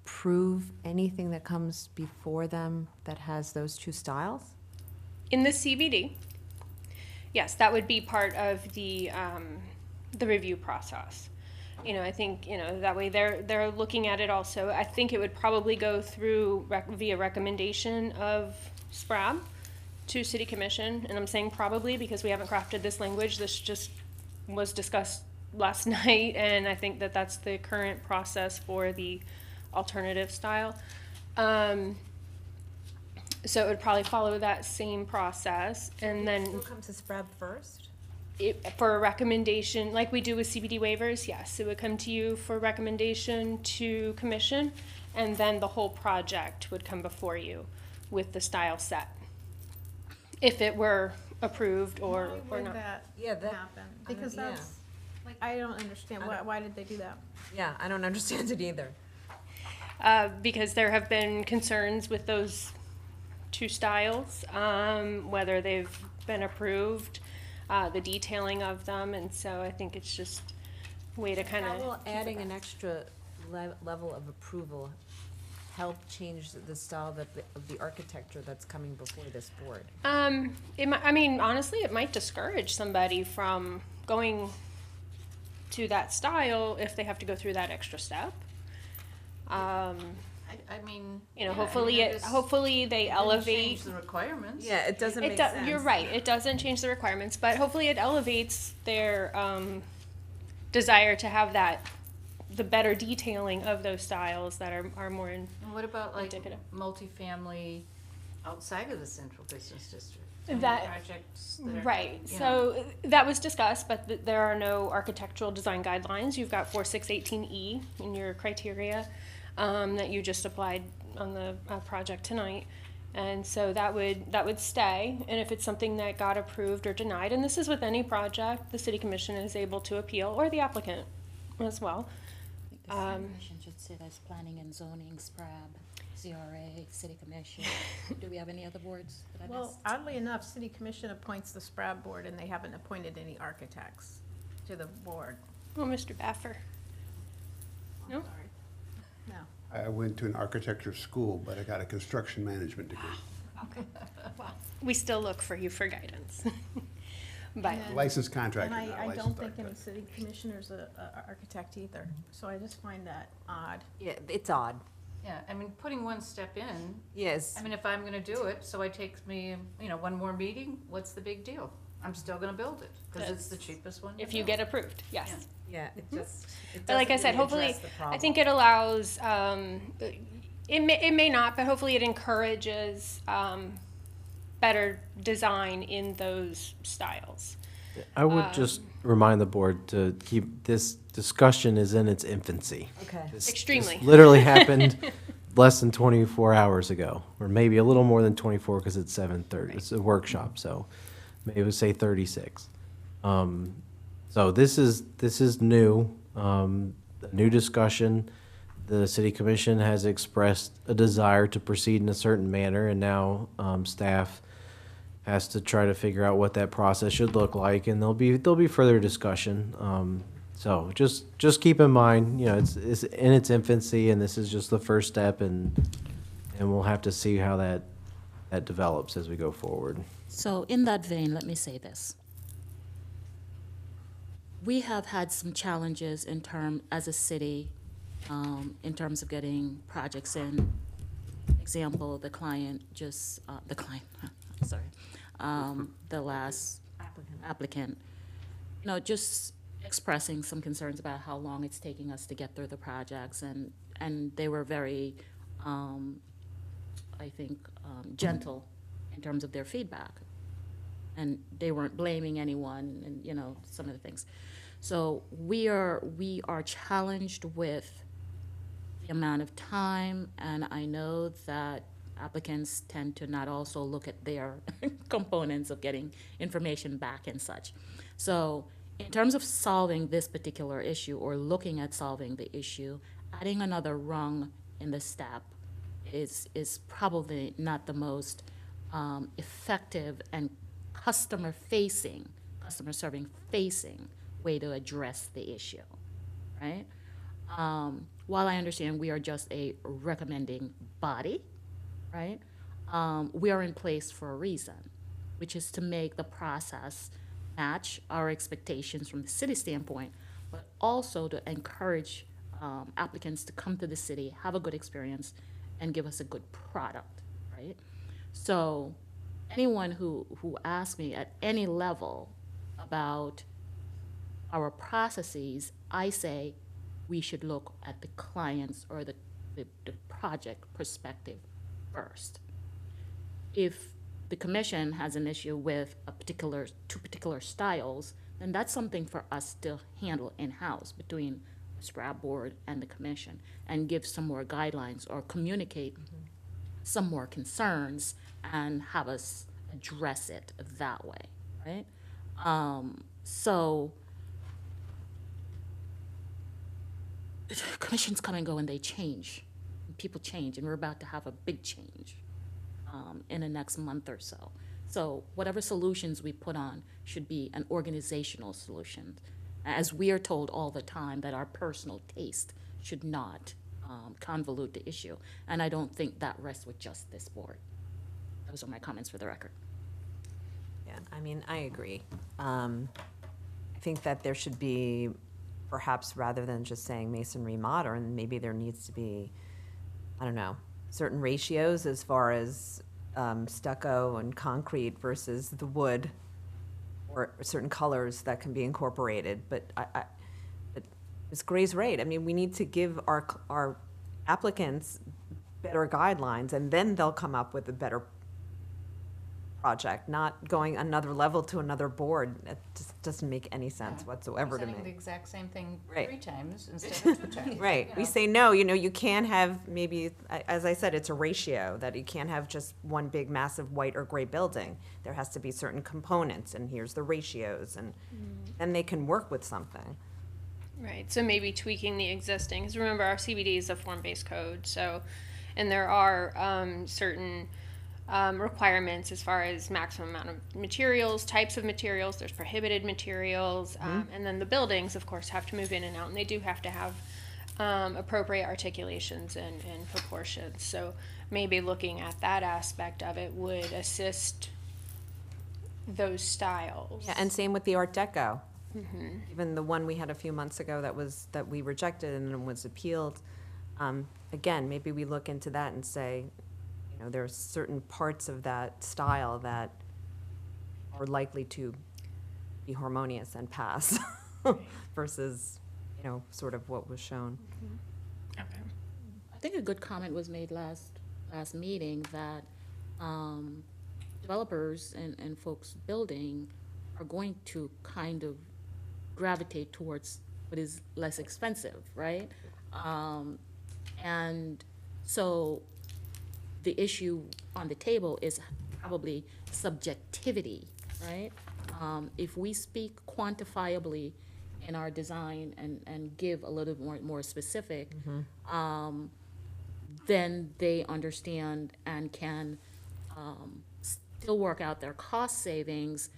approve anything that comes before them that has those two styles? In the CBD, yes, that would be part of the review process. I think, that way they're looking at it also. I think it would probably go through via recommendation of SPRAB to City Commission. And I'm saying probably because we haven't crafted this language. This just was discussed last night, and I think that that's the current process for the alternative style. So it would probably follow that same process, and then It'll come to SPRAB first? for a recommendation, like we do with CBD waivers, yes, it would come to you for recommendation to commission, and then the whole project would come before you with the style set, if it were approved or Why would not. that Yeah, that happen? I don't- Because yeah. that's, like, I don't understand. Why did they do that? Yeah, I don't understand it either. Because there have been concerns with those two styles, whether they've been approved, the detailing of them, and so I think it's just a way to kind of. How will adding an extra level of approval help change the style of the architecture that's coming before this board? Honestly, it might discourage somebody from going to that style if they have to go through that extra step. Hopefully they elevate. Change the requirements. Yeah, it doesn't make sense. You're right, it doesn't change the requirements, but hopefully it elevates their desire to have the better detailing of those styles that are more And what about like indicative. multifamily outside of the Central Business District? That- Projects that are, Right, you know. so that was discussed, but there are no architectural design guidelines. You've got 4618E in your criteria that you just applied on the project tonight. And so that would stay, and if it's something that got approved or denied, and this is with any project, the city commission is able to appeal, or the applicant as well. The city commission should sit as planning and zoning SPRAB. CRA, City Commission. Do we have any other boards that I Well, missed? oddly enough, City Commission appoints the SPRAB board, and they haven't appointed any architects to the board. Well, Mr. Baffer. No? No. I went to an architecture school, but I got a construction management degree. Okay. Well, we still look for you for guidance. But And- Licensed contractor, And not I licensed don't think any architect. city commissioner's a architect either, so I just find that odd. Yeah, it's odd. Yeah, I mean, putting one step in. Yes. I mean, if I'm gonna do it, so it takes me, one more meeting, what's the big deal? I'm still gonna build it, because it's the cheapest one. to if you build. get approved, yes. Yeah, it just, it But like I doesn't said, really hopefully, address the I problem. think it allows, it may not, but hopefully it encourages better design in those styles. I would just remind the board to keep, this discussion is in its infancy. Okay. This Extremely. literally happened less than 24 hours ago, or maybe a little more than 24 because it's 7:30. It's a workshop, so maybe we'll say 36. So this is new, a new discussion. The city commission has expressed a desire to proceed in a certain manner, and now staff has to try to figure out what that process should look like, and there'll be further discussion. So just keep in mind, it's in its infancy, and this is just the first step, and we'll have to see how that develops as we go forward. So in that vein, let me say this. We have had some challenges as a city, in terms of getting projects in. Example, the last applicant, just expressing some concerns about how long it's taking us to get through the projects, and they were very, I think, gentle in terms of their feedback. And they weren't blaming anyone, and, some of the things. So we are challenged with the amount of time, and I know that applicants tend to not also look at their components of getting information back and such. So in terms of solving this particular issue, or looking at solving the issue, adding another rung in the step is probably not the most effective and customer serving facing way to address the issue, right? While I understand we are just a recommending body, right? We are in place for a reason, which is to make the process match our expectations from the city standpoint, but also to encourage applicants to come to the city, have a good experience, and give us a good product, right? So anyone who asks me at any level about our processes, I say we should look at the client's or the project perspective first. If the commission has an issue with two particular styles, then that's something for us to handle in-house between the SPRAB board and the commission, and give some more guidelines or communicate some more concerns and have us address it that way, right? So commissions come and go and they change. People change, and we're about to have a big change in the next month or so. So whatever solutions we put on should be an organizational solution, as we are told all the time that our personal taste should not convolute the issue. And I don't think that rests with just this board. Those are my comments for the record. Yeah, I mean, I agree. I think that there should be, perhaps rather than just saying masonry modern, maybe there needs to be, I don't know, certain ratios as far as stucco and concrete versus the wood, or certain colors that can be incorporated. But but Ms. Gray's right. I mean, we need to give our applicants better guidelines, and then they'll come up with a better project, not going another level to another board. It just doesn't make any sense whatsoever to me. Saying the exact same thing Right. 3 times instead of 2 times. Right. We say, no, you can't have, maybe, as I said, it's a ratio, that you can't have just one big massive white or gray building. There has to be certain components, and here's the ratios, and then they can work with something. Right, so maybe tweaking the existing, because remember, our CBD is a form-based code, so, And there are certain requirements as far as maximum amount of materials, types of materials, there's prohibited materials, and then the buildings, of course, have to move in and out, and they do have to have appropriate articulations and proportions. So maybe looking at that aspect of it would assist those styles. Yeah, and same with the Art Deco. Mhm. Even the one we had a few months ago that we rejected and then was appealed. Again, maybe we look into that and say, you know, there are certain parts of that style that are likely to be harmonious and pass versus, you know, sort of what was shown. I think a good comment was made last meeting that developers and folks building are going to kind of gravitate towards what is less expensive, right? And so the issue on the table is probably subjectivity, right? If we speak quantifiably in our design and give a little more specific, then they understand and can still work out their cost savings,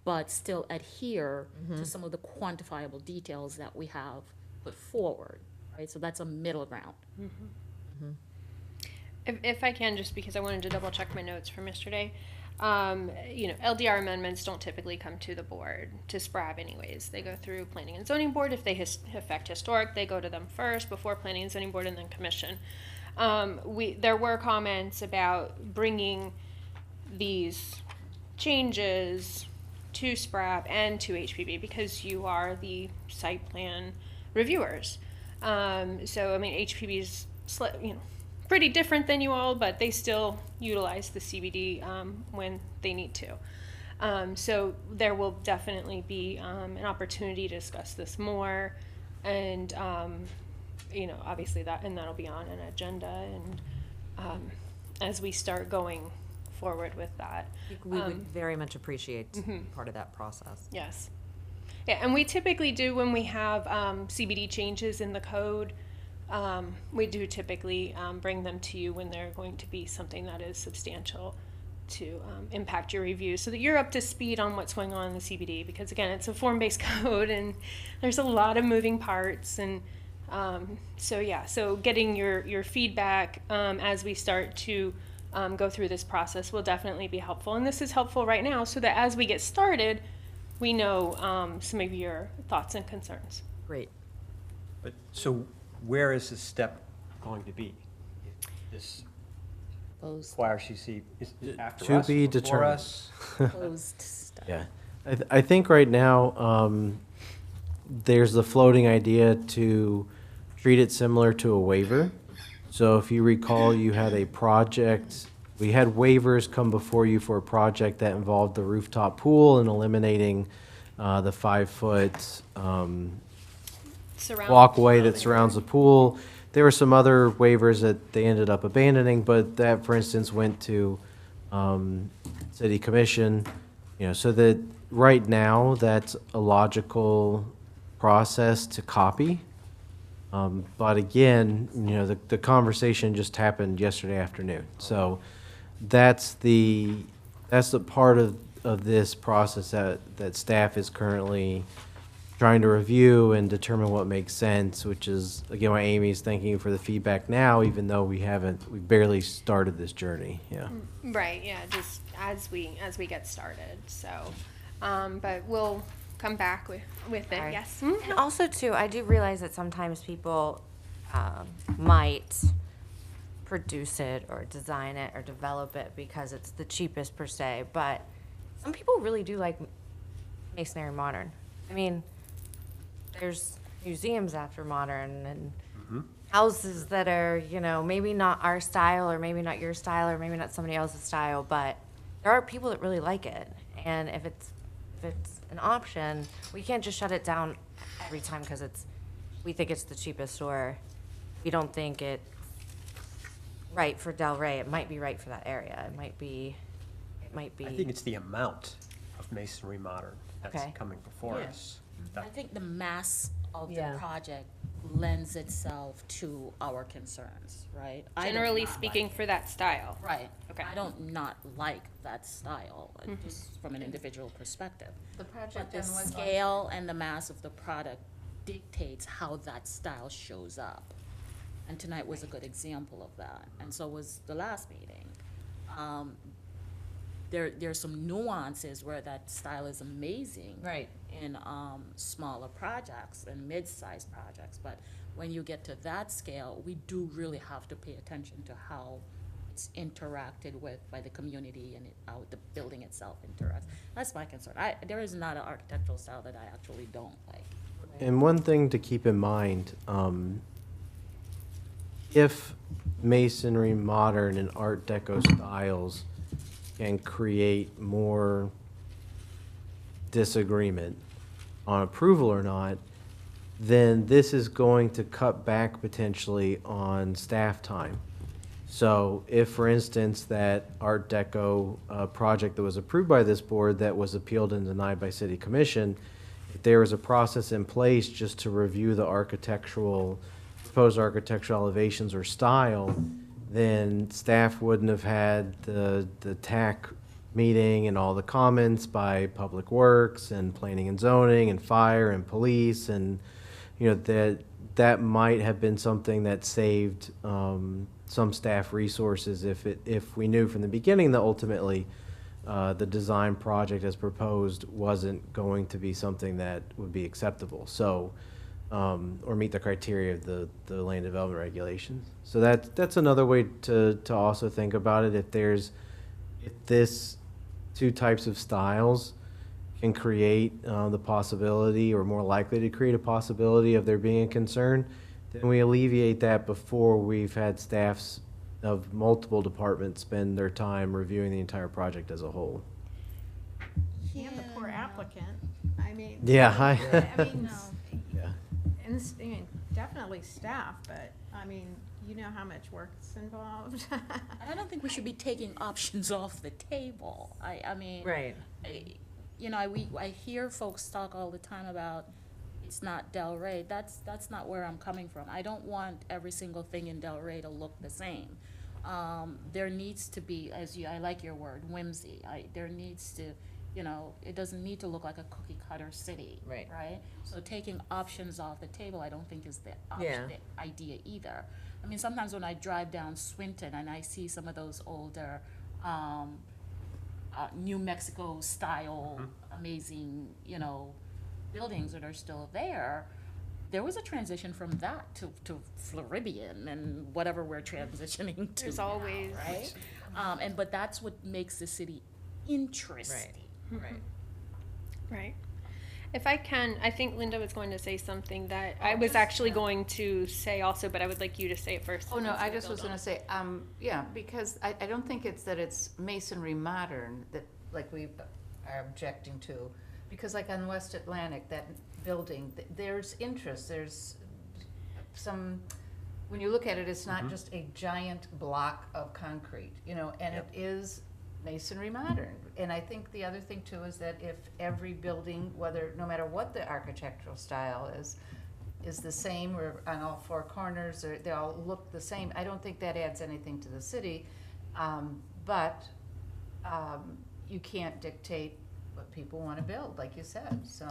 but still adhere to some of the quantifiable details that we have put forward, right? So that's a middle ground. If I can, just because I wanted to double check my notes from yesterday, you know, LDR amendments don't typically come to the board, to SPRAB anyways. They go through Planning and Zoning Board. If they affect historic, they go to them first before Planning and Zoning Board and then Commission. There were comments about bringing these changes to SPRAB and to HPB because you are the site plan reviewers. So, I mean, HPB's, you know, pretty different than you all, but they still utilize the CBD when they need to. So there will definitely be an opportunity to discuss this more, and you know, obviously that'll be on an agenda, and as we start going forward with that, We would very much appreciate part of that process. Yes. Yeah, and we typically do when we have CBD changes in the code. We do typically bring them to you when they're going to be something that is substantial to impact your review so that you're up to speed on what's going on in the CBD, because again, it's a form-based code and there's a lot of moving parts, and so getting your feedback as we start to go through this process will definitely be helpful, and this is helpful right now so that as we get started, we know some of your thoughts and concerns. Great. But, so where is this step going to be? This YRCC is after To us, be before determined. us? Closed stuff. Yeah, I think right now, there's the floating idea to treat it similar to a waiver. So if you recall, you had a project, we had waivers come before you for a project that involved the rooftop pool and eliminating the 5-foot walkway that surrounds the pool. There were some other waivers that they ended up abandoning, but that, for instance, went to City Commission, you know, so that right now, that's a logical process to copy. But again, you know, the conversation just happened yesterday afternoon. So that's the part of this process that staff is currently trying to review and determine what makes sense, which is, again, why Amy's thanking you for the feedback now, even though we barely started this journey, yeah. Right, yeah, just as we get started, so, but we'll come back with it, Sorry. yes. And also, too, I do realize that sometimes people might produce it or design it or develop it because it's the cheapest per se, but some people really do like masonry modern. I mean, there's museums after modern and houses that are, you know, maybe not our style or maybe not your style or maybe not somebody else's style, but there are people that really like it. And if it's an option, we can't just shut it down every time because we think it's the cheapest or we don't think it right for Del Rey. It might be right for that area. It might be. I think it's the amount of masonry modern that's Okay. coming before Yeah. us. I think the mass of the project lends itself to our concerns, right? I don't Generally not speaking, like for that style. it. Right. Okay. I don't not like that style, just from an individual perspective. The project But the on West scale and the mass of the product dictates how that style shows up. And tonight was a good example of that, and so was the last meeting. There's some nuances where that style is amazing. Right. In smaller projects and mid-sized projects, but when you get to that scale, we do really have to pay attention to how it's interacted with by the community and how the building itself interacts. That's my concern. There is not an architectural style that I actually don't like. And one thing to keep in mind, if masonry, modern, and art deco styles can create more disagreement on approval or not, then this is going to cut back potentially on staff time. So if, for instance, that Art Deco project that was approved by this board that was appealed and denied by City Commission, if there was a process in place just to review the proposed architectural elevations or style, then staff wouldn't have had the TAC meeting and all the comments by Public Works and Planning and Zoning and Fire and Police, and that might have been something that saved some staff resources if we knew from the beginning that ultimately the design project as proposed wasn't going to be something that would be acceptable. So, or meet the criteria of the land development regulations. So that's another way to also think about it. If this two types of styles can create the possibility, or more likely to create a possibility of there being a concern, then we alleviate that before we've had staffs of multiple departments spend their time reviewing the entire project as a whole. And the poor applicant, I mean. Yeah, I I mean, Yeah. and definitely staff, but, I mean, you know how much work's involved. I don't think we should be taking options off the table. I mean. Right. I hear folks talk all the time about it's not Del Rey. That's not where I'm coming from. I don't want every single thing in Del Rey to look the same. There needs to be, I like your word, whimsy. There needs to, it doesn't need to look like a cookie cutter city. Right. Right? So taking options off the table, I don't think is the idea either. I mean, sometimes when I drive down Swinton and I see some of those older, New Mexico style, amazing, buildings that are still there was a transition from that to Floridian and whatever we're transitioning to. There's now, always. right? But that's what makes the city interesting. Right. If I can, I think Linda was going to say something that I was actually going to say also, but I would like you to say it first. Oh, no, I just was gonna say, because I don't think it's that it's masonry modern that, like, we are objecting to. Because like on West Atlantic, that building, there's interest, there's some, when you look at it, it's not just a giant block of concrete, and it is masonry modern. And I think the other thing too is that if every building, no matter what the architectural style is the same, or on all four corners, or they all look the same, I don't think that adds anything to the city. But you can't dictate what people want to build, like you said, so.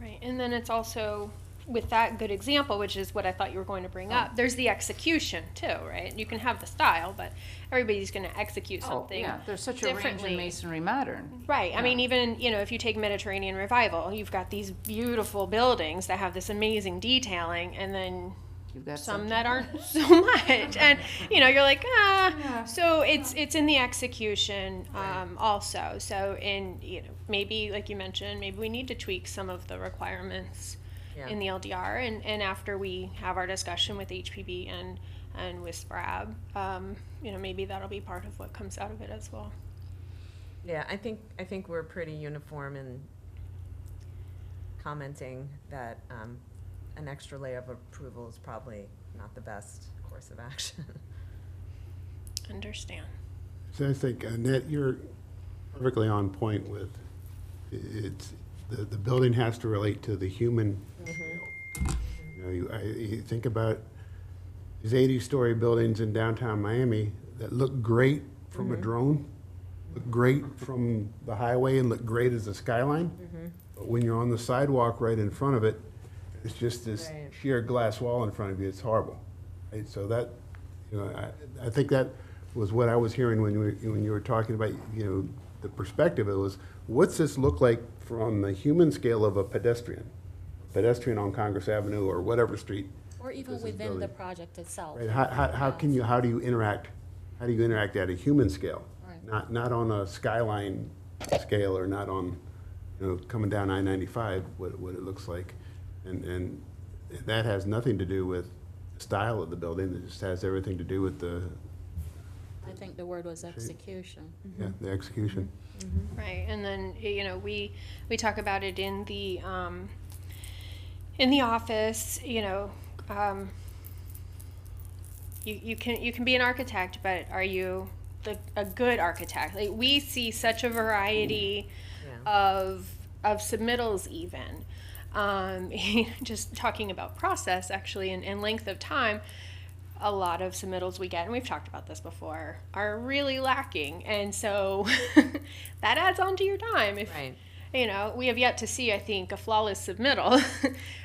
Right, and then it's also, with that good example, which is what I thought you were going to bring up, there's the execution too, right? You can have the style, but everybody's going to execute something There's such a range differently. in masonry modern. Right, I mean, even, if you take Mediterranean Revival, you've got these beautiful buildings that have this amazing detailing, and then You've got some that aren't so much, and you're like, so it's in the execution also. So maybe, like you mentioned, maybe we need to tweak some of the requirements in the LDR, and after we have our discussion with HPB and with SPRAB, maybe that'll be part of what comes out of it as well. Yeah, I think we're pretty uniform in commenting that an extra layer of approval is probably not the best course of action. Understand. So I think, Annette, you're perfectly on point with, it's, the building has to relate to the human scale. You know, you think about these 80-story buildings in downtown Miami that look great from a drone, look great from the highway, and look great as a skyline. But when you're on the sidewalk right in front of it, it's just this sheer glass wall in front of you. It's horrible. Right? So that, you know, I think that was what I was hearing when you were talking about, you know, the perspective. It was, what's this look like from the human scale of a pedestrian on Congress Avenue or whatever street? Or even within the project itself. Right. How do you interact at a human scale? Right. Not on a skyline scale, or not on, you know, coming down I-95, what it looks like. And that has nothing to do with the style of the building. It just has everything to do with the, I think the word was execution. yeah, the execution. Right, and then, you know, we talk about it in the office, you know, you can be an architect, but are you a good architect? Like, we see such a variety of submittals even. Just talking about process actually and length of time, a lot of submittals we get, and we've talked about this before, are really lacking, and so that adds on to your time. If, you know, we have yet to see, I think, a flawless submittal,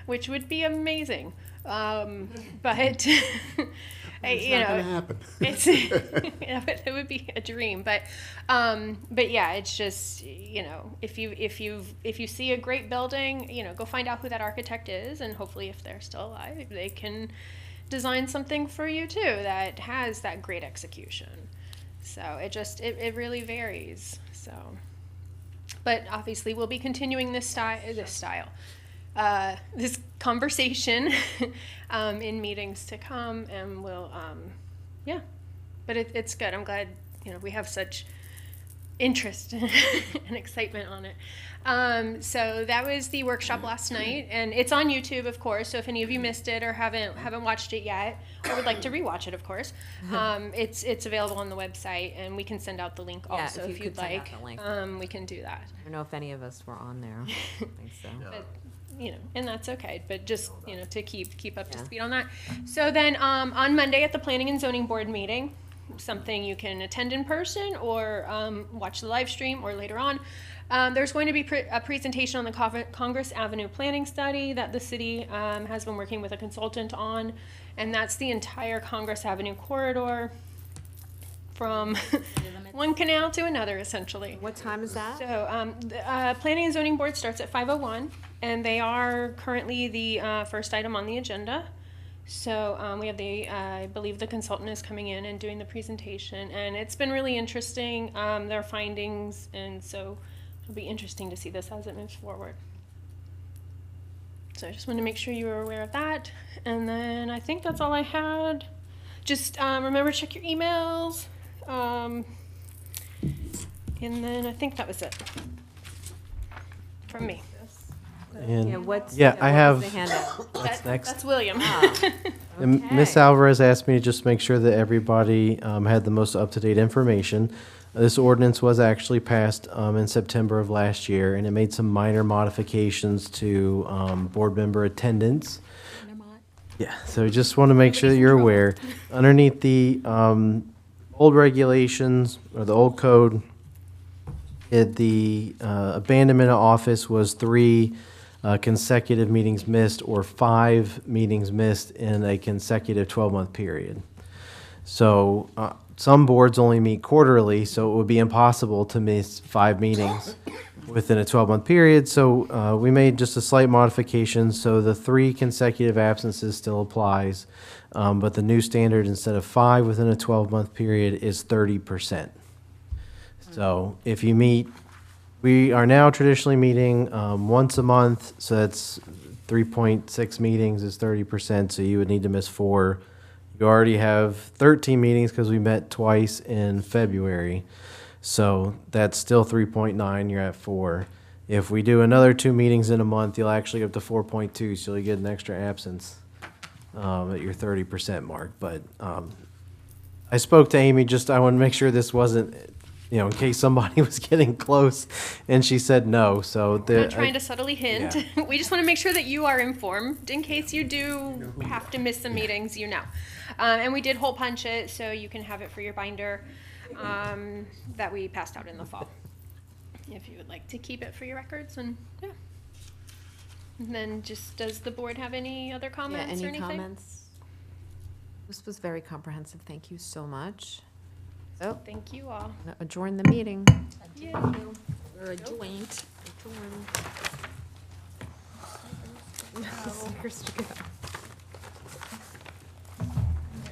which would be amazing. But you know, it's it would be a dream. But yeah, it's just, you know, if you see a great building, you know, go find out who that architect is, and hopefully, if they're still alive, they can design something for you too that has that great execution. So it really varies. So, but obviously, we'll be continuing this conversation in meetings to come, and we'll yeah, but it's good. I'm glad, you know, we have such interest and excitement on it. So that was the workshop last night, and it's on YouTube, of course, so if any of you missed it or haven't watched it yet, or would like to rewatch it, of course, it's available on the website, and we can send out the link also if you'd like. We can do that. I don't know if any of us were on there. I don't think so. But, you know, and that's okay, but just, you know, to keep up to speed on that. So then on Monday at the Planning and Zoning Board meeting, something you can attend in person or watch the live stream or later on, there's going to be a presentation on the Congress Avenue planning study that the city has been working with a consultant on, and that's the entire Congress Avenue corridor from one canal to another, essentially. What time is that? So the Planning and Zoning Board starts at 5:01, and they are currently the first item on the agenda. So we have I believe the consultant is coming in and doing the presentation, and it's been really interesting, their findings, and so it'll be interesting to see this as it moves forward. So I just wanted to make sure you were aware of that, and then I think that's all I had. Just remember to check your emails, and then I think that was it from me. And I what have. was the handout? That's next. That's William. And Ms. Alvarez asked me to just make sure that everybody had the most up-to-date information. This ordinance was actually passed in September of last year, and it made some minor modifications to board member attendance. Yeah, so just want to make sure that you're aware. Underneath the old regulations, or the old code, the abandonment of office was 3 consecutive meetings missed, or 5 meetings missed in a consecutive 12-month period. So some boards only meet quarterly, so it would be impossible to miss 5 meetings within a 12-month period. So we made just a slight modification, so the 3 consecutive absences still applies, but the new standard, instead of 5 within a 12-month period, is 30%. So if you meet, we are now traditionally meeting once a month, so that's 3.6 meetings is 30%, so you would need to miss 4. You already have 13 meetings because we met twice in February, so that's still 3.9, you're at 4. If we do another 2 meetings in a month, you'll actually get up to 4.2, so you'll get an extra absence at your 30% mark. But I spoke to Amy, I want to make sure this wasn't you know, in case somebody was getting close, and she said no, so the. Not trying to subtly hint. We just want to make sure that you are informed in case you do have to miss some meetings, you know. And we did hole punch it, so you can have it for your binder that we passed out in the fall. If you would like to keep it for your records, and yeah. And then just, does the board have any other comments or Any anything? comments? This was very comprehensive. Thank you so much. So, Thank you all. adjourn the meeting. Yeah. We're adjourned. Adjourn. Here's to go.